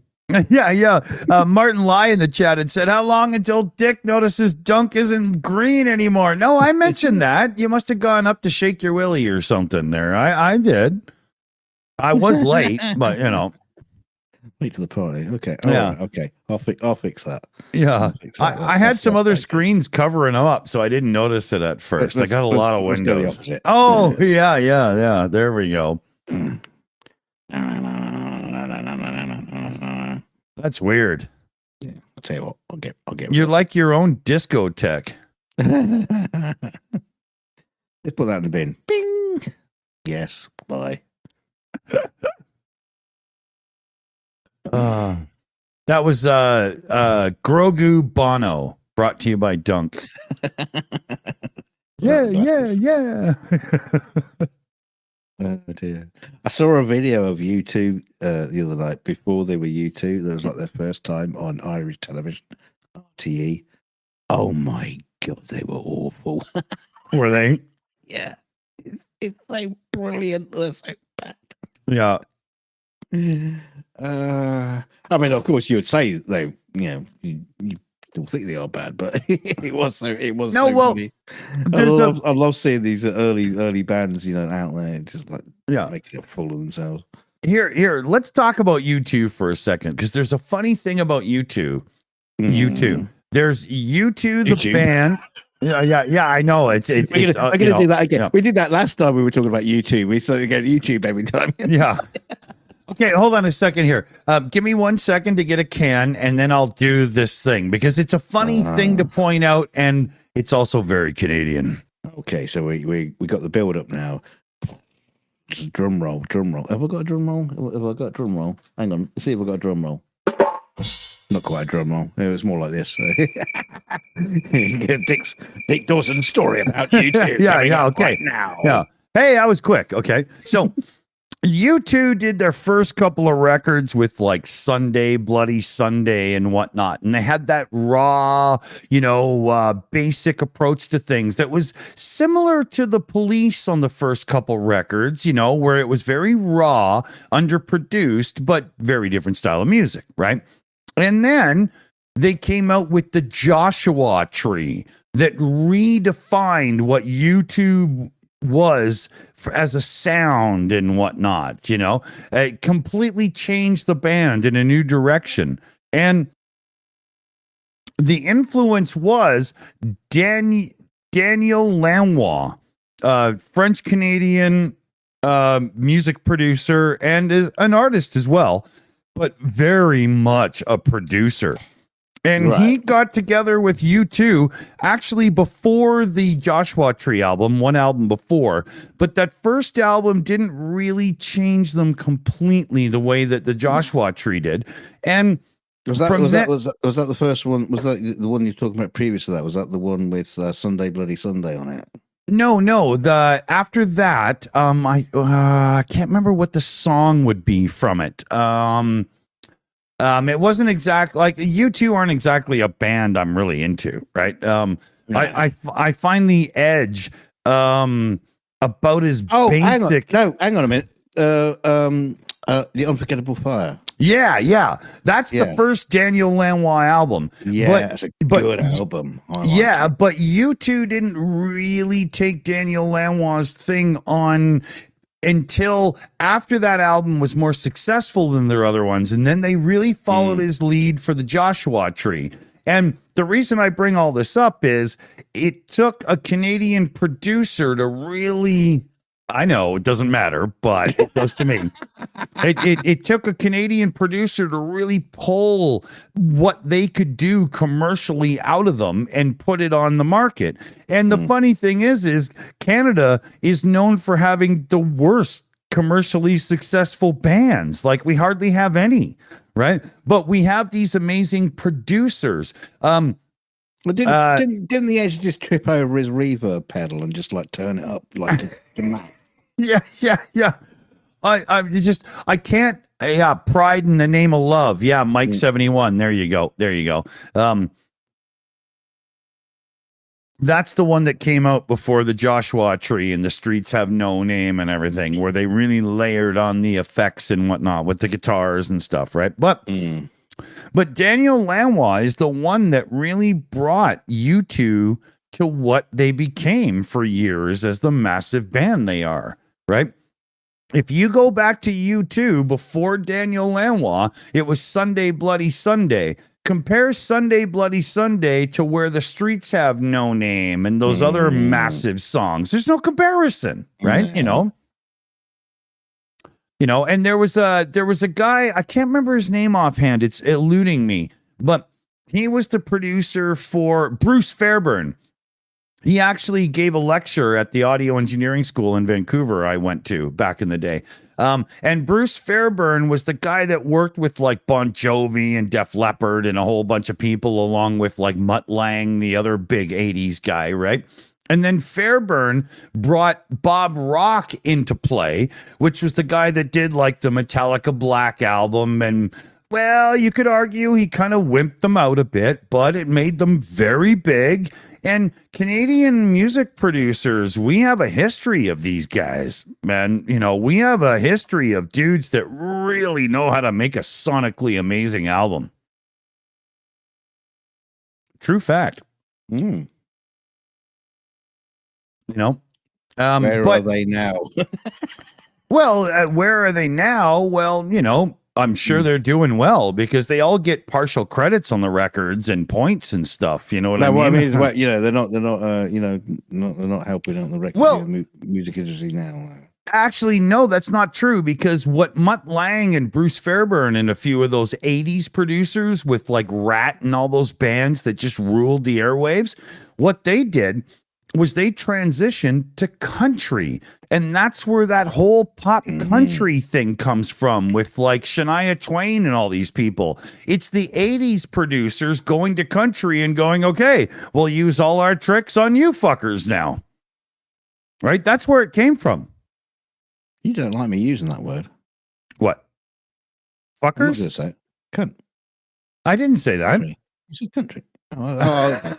Yeah. Martin Lai in the chat had said, how long until Dick notices Dunk isn't green anymore? No, I mentioned that. You must have gone up to shake your willy or something there. I did. I was late, but Late to the party. Okay. Yeah. Right. Okay. I'll fix that. Yeah. I had some other screens covering up, so I didn't notice it at first. I got a lot of windows. Oh, yeah. There we go. That's weird. Yeah, I'll tell you what. I'll get. You're like your own discotheque. Let's put that in the bin. Bing. Yes. Bye. That was Grogu Bono, brought to you by Dunk. Yeah. dear. I saw a video of U2 the other night before they were U2. That was like their first time on Irish television, RTE. Oh my God, they were awful. Were they? Yeah. It's so brilliant. They're so bad. Yeah. I mean, of course, you would say they, you don't think they are bad, but it was so funny. I love seeing these early bands, out there, just like making a fool of themselves. Here, let's talk about U2 for a second, because there's a funny thing about U2. U2. There's U2 the band. Yeah. I know. I'm gonna do that again. Yeah. We did that last time we were talking about YouTube. We started again YouTube every time. Yeah. Okay, hold on a second here. Give me 1 second to get a can, and then I'll do this thing, because it's a funny thing to point out, and it's also very Canadian. Okay, so we got the build up now. Just drum roll. Have I got a drum roll? Hang on, let's see if I got a drum roll. Not quite a drum roll. It was more like this. Dick Dawson's story about YouTube. yeah. Okay. Right now. Yeah. Hey, I was quick. Okay, so. U2 did their first couple of records with like Sunday, Bloody Sunday and whatnot. And they had that raw, basic approach to things that was similar to the Police on the first couple records, where it was very raw, underproduced, but very different style of music, right? And then they came out with the Joshua Tree that redefined what YouTube was as a sound and whatnot, it completely changed the band in a new direction. And the influence was Daniel Lanois, French Canadian music producer and is an artist as well, but very much a producer. And he got together with U2 actually before the Joshua Tree album, one album before. But that first album didn't really change them completely the way that the Joshua Tree did. And was that the first one? Was that the one you're talking about previous to that? Was that the one with Sunday Bloody Sunday on it? No. After that, I can't remember what the song would be from it. It wasn't exact, like U2 aren't exactly a band I'm really into, right? I find the edge about as basic. Hang on a minute. The Unforgettable Fire. Yeah. That's the first Daniel Lanois album. Yeah, it's a good album. But U2 didn't really take Daniel Lanois' thing on until after that album was more successful than their other ones. And then they really followed his lead for the Joshua Tree. And the reason I bring all this up is it took a Canadian producer to really, I know it doesn't matter, but it does to me. It took a Canadian producer to really pull what they could do commercially out of them and put it on the market. And the funny thing is Canada is known for having the worst commercially successful bands. Like, we hardly have any, right? But we have these amazing producers. Well, didn't the Edge just trip over his reverb pedal and just like turn it up like to max? Yeah. I can't. Yeah, Pride in the Name of Love. Yeah, Mike 71. There you go. That's the one that came out before the Joshua Tree and the Streets Have No Name and everything, where they really layered on the effects and whatnot with the guitars and stuff, right? But Daniel Lanois is the one that really brought U2 to what they became for years as the massive band they are, right? If you go back to U2 before Daniel Lanois, it was Sunday Bloody Sunday. Compare Sunday Bloody Sunday to Where the Streets Have No Name and those other massive songs. There's no comparison, right? You know, and there was a guy, I can't remember his name offhand, it's eluding me, but he was the producer for Bruce Fairbairn. He actually gave a lecture at the audio engineering school in Vancouver I went to back in the day. And Bruce Fairbairn was the guy that worked with like Bon Jovi and Def Leppard and a whole bunch of people, along with like Mutt Lange, the other big 80s guy, right? And then Fairburn brought Bob Rock into play, which was the guy that did like the Metallica Black album. And well, you could argue he kind of wimped them out a bit, but it made them very big. And Canadian music producers, we have a history of these guys, man. You know, we have a history of dudes that really know how to make a sonically amazing album. True fact. Mm. You know, where are they now? Well, where are they now? Well, you know, I'm sure they're doing well because they all get partial credits on the records and points and stuff. You know what I mean? What I mean is, well, you know, they're not, they're not helping out the record music industry now. Actually, no, that's not true because what Mutt Lange and Bruce Fairburn and a few of those 80s producers with like Rat and all those bands that just ruled the airwaves, what they did was they transitioned to country. And that's where that whole pop country thing comes from with like Shania Twain and all these people. It's the 80s producers going to country and going, okay, we'll use all our tricks on you fuckers now. Right? That's where it came from. You don't like me using that word. What? I'm not Fuckers? going to say it. Cunt. I didn't say that. Country. You said country. Oh.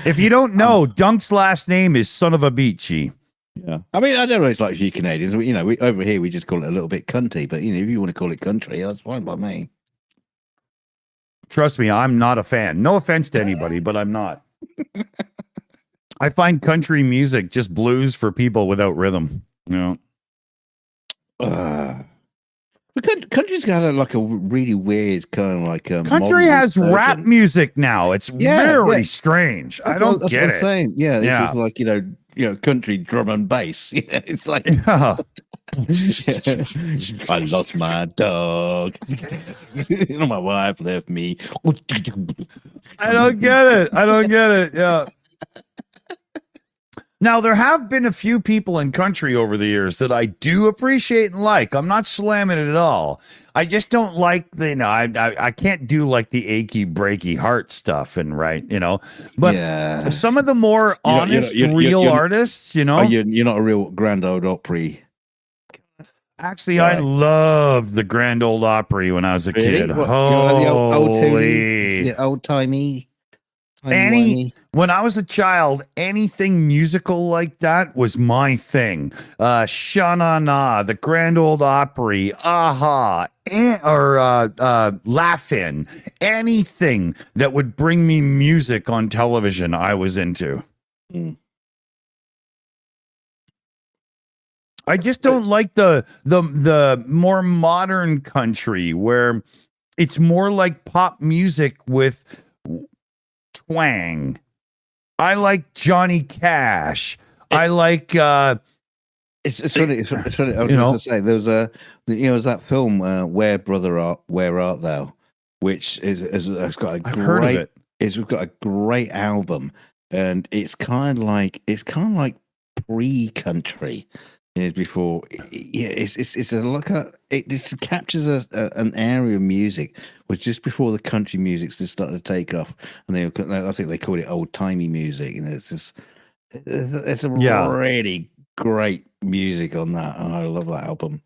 If you don't know, Dunk's last name is Son of a Beachy. Yeah. I mean, I don't know. It's like you Canadians. You know, over here we just call it a little bit cunty. But you know, if you want to call it country, that's fine by me. Trust me, I'm not a fan. No offense to anybody, but I'm not. I find country music just blues for people without rhythm. You know. But country's got like a really weird kind of like country has rap music now. It's very strange. I don't that's get what it. I'm saying. Yeah, this is like you know, country drum and bass. Yeah, it's like I lost my dog. My wife left me. I don't get it. Yeah. Now, there have been a few people in country over the years that I do appreciate and like. I'm not slamming it at all. I just don't like the, you know, I can't do like the achy, breaky heart stuff and right, you know. But some of the more honest, real artists, you know. You're not a real Grand Ole Opry. Actually, I loved the Grand Ole Opry when I was a kid. Holy. The old-timey. When I was a child, anything musical like that was my thing. Sha-na-na, the Grand Ole Opry, Aha, or Laugh-In. Anything that would bring me music on television, I was into. I just don't like the more modern country where it's more like pop music with twang. I like Johnny Cash. I like it's funny. I was going to say there was there's that film Where Art Thou, which it's got a great. It's got a great album, and it's kind of like pre-country. Is before, it's a look at it. Just captures an area of music was just before the country music just started to take off, and I think they called it old timey music. And it's a really great music on that. And I love that album.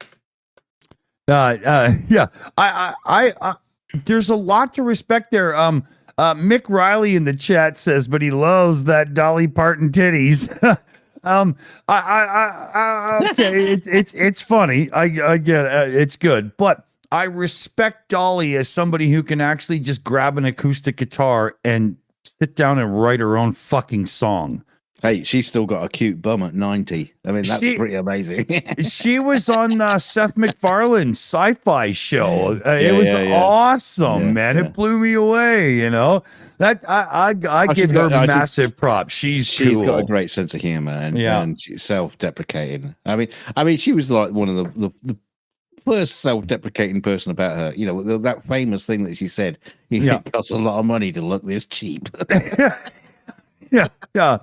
I there's a lot to respect there. Mick Riley in the chat says, but he loves that Dolly Parton titties. Okay, it's funny. I get it. It's good, but I respect Dolly as somebody who can actually just grab an acoustic guitar and sit down and write her own fucking song. Hey, she's still got a cute bum at 90. I mean, that's pretty amazing. She was on Seth MacFarlane's sci-fi show. It was awesome, man. It blew me away. You know that I give her massive props. She's cool. Got a great sense of humor and she's self-deprecating. I mean, she was like one of the first self-deprecating person about her. You know, that famous thing that she said. It costs a lot of money to look this cheap. Yeah. I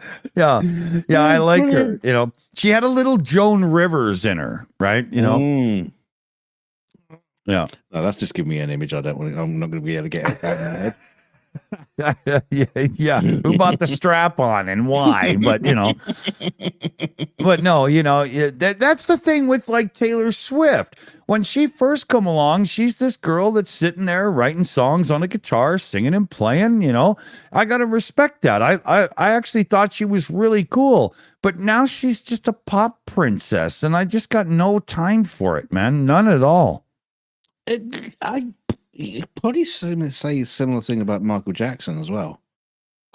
like her. You know, she had a little Joan Rivers in her, right? You know, Yeah. No, that's just giving me an image. I'm not going to be able to get it out of my head. Yeah. Who bought the strap on and why? But but no, that's the thing with like Taylor Swift. When she first come along, she's this girl that's sitting there writing songs on a guitar, singing and playing. I gotta respect that. I actually thought she was really cool, but now she's just a pop princess, and I just got no time for it, man. None at all. Probably say a similar thing about Michael Jackson as well.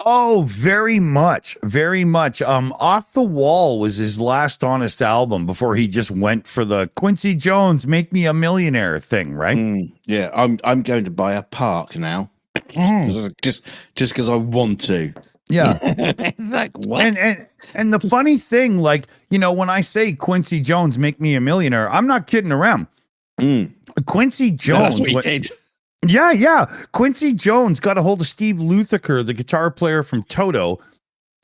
Oh, very much, very much. Off the Wall was his last honest album before he just went for the Quincy Jones "Make Me a Millionaire" thing, right? Yeah, I'm going to buy a park now, just because I want to. Yeah, it's like what? And the funny thing, like when I say Quincy Jones "Make Me a Millionaire," I'm not kidding around. Quincy Jones, that's what he did. Yeah. Quincy Jones got a hold of Steve Lukather, the guitar player from Toto,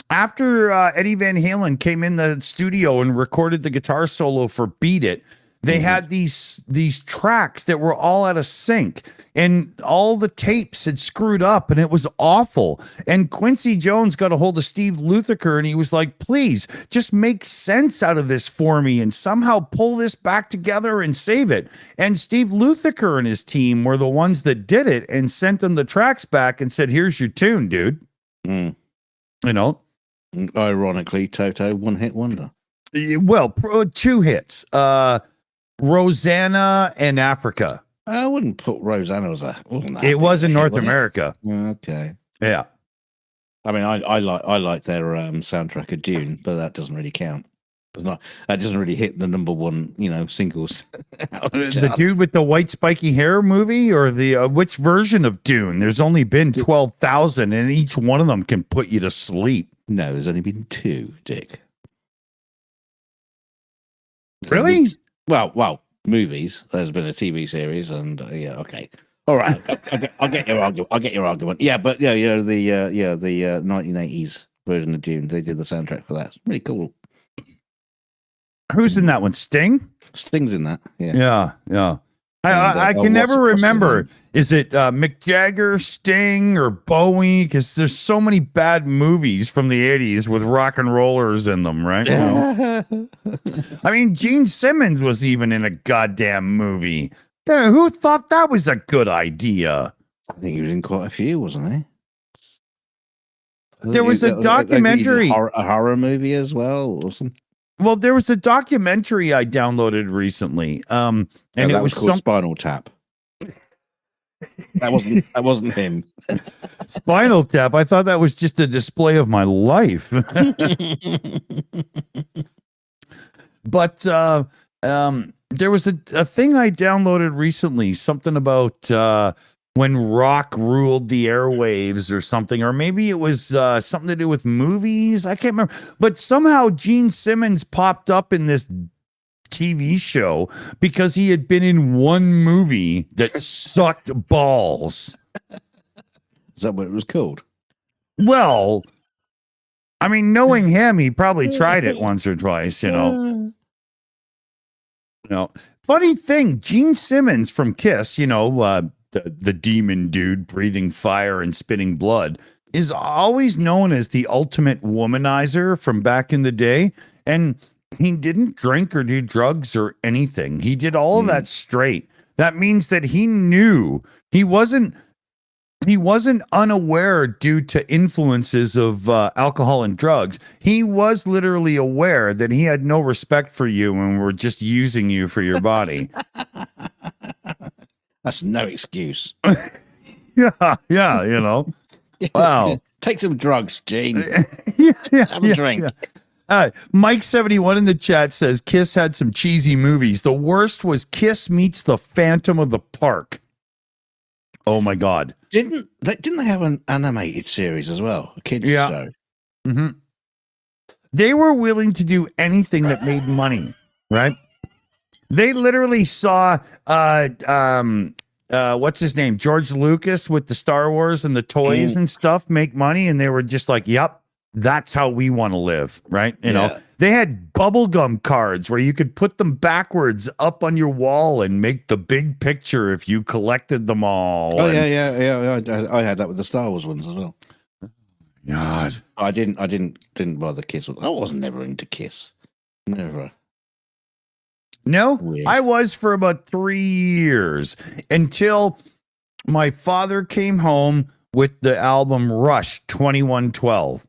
after Eddie Van Halen came in the studio and recorded the guitar solo for Beat It. They had these tracks that were all out of sync, and all the tapes had screwed up, and it was awful. And Quincy Jones got a hold of Steve Lukather, and he was like, please just make sense out of this for me and somehow pull this back together and save it. And Steve Lukather and his team were the ones that did it and sent them the tracks back and said, here's your tune, dude. Ironically, Toto one-hit wonder. Well, 2 hits. Rosanna and Africa. I wouldn't put Rosanna as it was in North America. Okay. Yeah. I mean, I like their soundtrack of Dune, but that doesn't really count. That doesn't really hit the number one, singles. The dude with the white spiky hair movie, or the which version of Dune? There's only been 12,000, and each one of them can put you to sleep. No, there's only been 2, Dick. Really? Well, movies. There's been a TV series, and yeah, okay, all right. I'll get your argument. Yeah, but the 1980s version of Dune, they did the soundtrack for that. It's really cool. Who's in that one? Sting? Sting's in that. Yeah. I can never remember. Is it Mick Jagger, Sting, or Bowie? Because there's so many bad movies from the 80s with rock and rollers in them, right? I mean, Gene Simmons was even in a goddamn movie. Who thought that was a good idea? I think he was in quite a few, wasn't he? There was a documentary. A horror movie as well, or something. Well, there was a documentary I downloaded recently, and it was called Spinal Tap. That wasn't him. Spinal Tap. I thought that was just a display of my life. But there was a thing I downloaded recently, something about when rock ruled the airwaves or something, or maybe it was something to do with movies. I can't remember. But somehow Gene Simmons popped up in this TV show because he had been in one movie that sucked balls. Is that what it was called? Well, I mean, knowing him, he probably tried it once or twice, Funny thing, Gene Simmons from Kiss, the demon dude breathing fire and spitting blood, is always known as the ultimate womanizer from back in the day. And he didn't drink or do drugs or anything. He did all of that straight. That means that he knew he wasn't unaware due to influences of alcohol and drugs. He was literally aware that he had no respect for you and were just using you for your body. That's no excuse. Yeah. Wow. Take some drugs, Gene. Have a drink. Mike71 in the chat says Kiss had some cheesy movies. The worst was Kiss Meets the Phantom of the Park. Oh my God. Didn't they have an animated series as well? A kids show. Mm-hmm. They were willing to do anything that made money, right? They literally saw what's his name? George Lucas with the Star Wars and the toys and stuff make money, and they were just like, yep, that's how we want to live, right? You know, Yeah. they had bubblegum cards where you could put them backwards up on your wall and make the big picture if you collected them all. Oh, and, yeah. I had that with the Star Wars ones as well. God. I didn't bother Kiss. I was never into Kiss. Never. No, Weird. I was for about 3 years until my father came home with the album Rush 2112.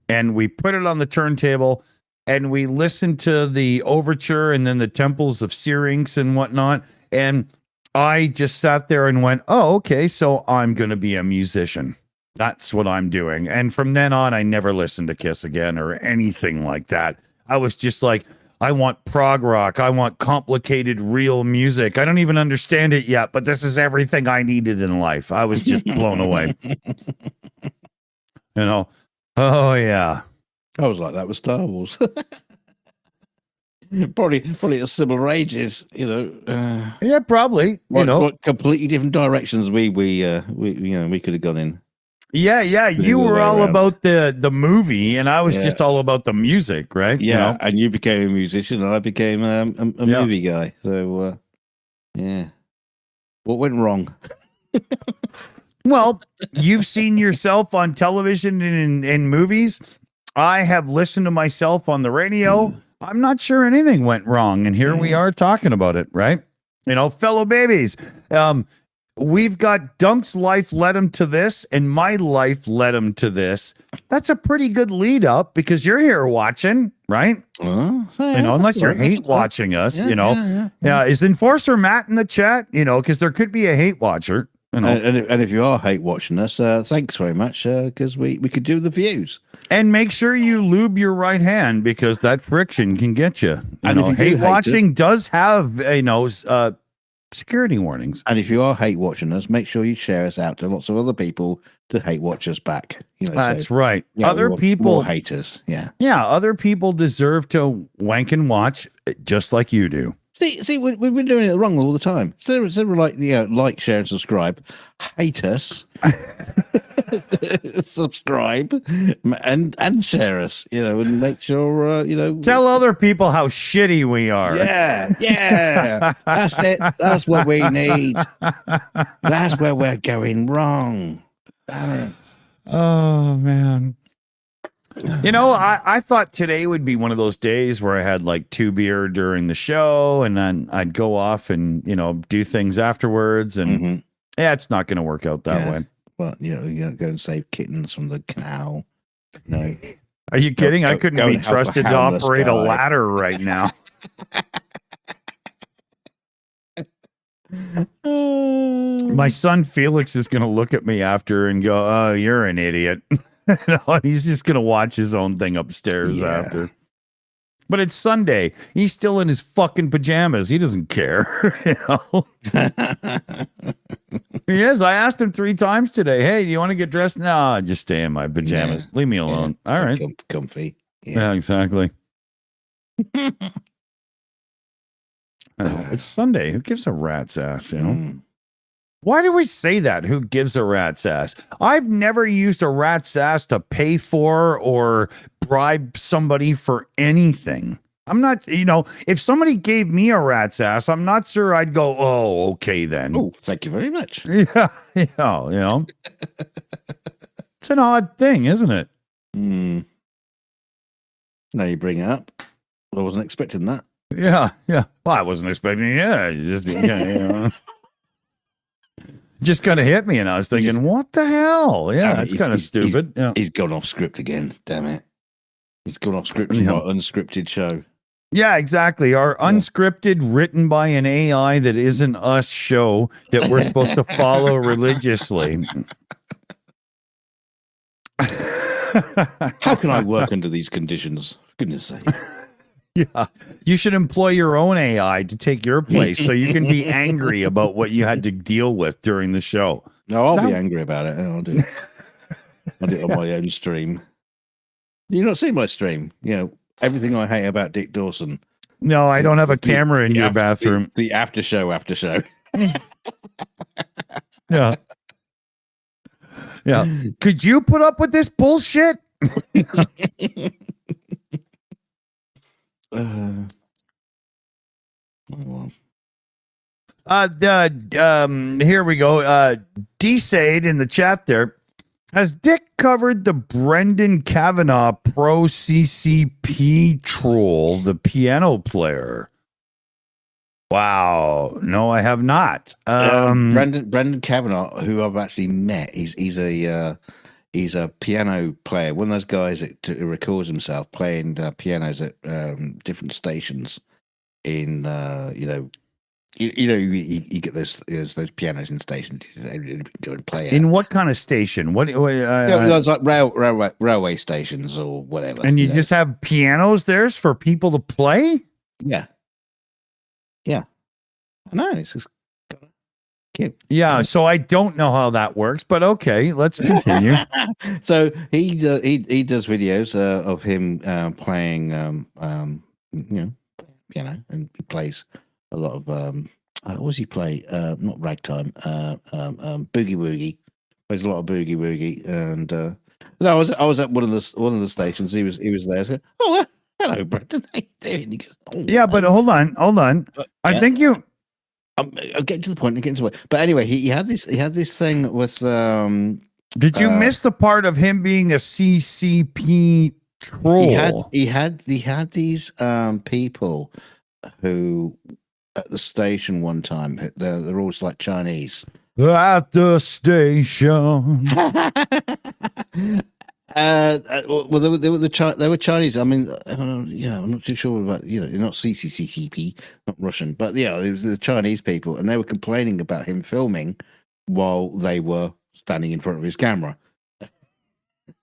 And we put it on the turntable and we listened to the overture and then the Temples of Syrinx and whatnot. And I just sat there and went, oh, okay, so I'm going to be a musician. That's what I'm doing. And from then on, I never listened to Kiss again or anything like that. I was just like, I want prog rock. I want complicated, real music. I don't even understand it yet, but this is everything I needed in life. I was just blown away. You know? Oh, yeah. I was like that with Star Wars. probably at similar ages, you know. Yeah, probably. What completely different directions we could have gone in. Yeah. You were all about the movie, and I was just all about the music, right? Yeah, you know? and you became a musician, and I became a movie guy. So, yeah. What went wrong? Well, you've seen yourself on television and in movies. I have listened to myself on the radio. I'm not sure anything went wrong, and here we are talking about it, right? You know, fellow babies. We've got Dunk's life led him to this, and my life led him to this. That's a pretty good lead up because you're here watching, right? You know, unless you're hate watching us, you know. Yeah. Is Enforcer Matt in the chat? You know, because there could be a hate watcher. You know. And if you are hate watching us, thanks very much, because we could do the views. And make sure you lube your right hand because that friction can get you. And know, hate watching does have, security warnings. And if you are hate watching us, make sure you share us out to lots of other people to hate watch us back. You know, that's right. Yeah, other people more haters. Yeah. Yeah. Other people deserve to wank and watch just like you do. See, we've been doing it wrong all the time. So like, share, and subscribe. Hate us, subscribe, and share us. You know, and make sure tell other people how shitty we are. Yeah. That's it. That's what we need. That's where we're going wrong. Damn it. Oh man. You know, I thought today would be one of those days where I had like 2 beer during the show and then I'd go off and, do things afterwards. And yeah, it's not going to work out that way. Well, you don't go and save kittens from the canal. No. Are you kidding? I couldn't be trusted to operate a ladder right now. My son Felix is going to look at me after and go, oh, you're an idiot. He's just going to watch his own thing upstairs after. But it's Sunday. He's still in his fucking pajamas. He doesn't care. He is. I asked him 3 times today, hey, do you want to get dressed? No, I just stay in my pajamas. Leave me alone. All right. Comfy. Yeah, exactly. It's Sunday. Who gives a rat's ass, Why do we say that? Who gives a rat's ass? I've never used a rat's ass to pay for or bribe somebody for anything. I'm not, if somebody gave me a rat's ass, I'm not sure I'd go, oh, okay then. Oh, thank you very much. Yeah, It's an odd thing, isn't it? Now you bring it up. I wasn't expecting that. Yeah. Well, I wasn't expecting it. Just kind of hit me, and I was thinking, what the hell? Yeah, it's kind of stupid. He's gone off script again. Damn it. He's gone off script in our unscripted show. Yeah, exactly. Our unscripted, written by an AI that isn't us show that we're supposed to follow religiously. How can I work under these conditions? For goodness sake. Yeah, you should employ your own AI to take your place so you can be angry about what you had to deal with during the show. No, I'll be angry about it. I'll do it on my own stream. You not seen my stream? Everything I hate about Dick Dawson. No, I don't have a camera in your bathroom. The after show. Yeah. Could you put up with this bullshit? Well. Here we go. D-Sade in the chat there. Has Dick covered the Brendan Kavanaugh pro CCP troll, the piano player? Wow. No, I have not. Brendan Kavanaugh, who I've actually met, he's a piano player, one of those guys that records himself playing pianos at different stations in you get those pianos in stations. Go and play in what kind of station? It's like railway stations or whatever. And you just have pianos there for people to play? Yeah. I know, it's just cute. Yeah, so I don't know how that works, but okay, let's continue. So he does videos of him playing piano, and he plays a lot of what does he play? Not ragtime, boogie woogie. Plays a lot of boogie woogie, and I was at one of the stations. He was there. I said, "Oh, hello, Brendan. How you doing?" He goes, "Oh, yeah, but hold on. But, I think you. I'm getting to the point. But anyway, he had this thing with. Did you miss the part of him being a CCP troll? He had these people who at the station one time. They're always like Chinese. At the station. Well, they were Chinese. I mean, I'm not too sure about not CCCP, not Russian, but it was the Chinese people, and they were complaining about him filming while they were standing in front of his camera,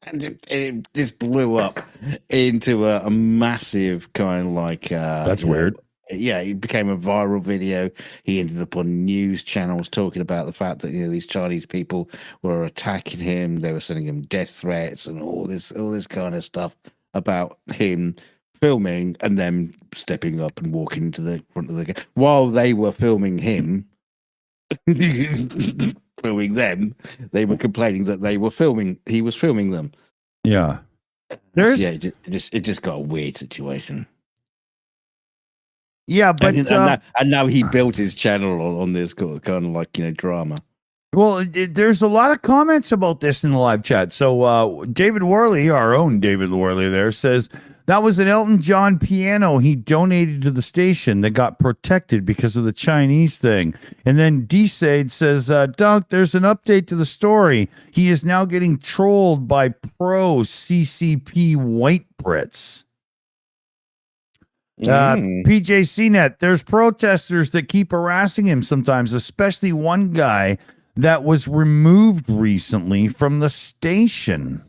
and it just blew up into a massive kind of like that's weird. Yeah, it became a viral video. He ended up on news channels talking about the fact that these Chinese people were attacking him. They were sending him death threats and all this kind of stuff about him filming and then stepping up and walking to the front of the while they were filming him. Filming them, they were complaining that they were filming. He was filming them. Yeah, it just got a weird situation. Yeah, but and now he built his channel on this kind of like drama. Well, there's a lot of comments about this in the live chat. So David Worley, our own David Worley, there says that was an Elton John piano he donated to the station that got protected because of the Chinese thing. And then D-Sade says, Dunk, there's an update to the story. He is now getting trolled by pro CCP white Brits. PJ CNET, there's protesters that keep harassing him sometimes, especially one guy that was removed recently from the station.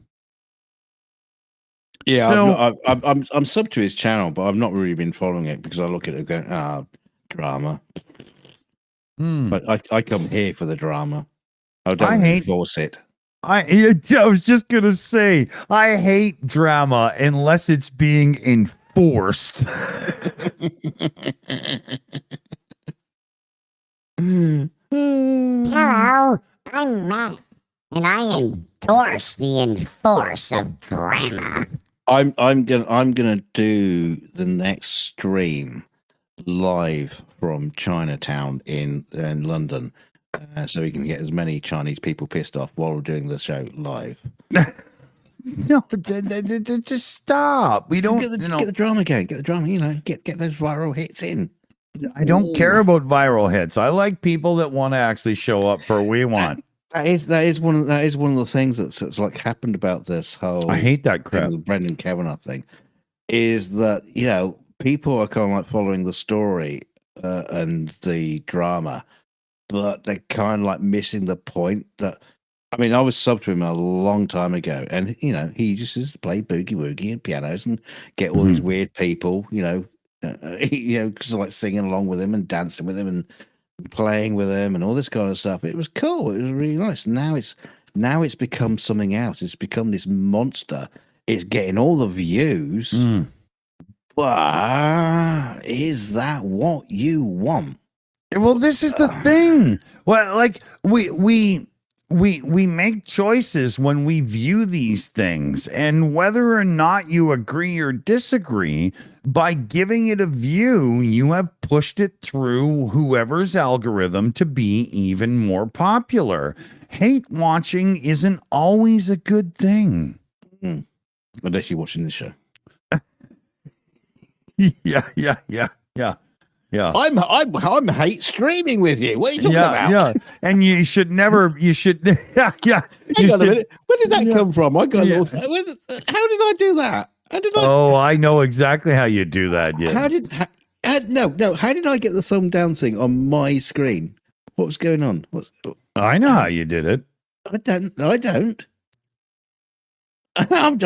Yeah, so, I'm sub to his channel, but I've not really been following it because I look at it going, drama. But I come here for the drama. I don't force it. I was just gonna say I hate drama unless it's being enforced. Hello, I'm Matt, and I endorse the enforce of drama. I'm gonna do the next stream live from Chinatown in London, so we can get as many Chinese people pissed off while we're doing the show live. No, just stop. We don't get the drama going. Get the drama. Get those viral hits in. I don't care about viral hits. I like people that want to actually show up for what we want. That is one of the things that's like happened about this whole. I hate that crap. The Brendan Kavanaugh thing is that people are kind of like following the story and the drama, but they're kind of like missing the point. That I mean, I was sub to him a long time ago, and he just used to play boogie woogie and pianos and get all these weird people, because like singing along with him and dancing with him and playing with him and all this kind of stuff. It was cool. It was really nice. Now it's become something else. It's become this monster. It's getting all the views. But is that what you want? Well, this is the thing. Well, like we we make choices when we view these things, and whether or not you agree or disagree, by giving it a view, you have pushed it through whoever's algorithm to be even more popular. Hate watching isn't always a good thing. Unless you're watching the show. Yeah. I'm hate streaming with you. What are you talking about? Yeah. And you should never. You should. Yeah. Hang on a minute. Where did that come from? I got a little. How did I do that? How did I? Oh, I know exactly how you do that. Yeah. How did? No. How did I get the thumb down thing on my screen? What was going on? I know how you did it. I don't. I'm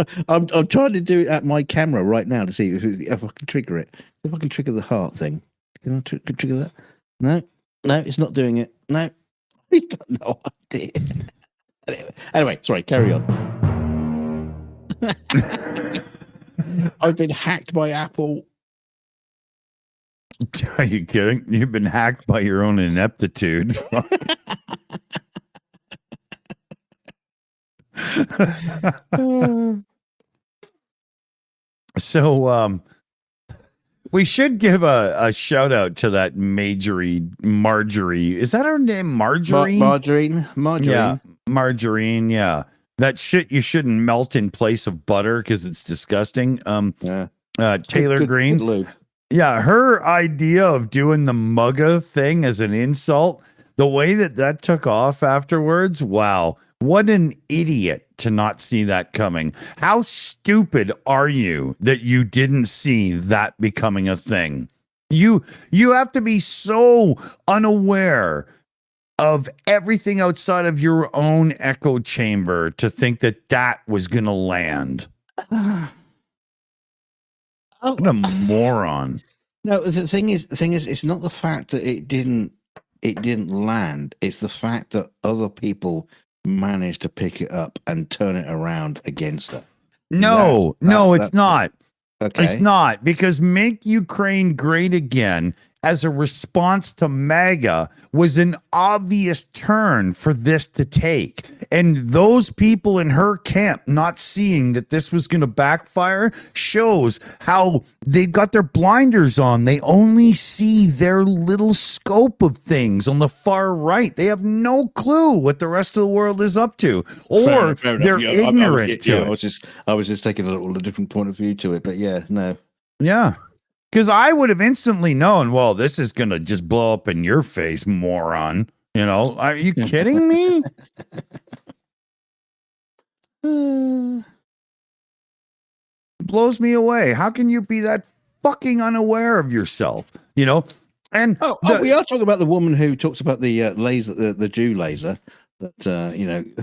trying to do it at my camera right now to see if I can trigger it. If I can trigger the heart thing. Can I trigger that? No, it's not doing it. No, I've got no idea. Anyway, sorry, carry on. I've been hacked by Apple. Are you kidding? You've been hacked by your own ineptitude. So, we should give a shout out to that Marjorie. Is that her name? Marjorie? Margarine. Yeah, margarine. Yeah, that shit you shouldn't melt in place of butter because it's disgusting. Taylor Green. Good yeah, her idea of doing the mugga thing as an insult, the way that took off afterwards. Wow. What an idiot to not see that coming. How stupid are you that you didn't see that becoming a thing? You have to be so unaware of everything outside of your own echo chamber to think that was going to land. What a moron. No, the thing is, it's not the fact that it didn't land. It's the fact that other people managed to pick it up and turn it around against her. No, it's not. Okay. It's not, because Make Ukraine Great Again as a response to MAGA was an obvious turn for this to take. And those people in her camp not seeing that this was going to backfire shows how they've got their blinders on. They only see their little scope of things on the far right. They have no clue what the rest of the world is up to, or they're ignorant to it. I was just taking a different point of view to it, but yeah, no. Yeah. Because I would have instantly known, well, this is going to just blow up in your face, moron. You know, are you kidding me? Blows me away. How can you be that fucking unaware of yourself? You know? And we are talking about the woman who talks about the laser, the Jew laser that,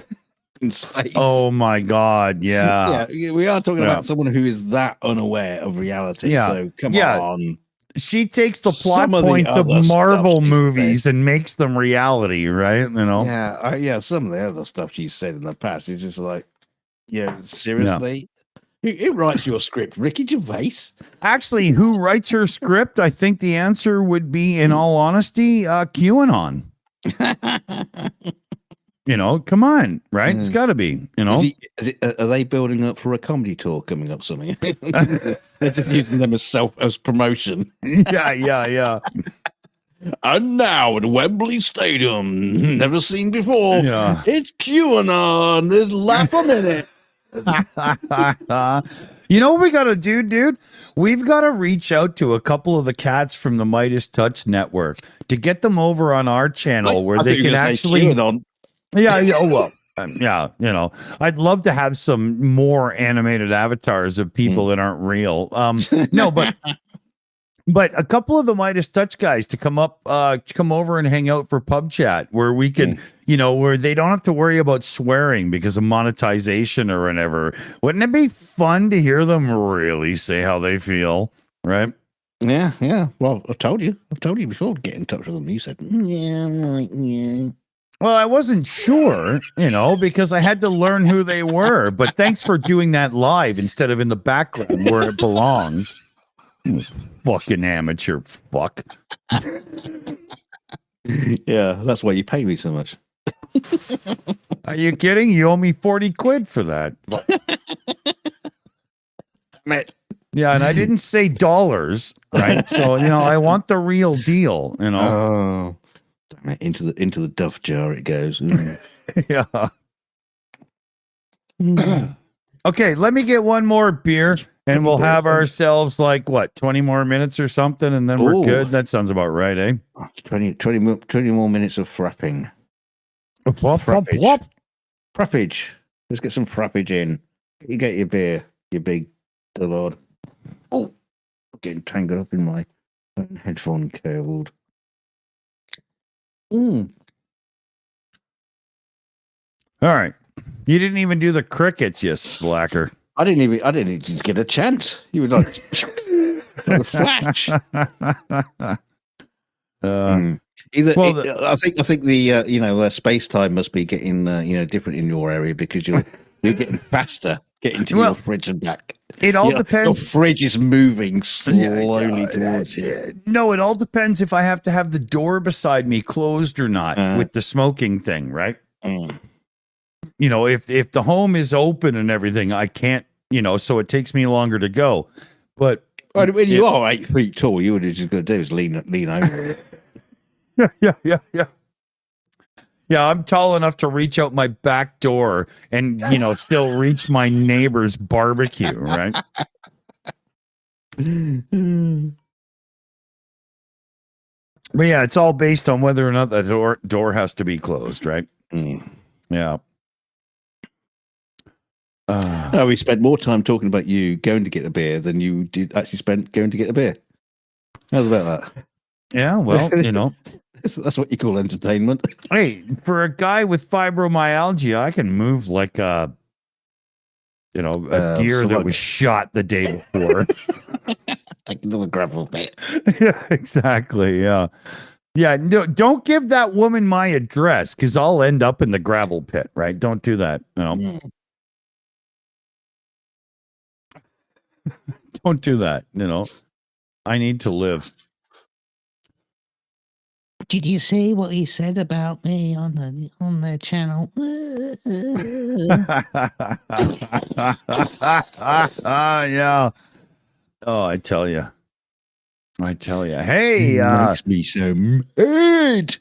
in space. Oh my God. Yeah. Yeah. We are talking about someone who is that unaware of reality. Yeah. So come on. She takes the plot points of Marvel movies and makes them reality, right? You know? Yeah. Some of the other stuff she's said in the past is just like, seriously? Who writes your script? Ricky Gervais? Actually, who writes her script? I think the answer would be, in all honesty, QAnon. You know, come on, right? It's got to be, you know. Are they building up for a comedy tour coming up? Something they're just using them as promotion. Yeah. And now at Wembley Stadium, never seen before. Yeah. It's QAnon. There's laugh a minute. You know what we got to do, dude? We've got to reach out to a couple of the cats from the Midas Touch Network to get them over on our channel where they can actually. Yeah. Oh, well. Yeah, you know, I'd love to have some more animated avatars of people that aren't real. No, but a couple of the Midas Touch guys to come over and hang out for PubChat, where we could, you know, where they don't have to worry about swearing because of monetization or whatever. Wouldn't it be fun to hear them really say how they feel, right? Yeah. Well, I've told you before to get in touch with them. You said, yeah. Well, I wasn't sure, you know, because I had to learn who they were. But thanks for doing that live instead of in the background where it belongs. You fucking amateur fuck. Yeah, that's why you pay me so much. Are you kidding? You owe me 40 quid for that. Damn it. Yeah, and I didn't say dollars, right? So, I want the real deal, Oh, damn it. Into the duff jar it goes. Yeah. Okay, let me get one more beer and we'll have ourselves 20 more minutes or something and then we're good. That sounds about right, eh? 20 more minutes of frapping. Frappage. Frappage. Let's get some frappage in. You get your beer, you big lord. Oh, I'm getting tangled up in my headphone cable. All right. You didn't even do the crickets, you slacker. I didn't even get a chance. You were like the flash. I think the space time must be getting different in your area because you're getting faster getting to your fridge and back. It all depends. Your fridge is moving slowly towards you. No, it all depends if I have to have the door beside me closed or not with the smoking thing, right? If the home is open and everything, I can't, so it takes me longer to go. But when you are 8 feet tall, you would just going to do is lean over. Yeah. Yeah, I'm tall enough to reach out my back door and, still reach my neighbor's barbecue, right? But yeah, it's all based on whether or not the door has to be closed, right? Yeah. No, we spent more time talking about you going to get a beer than you did actually spend going to get a beer. How's about that? Yeah, well, That's what you call entertainment. Hey, for a guy with fibromyalgia, I can move like a deer that was shot the day before. Like another gravel pit. Yeah, exactly. Yeah. Yeah. No, don't give that woman my address because I'll end up in the gravel pit, right? Don't do that. Don't do that. I need to live. Did you see what he said about me on the channel? Yeah. Oh, I tell you. Hey, makes me so mad.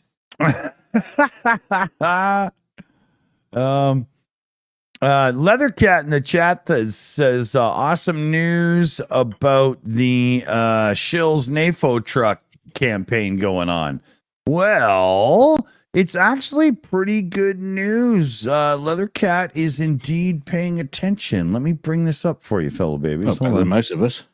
Leathercat in the chat says awesome news about the Shills NAFO truck campaign going on. Well, it's actually pretty good news. Leathercat is indeed paying attention. Let me bring this up for you, fellow babies. Better than most of us.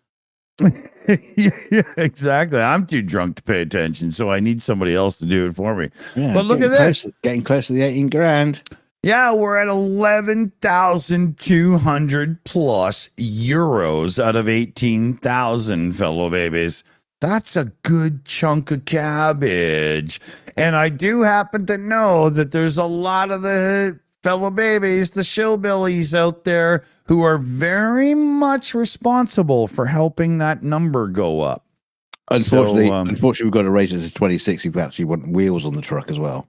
Yeah, exactly. I'm too drunk to pay attention, so I need somebody else to do it for me. Yeah, but look at this. Getting close to the 18 grand. Yeah, we're at 11,200 plus euros out of 18,000, fellow babies. That's a good chunk of cabbage. And I do happen to know that there's a lot of the fellow babies, the shillbillies out there who are very much responsible for helping that number go up. Unfortunately, we've got to raise it to 26 if we actually want wheels on the truck as well.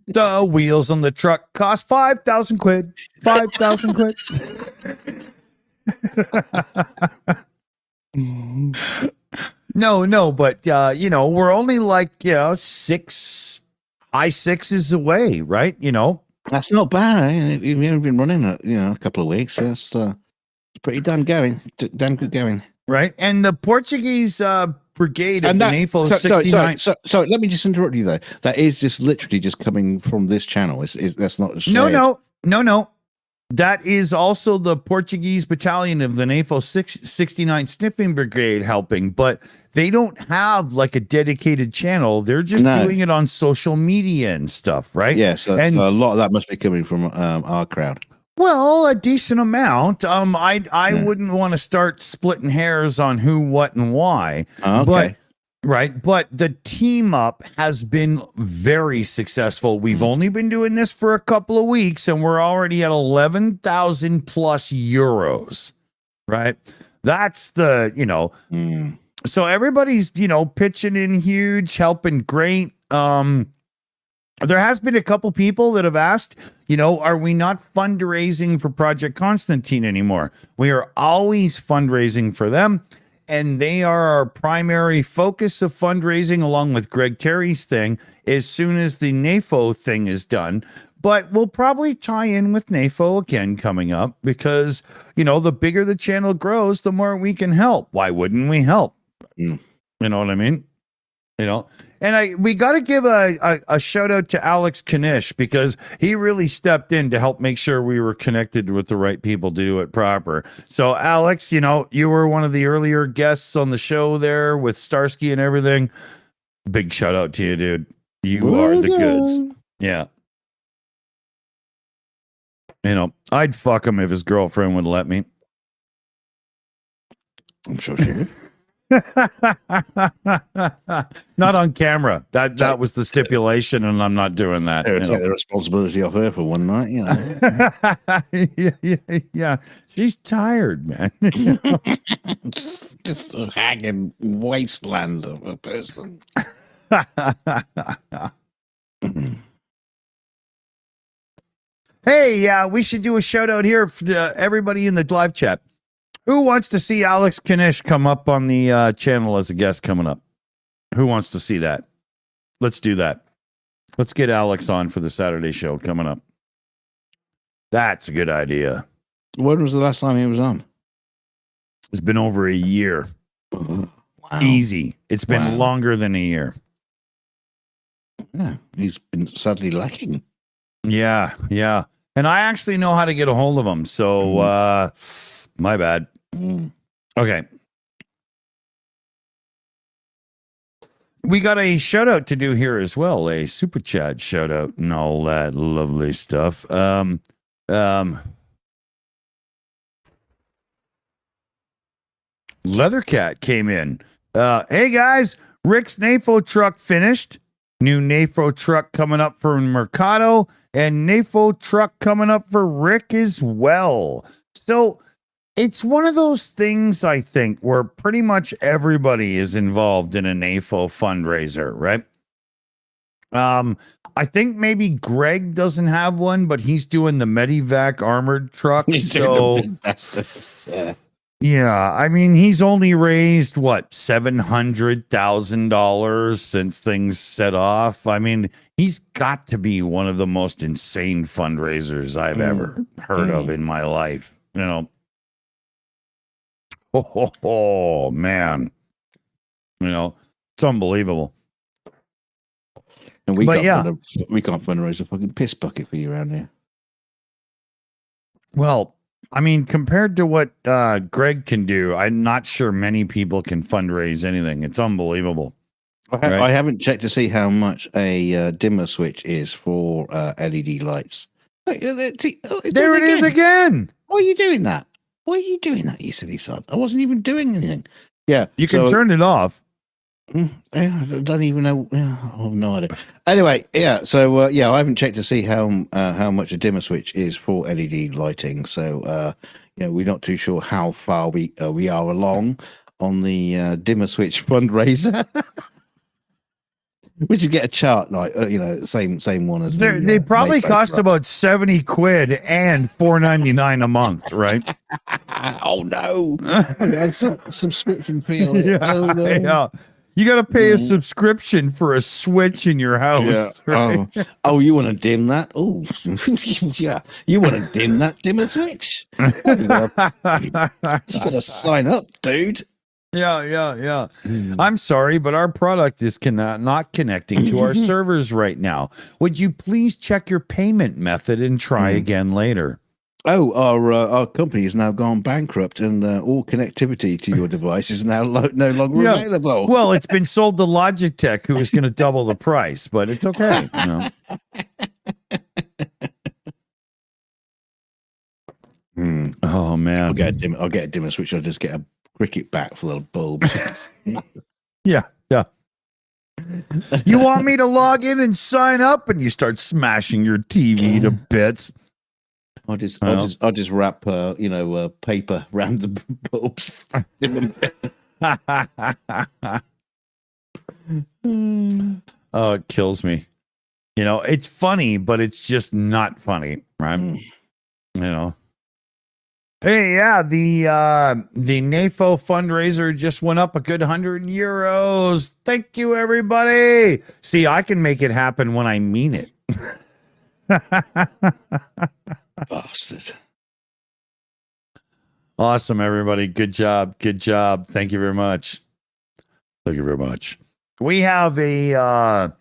The wheels on the truck cost 5,000 quid. 5,000 quid. No, but we're only like high sixes away, right? That's not bad. We've only been running a couple of weeks. That's pretty damn good going. Right, and the Portuguese brigade of the NAFO 69. Sorry, let me just interrupt you there. That is just literally just coming from this channel. That's not shared. No. That is also the Portuguese battalion of the NAFO 69 Sniffing Brigade helping, but they don't have like a dedicated channel. They're just doing it on social media and stuff, right? Yes, and a lot of that must be coming from our crowd. Well, a decent amount. I wouldn't want to start splitting hairs on who, what, and why. Okay. But the team up has been very successful. We've only been doing this for a couple of weeks, and we're already at 11,000 plus euros. Right? That's the So everybody's pitching in huge, helping great. There has been a couple people that have asked, are we not fundraising for Project Constantine anymore? We are always fundraising for them, and they are our primary focus of fundraising, along with Greg Terry's thing, as soon as the NAFO thing is done. But we'll probably tie in with NAFO again coming up because, the bigger the channel grows, the more we can help. Why wouldn't we help? Mm. You know what I mean? And we got to give a shout out to Alex Kanish because he really stepped in to help make sure we were connected with the right people to do it proper. So Alex, you were one of the earlier guests on the show there with Starsky and everything. Big shout out to you, dude. You are the goods. Yeah. I'd fuck him if his girlfriend would let me. I'm sure she would. Not on camera. That was the stipulation, and I'm not doing that. Take the responsibility off her for one night. Yeah. She's tired, man. Just a hanging wasteland of a person. Hey, we should do a shout out here for everybody in the live chat. Who wants to see Alex Kanish come up on the channel as a guest coming up? Who wants to see that? Let's do that. Let's get Alex on for the Saturday show coming up. That's a good idea. When was the last time he was on? It's been over a year. Wow. Easy. It's been longer than a year. Yeah, he's been sadly lacking. Yeah. And I actually know how to get a hold of him. So, my bad. Okay. We got a shout out to do here as well, a super chat shout out and all that lovely stuff. Leathercat came in. Hey guys, Rick's NAFO truck finished. New NAFO truck coming up for Mercado, and NAFO truck coming up for Rick as well. So it's one of those things, I think, where pretty much everybody is involved in a NAFO fundraiser, right? I think maybe Greg doesn't have one, but he's doing the Medivac armored truck. So yeah, I mean, he's only raised what, $700,000 since things set off. I mean, he's got to be one of the most insane fundraisers I've ever heard of in my life. Oh man, it's unbelievable. And we can't fundraise a fucking piss bucket for you around here. Well, I mean, compared to what Greg can do, I'm not sure many people can fundraise anything. It's unbelievable. I haven't checked to see how much a dimmer switch is for LED lights. There it is again. Why are you doing that? Why are you doing that, you silly son? I wasn't even doing anything. Yeah. You can turn it off. I don't even know. I have no idea. Anyway, yeah. So I haven't checked to see how much a dimmer switch is for LED lighting. So we're not too sure how far we are along on the dimmer switch fundraiser. We should get a chart like same one as they probably cost about 70 quid and $4.99 a month, right? Oh no! Subscription fee on it. Yeah. You got to pay a subscription for a switch in your house. Yeah. Right? Oh, you want to dim that? Oh, yeah. You want to dim that dimmer switch? You got to sign up, dude. Yeah. I'm sorry, but our product is not connecting to our servers right now. Would you please check your payment method and try again later? Oh, our company has now gone bankrupt, and all connectivity to your device is now no longer available. Well, it's been sold to Logitech, who is going to double the price, but it's okay. Oh man, I'll get a dimmer switch. I'll just get a cricket bat for little bulbs. Yeah. You want me to log in and sign up, and you start smashing your TV to bits. I'll just wrap paper around the bulbs. Oh, it kills me. You know, it's funny, but it's just not funny, right? You know. Hey, yeah, the NAFO fundraiser just went up a good €100. Thank you, everybody. See, I can make it happen when I mean it. Bastard. Awesome, everybody. Good job. Good job. Thank you very much. Thank you very much. We have a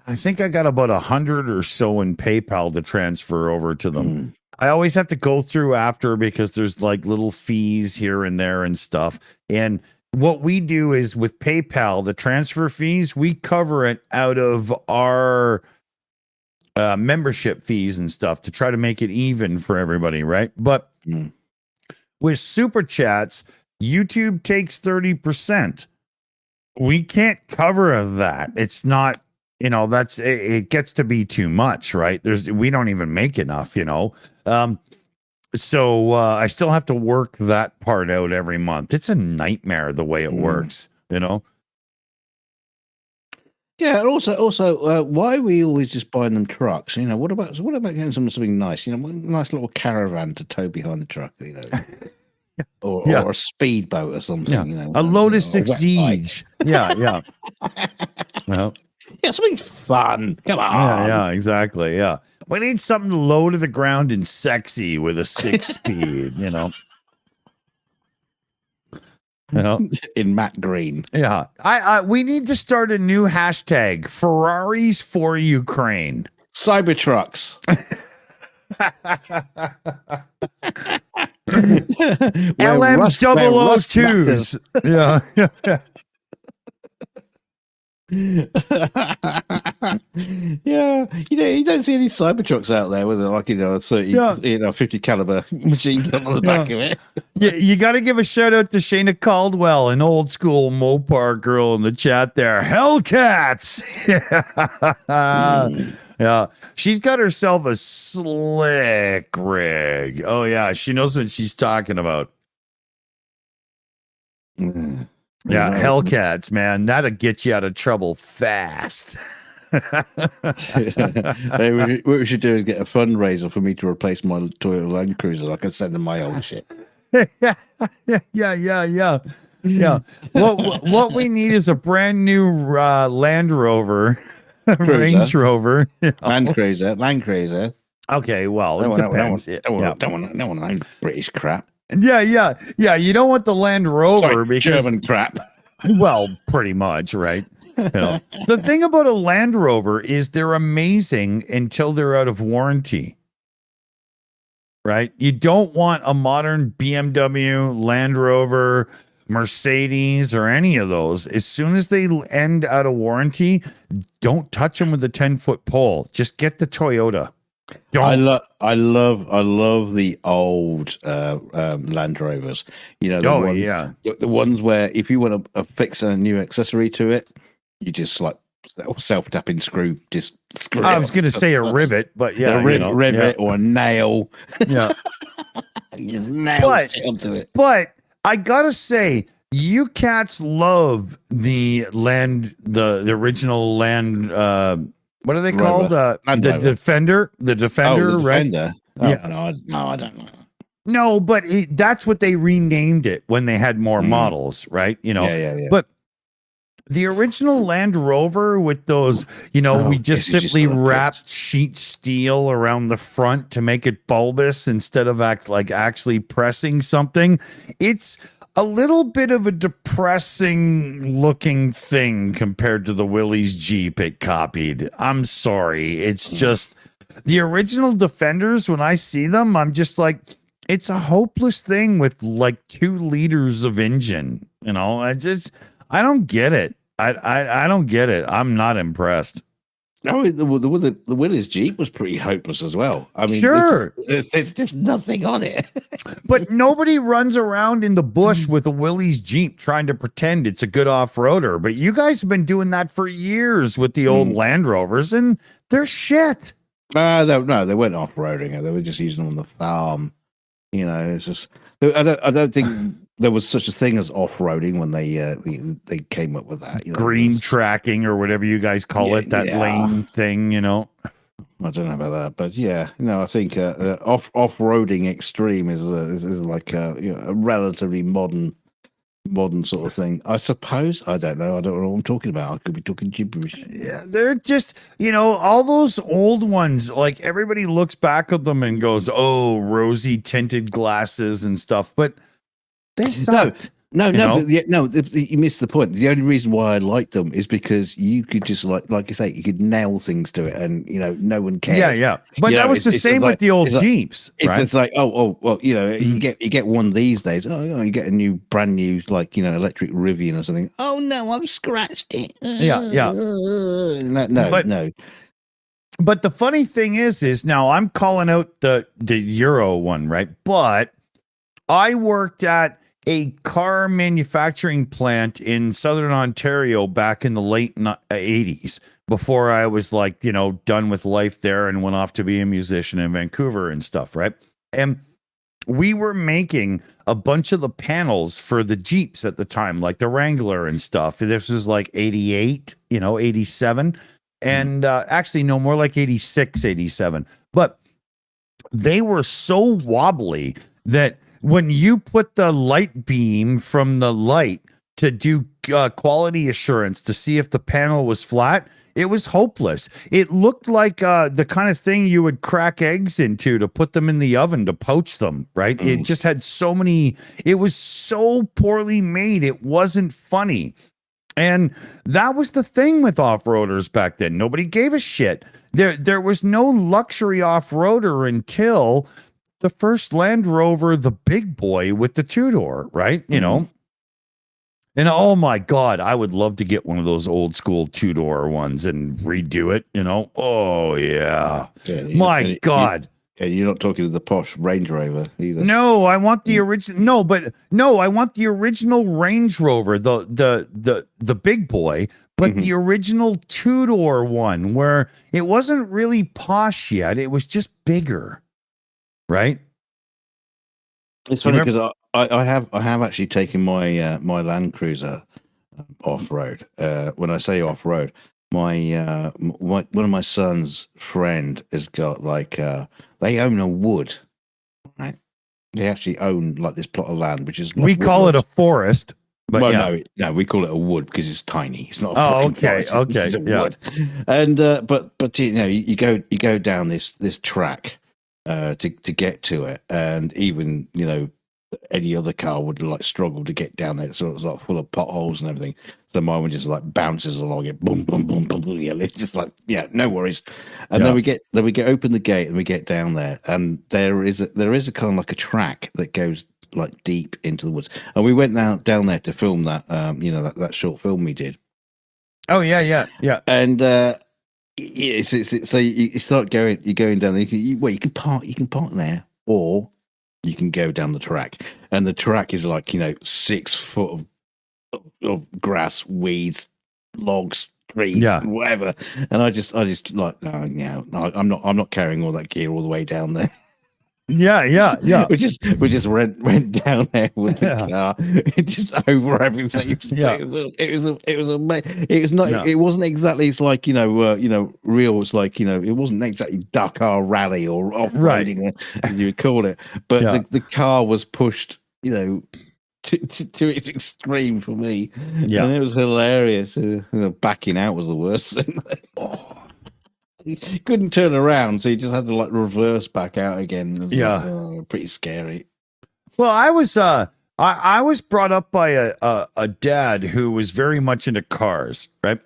I think I got about 100 or so in PayPal to transfer over to them. I always have to go through after because there's like little fees here and there and stuff. And what we do is with PayPal, the transfer fees, we cover it out of our membership fees and stuff to try to make it even for everybody, right? But with super chats, YouTube takes 30%. We can't cover that. It's not, you know, that's it gets to be too much, right? We don't even make enough, you know. So I still have to work that part out every month. It's a nightmare the way it works, you know. Yeah, and also, why are we always just buying them trucks? You know, what about getting something nice? You know, a nice little caravan to tow behind the truck, you know, or a speedboat or something. Yeah. You know, a Lotus Exige. Yeah. Well, yeah, something fun. Come on. Yeah, exactly. Yeah, we need something low to the ground and sexy with a 6-speed. You know. You know, in matte green. Yeah, we need to start a new hashtag: Ferraris for Ukraine. Cybertrucks. LM002s. Yeah. Yeah, you don't see any Cybertrucks out there with like a 30, 50 caliber machine gun on the back of it. Yeah, you got to give a shout out to Shayna Caldwell, an old school Mopar girl in the chat there. Hellcats. Yeah, she's got herself a slick rig. Oh yeah, she knows what she's talking about. Yeah, Hellcats, man, that'll get you out of trouble fast. Hey, what we should do is get a fundraiser for me to replace my Toyota Land Cruiser. I can send them my old shit. Yeah. What we need is a brand new Land Rover, Range Rover, Land Cruiser. Okay, well, it depends. Don't want British crap. Yeah. You don't want the Land Rover because German crap. Well, pretty much, right? You know, the thing about a Land Rover is they're amazing until they're out of warranty. Right? You don't want a modern BMW, Land Rover, Mercedes, or any of those. As soon as they end out of warranty, don't touch them with a 10-foot pole. Just get the Toyota. I love the old Land Rovers. You know, the ones where if you want to fix a new accessory to it, you just like self-tapping screw, just screw. I was going to say a rivet, but yeah, rivet or a nail. Yeah, just nail it onto it. But I gotta say, you cats love the original Land. What are they called? The Defender. The Defender, right? Oh, yeah. No, I don't know. No, but that's what they renamed it when they had more models, right? You know. Yeah. But the original Land Rover with those, we just simply wrapped sheet steel around the front to make it bulbous instead of actually pressing something. It's a little bit of a depressing looking thing compared to the Willys Jeep it copied. I'm sorry. It's just the original Defenders. When I see them, I'm just like, it's a hopeless thing with like 2 liters of engine. I don't get it. I don't get it. I'm not impressed. No, the Willys Jeep was pretty hopeless as well. I mean, sure, there's just nothing on it. But nobody runs around in the bush with a Willys Jeep trying to pretend it's a good off-roader. But you guys have been doing that for years with the old Land Rovers, and they're shit. No, they weren't off-roading. They were just using them on the farm. It's just I don't think there was such a thing as off-roading when they came up with that. Green tracking or whatever you guys call it, that lane thing, I don't know about that, but yeah, I think off-roading extreme is like a relatively modern sort of thing. I suppose. I don't know. I don't know what I'm talking about. I could be talking gibberish. Yeah, they're just, all those old ones, like everybody looks back at them and goes, oh, rosy tinted glasses and stuff, but they sucked. No, you missed the point. The only reason why I liked them is because you could just like I say, you could nail things to it, and no one cared. Yeah. But that was the same with the old Jeeps, right? It's like, well, you get one these days. Oh, you get a brand new electric Rivian or something. Oh no, I've scratched it. Yeah. No. But the funny thing is now I'm calling out the Euro one, right? But I worked at a car manufacturing plant in Southern Ontario back in the late 80s, before I was done with life there and went off to be a musician in Vancouver and stuff, right? And we were making a bunch of the panels for the Jeeps at the time, like the Wrangler and stuff. This was like 88, 87. And actually, no, more like 86, 87. But they were so wobbly that when you put the light beam from the light to do quality assurance to see if the panel was flat, it was hopeless. It looked like the kind of thing you would crack eggs into to put them in the oven to poach them, right? It just had it was so poorly made, it wasn't funny. And that was the thing with off-roaders back then. Nobody gave a shit. There was no luxury off-roader until the first Land Rover, the big boy with the two-door, right? And oh my God, I would love to get one of those old school two-door ones and redo it, Oh yeah. My God. You're not talking to the posh Range Rover either. No, I want the original. I want the original Range Rover, the big boy, but the original two-door one where it wasn't really posh yet. It was just bigger. Right. It's funny because I have actually taken my my Land Cruiser off road. When I say off road, my one of my son's friend has got they own a wood, right? They actually own this plot of land, which is we call it a forest. But no, we call it a wood because it's tiny. It's not. Forest. Okay, it's a wood. And but you go down this track. To get to it, and even any other car would struggle to get down there, so it's full of potholes and everything. So mine one just bounces along it, boom, boom, boom, boom, boom. Yeah, it's just no worries. And then we get open the gate and we get down there, and there is a kind of a track that goes deep into the woods, and we went down there to film that that short film we did. Oh yeah. And so you start going. You're going down there. You can park there, or you can go down the track. And the track is 6 foot of grass, weeds, logs, trees, whatever. And I just I'm not carrying all that gear all the way down there. Yeah. We just went down there with the car, just over everything. It was amazing. It was not. Yeah. It wasn't exactly. It's real. It's it wasn't exactly Dakar rally or off-roading, as you would call it. But the car was pushed, to its extreme for me. Yeah, and it was hilarious. Backing out was the worst thing. You couldn't turn around, so you just had to reverse back out again. It was pretty scary. Well, I was brought up by a dad who was very much into cars, right?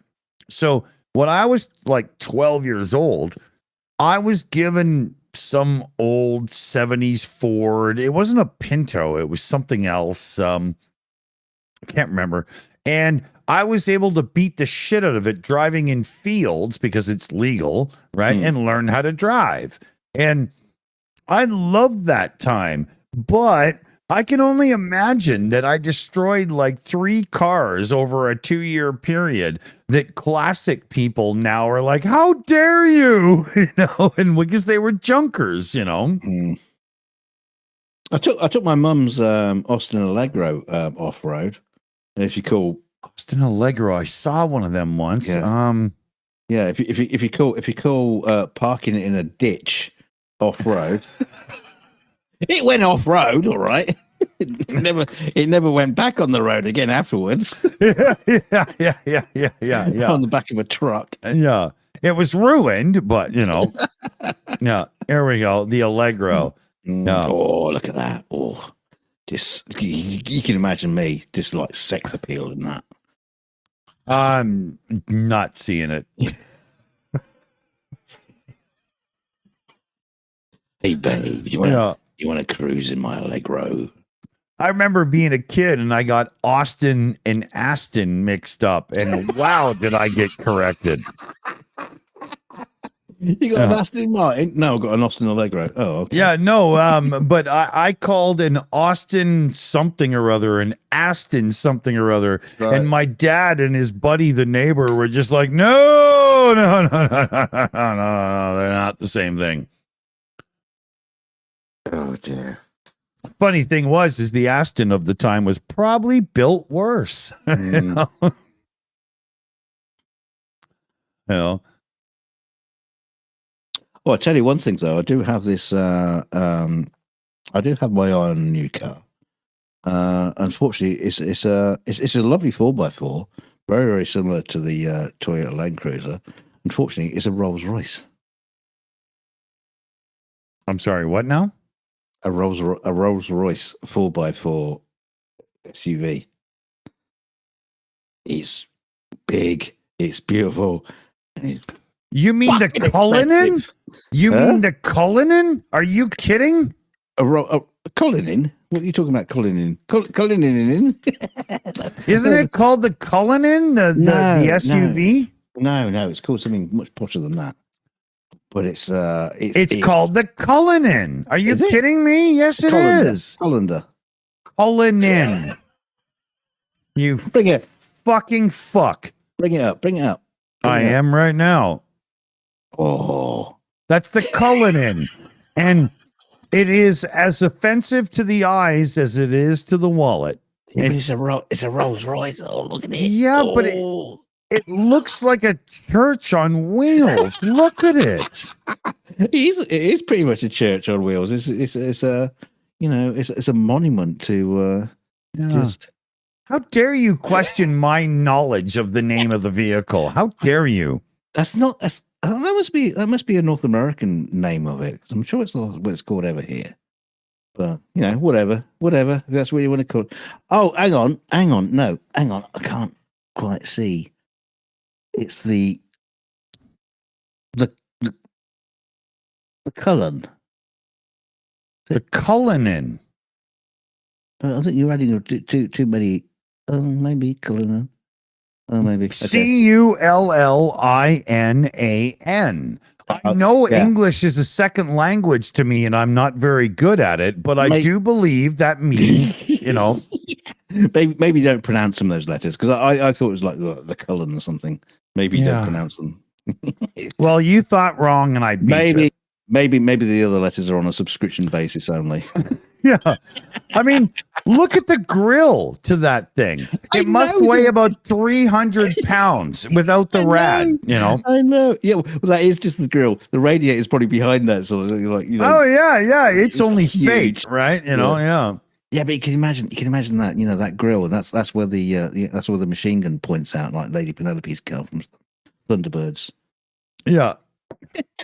So when I was 12 years old, I was given some old 70s Ford. It wasn't a Pinto, it was something else. I can't remember. And I was able to beat the shit out of it driving in fields because it's legal, right? And learn how to drive. And I loved that time. But I can only imagine that I destroyed 3 cars over a 2-year period that classic people now are like, how dare you? And because they were junkers, I took my mum's Austin Allegro off road. If you call Austin Allegro, I saw one of them once. Yeah. Yeah, if you call parking it in a ditch off road, it went off road, all right. It never went back on the road again afterwards. yeah. On the back of a truck. Yeah, it was ruined, but yeah. Here we go. The Allegro. Yeah. Oh, look at that. Oh, just you can imagine me just like sex appeal in that. I'm not seeing it. Hey, babe, you want to cruise in my Allegro? I remember being a kid and I got Austin and Aston mixed up, and wow, did I get corrected. You got an Aston Martin? No, I've got an Austin Allegro. Oh, okay. Yeah, no, but I called an Austin something or other, an Aston something or other, Right. and my dad and his buddy, the neighbor, were just like, no, they're not the same thing. Oh dear. Funny thing is the Aston of the time was probably built worse. You know? Well, I'll tell you one thing though. I do have this. I do have my eye on a new car. Unfortunately, it's a lovely 4x4, very very similar to the Toyota Land Cruiser. Unfortunately, it's a Rolls Royce. I'm sorry, what now? A Rolls Royce 4x4 SUV. It's big. It's beautiful. And it's You mean the fucking Cullinan? expensive. You Huh? mean the Cullinan? Are you kidding? a Cullinan? What are you talking about? Cullinan? Cullinan? Isn't it called the Cullinan, the SUV? No, it's called something much posher than that. But it's called the Cullinan. Are you Is it? kidding me? Yes, it is. Colander. Cullinan. You Bring it. fucking fuck. Bring it up. I am right now. Oh. That's the Cullinan. And it is as offensive to the eyes as it is to the wallet. It's a Rolls Royce. Oh, look at it. Yeah, but it looks like a church on wheels. Look at it. It is pretty much a church on wheels. It's a it's a monument to just. How dare you question my knowledge of the name of the vehicle? How dare you? That must be a North American name of it. 'Cause I'm sure it's not what it's called over here. But whatever. If that's what you want to call it. Oh, hang on. No, hang on. I can't quite see. It's the Cullen. The Cullinan. I think you're adding too many. Maybe Cullinan. Oh, maybe. Okay. Cullinan. I know Yeah. English is a second language to me, and I'm not very good at it, but I do believe that means, Maybe don't pronounce some of those letters because I thought it was like the Cullen or something. Maybe don't pronounce them. Well, you thought wrong, and I beat you. Maybe the other letters are on a subscription basis only. Yeah. I mean, look at the grill to that thing. It must weigh about 300 pounds without the rad, I know. Yeah, well, that is just the grill. The radiator is probably behind that. So, Oh, yeah. It's only huge. fake, right? Yeah. Yeah, but you can imagine that, that grill. That's where that's where the machine gun points out, like Lady Penelope's girl from Thunderbirds. Yeah.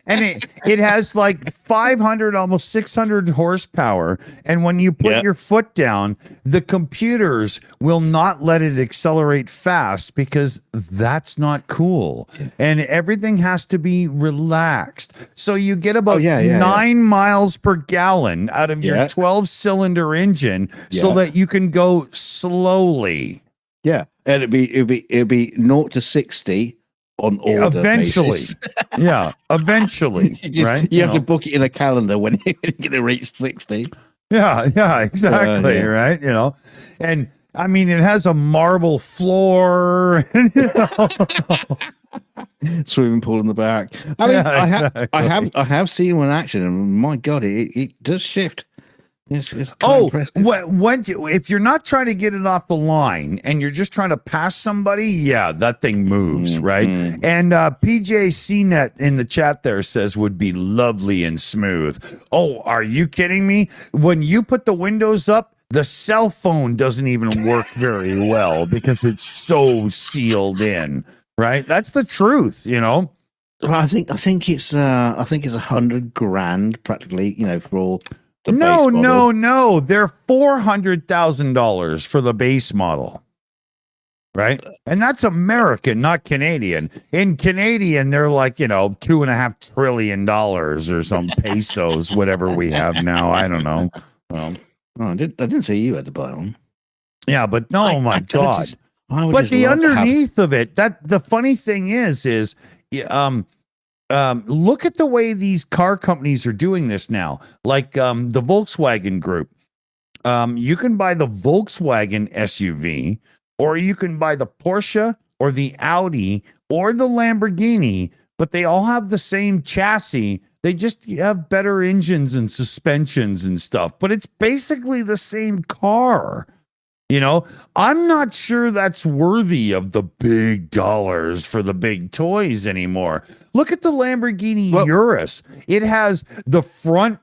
And it has like 500, almost 600 horsepower. And when you put your foot down, the computers will not let it accelerate fast because that's not cool. And everything has to be relaxed. So you get about 9 miles per gallon out of your 12-cylinder engine so that you can go slowly. Yeah. And it'd be 0 to 60 on order eventually basis. Eventually right, you have to book it in a calendar when you're going to reach 60. Exactly. Right, and I mean it has a marble floor. Swimming pool in the back. I mean, I have seen one in action, and my god, it does shift. It's Oh, impressive. if you're not trying to get it off the line and you're just trying to pass somebody, yeah, that thing moves, right? And PJ CNET in the chat there says would be lovely and smooth. Oh, are you kidding me? When you put the windows up, the cell phone doesn't even work very well because it's so sealed in, right? That's the truth, you know. Well, I think it's $100,000 practically, for all the base model. No. They're $400,000 for the base model, right? And that's American, not Canadian. In Canadian, they're like $2.5 trillion or some pesos, whatever we have now. I don't know. I didn't see you had to buy one. Yeah, but no, I my God. I would But just the love to have- underneath of it, the funny thing is look at the way these car companies are doing this now. Like the Volkswagen Group. You can buy the Volkswagen SUV, or you can buy the Porsche or the Audi or the Lamborghini, but they all have the same chassis. They just have better engines and suspensions and stuff, but it's basically the same car. I'm not sure that's worthy of the big dollars for the big toys anymore. Look at the Lamborghini Urus. It has the front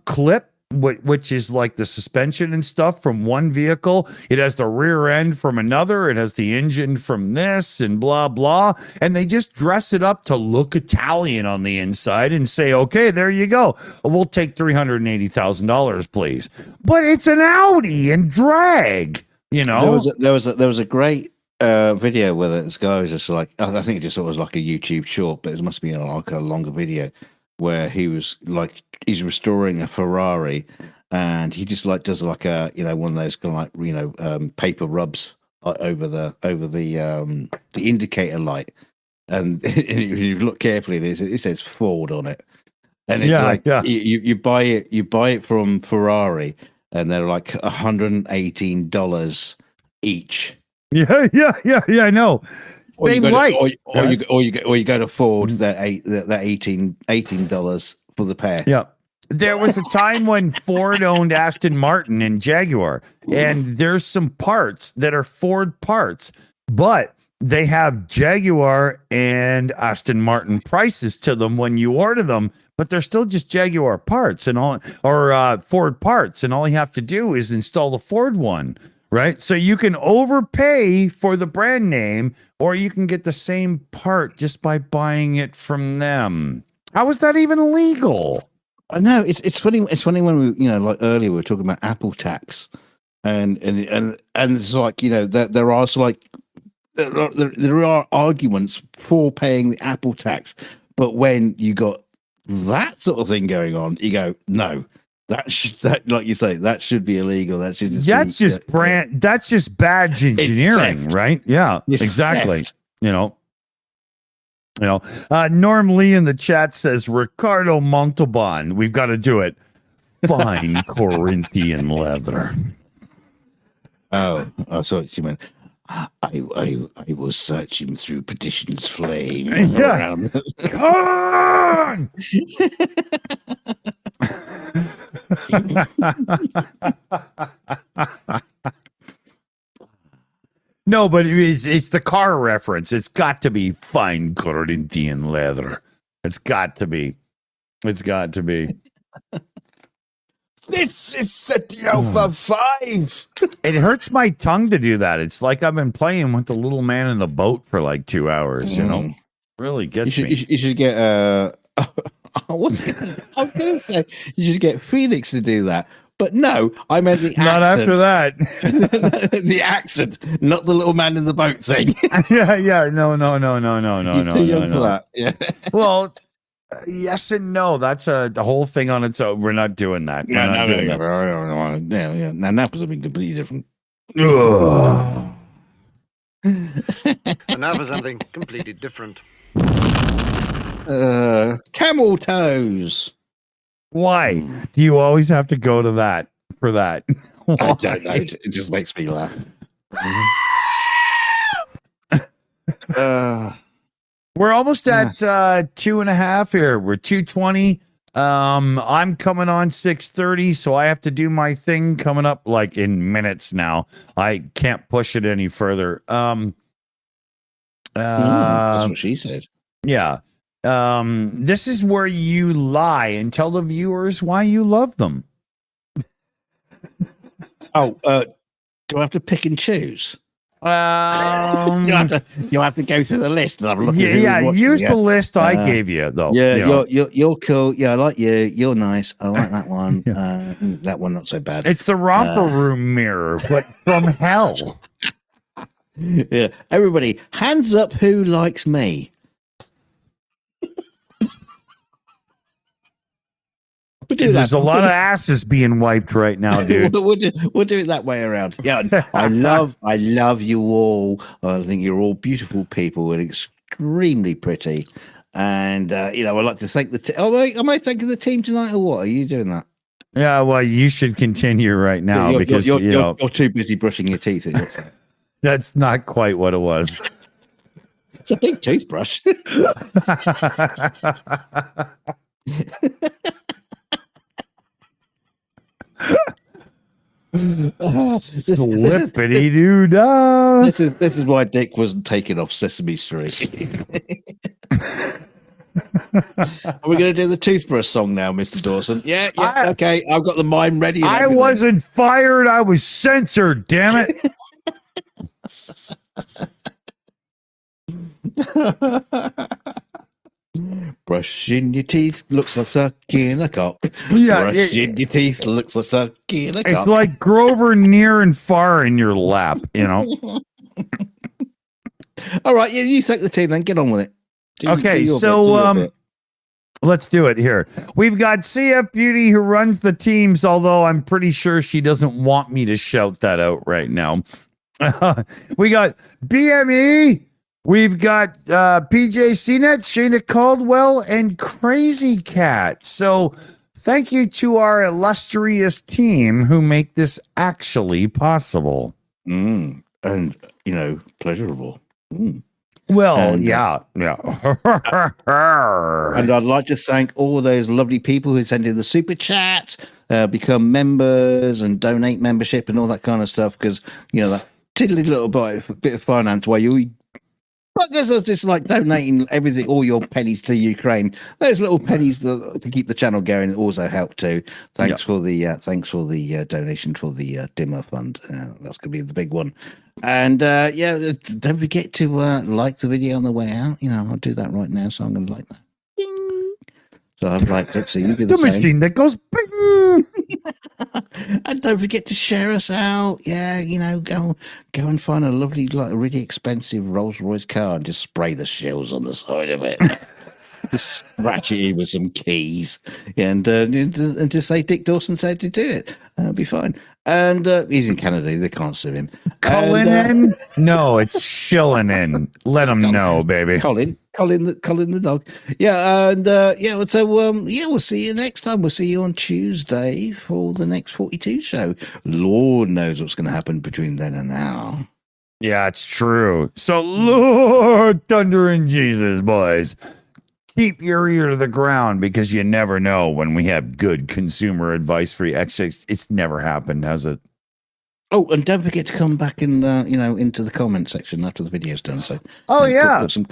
clip, which is like the suspension and stuff from one vehicle. It has the rear end from another. It has the engine from this and blah, blah. And they just dress it up to look Italian on the inside and say, okay, there you go. We'll take $380,000, please. But it's an Audi and drag, There was a great video where this guy was just like, I think it just was like a YouTube short, but it must be like a longer video where he's restoring a Ferrari, and he just does like a one of those kind of paper rubs over the indicator light, and if you look carefully, it says Ford on it, and it's you buy it from Ferrari, and they're like $118 each. Yeah, I know. Or you go to Ford, that $18 for the pair. Yeah. There was a time when Ford owned Aston Martin and Jaguar, and there's some parts that are Ford parts, but they have Jaguar and Aston Martin prices to them when you order them, but they're still just Jaguar parts or Ford parts, and all you have to do is install the Ford one. Right. So you can overpay for the brand name, or you can get the same part just by buying it from them. How is that even legal? I know it's funny. It's funny when we, like earlier, we were talking about Apple tax, and it's like, there are also like there are arguments for paying the Apple tax, but when you got that sort of thing going on, you go, no. That, like you say, that should be illegal. That should just that's just badge engineering, right? Yeah, it's exactly. Theft. Norm Lee in the chat says Ricardo Montalban. We've got to do it. Fine Corinthian leather. Oh, I saw what you meant. I was searching through Petition's flame. Yeah. Come on! No, but it's the car reference. It's got to be fine Corinthian leather. It's got to be. This is City Alpha 5. It hurts my tongue to do that. It's like I've been playing with the little man in the boat for like 2 hours, Really gets me. You should get I was going to say you should get Phoenix to do that, but no, I meant the accent. Not after that. The accent, not the little man in the boat thing. Yeah. No. Too young for that. Yeah. Well, yes and no. That's the whole thing on its own. We're not doing that. Yeah. Now that was something completely different. And now for something completely different. Camel toes. Why do you always have to go to that for that? I don't know. It just makes me laugh. We're almost at 2.5 here. We're 2:20. I'm coming on 6:30, so I have to do my thing coming up like in minutes now. I can't push it any further. That's what she said. Yeah. This is where you lie and tell the viewers why you love them. Oh, do I have to pick and choose? You have to go through the list and have a look. Use the list I gave you though. Yeah, you're cool. Yeah, I like you. You're nice. I like that one. That one not so bad. It's the romper room mirror, but from hell. Yeah, everybody, hands up who likes me. There's a lot of asses being wiped right now, dude. we'll do it that way around. Yeah, I love you all. I think you're all beautiful people and extremely pretty. And I'd like to thank the team. Am I thanking the team tonight or what? Are you doing that? Yeah, well, you should continue right now because you're too busy brushing your teeth. That's not quite what it was. It's a big toothbrush. Slippity doo dah. This is why Dick wasn't taken off Sesame Street. Are we going to do the toothbrush song now, Mr. Dawson? Yeah, okay. I've got the mime ready. I wasn't fired. I was censored. Damn it. Brushing your teeth looks like sucking a cock. Yeah, brushing your teeth looks like sucking a cock. It's like Grover near and far in your lap, All right, you take the team then. Get on with it. Okay, so let's do it here. We've got CF Beauty who runs the teams, although I'm pretty sure she doesn't want me to shout that out right now. We got BME. We've got PJ CNET, Shayna Caldwell, and Crazy Cat. So thank you to our illustrious team who make this actually possible. And, pleasurable. Well, and, yeah. And I'd like to thank all those lovely people who send in the super chats, become members and donate membership and all that kind of stuff. Because, that tiddly little bit of finance where you... But there's just like donating everything, all your pennies to Ukraine. Those little pennies to keep the channel going also help too. Thanks for the donation for the dimmer fund. That's gonna be the big one. And don't forget to like the video on the way out. I'll do that right now. So I'm gonna like that. Ding. So I've liked it. So you do the same. Machine that goes bing. And don't forget to share us out. Yeah, go and find a lovely, really expensive Rolls Royce car and just spray the Shills on the side of it. Just scratch it in with some keys and just say Dick Dawson said to do it. It'll be fine. And he's in Canada. They can't sue him. Cullinan? No, it's Shillinen. Let him know, baby. Colin the dog. Yeah, and so we'll see you next time. We'll see you on Tuesday for the next 42 show. Lord knows what's going to happen between then and now. Yeah, it's true. So, Lord, thunder and Jesus, boys. Keep your ear to the ground because you never know when we have good consumer advice for you. Actually, it's never happened, has it? Oh, and don't forget to come back and into the comment section after the video's done. So, put some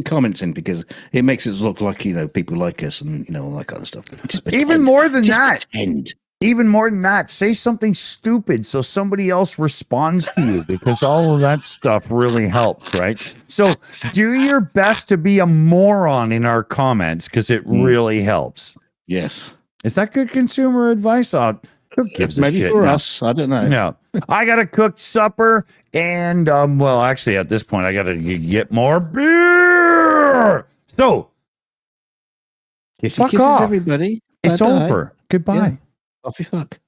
comments in because it makes it look like people like us and all that kind of stuff. Even more than that, pretend. Even more than that, say something stupid so somebody else responds to you because all of that stuff really helps, right? So do your best to be a moron in our comments because it really helps. Yes. Is that good consumer advice? Who gives a shit? For us, I don't know. No, I got to cook supper and, actually at this point, I got to get more beer. So Kiss fuck off. Everybody. It's over. Goodbye. Yeah. Off you fuck.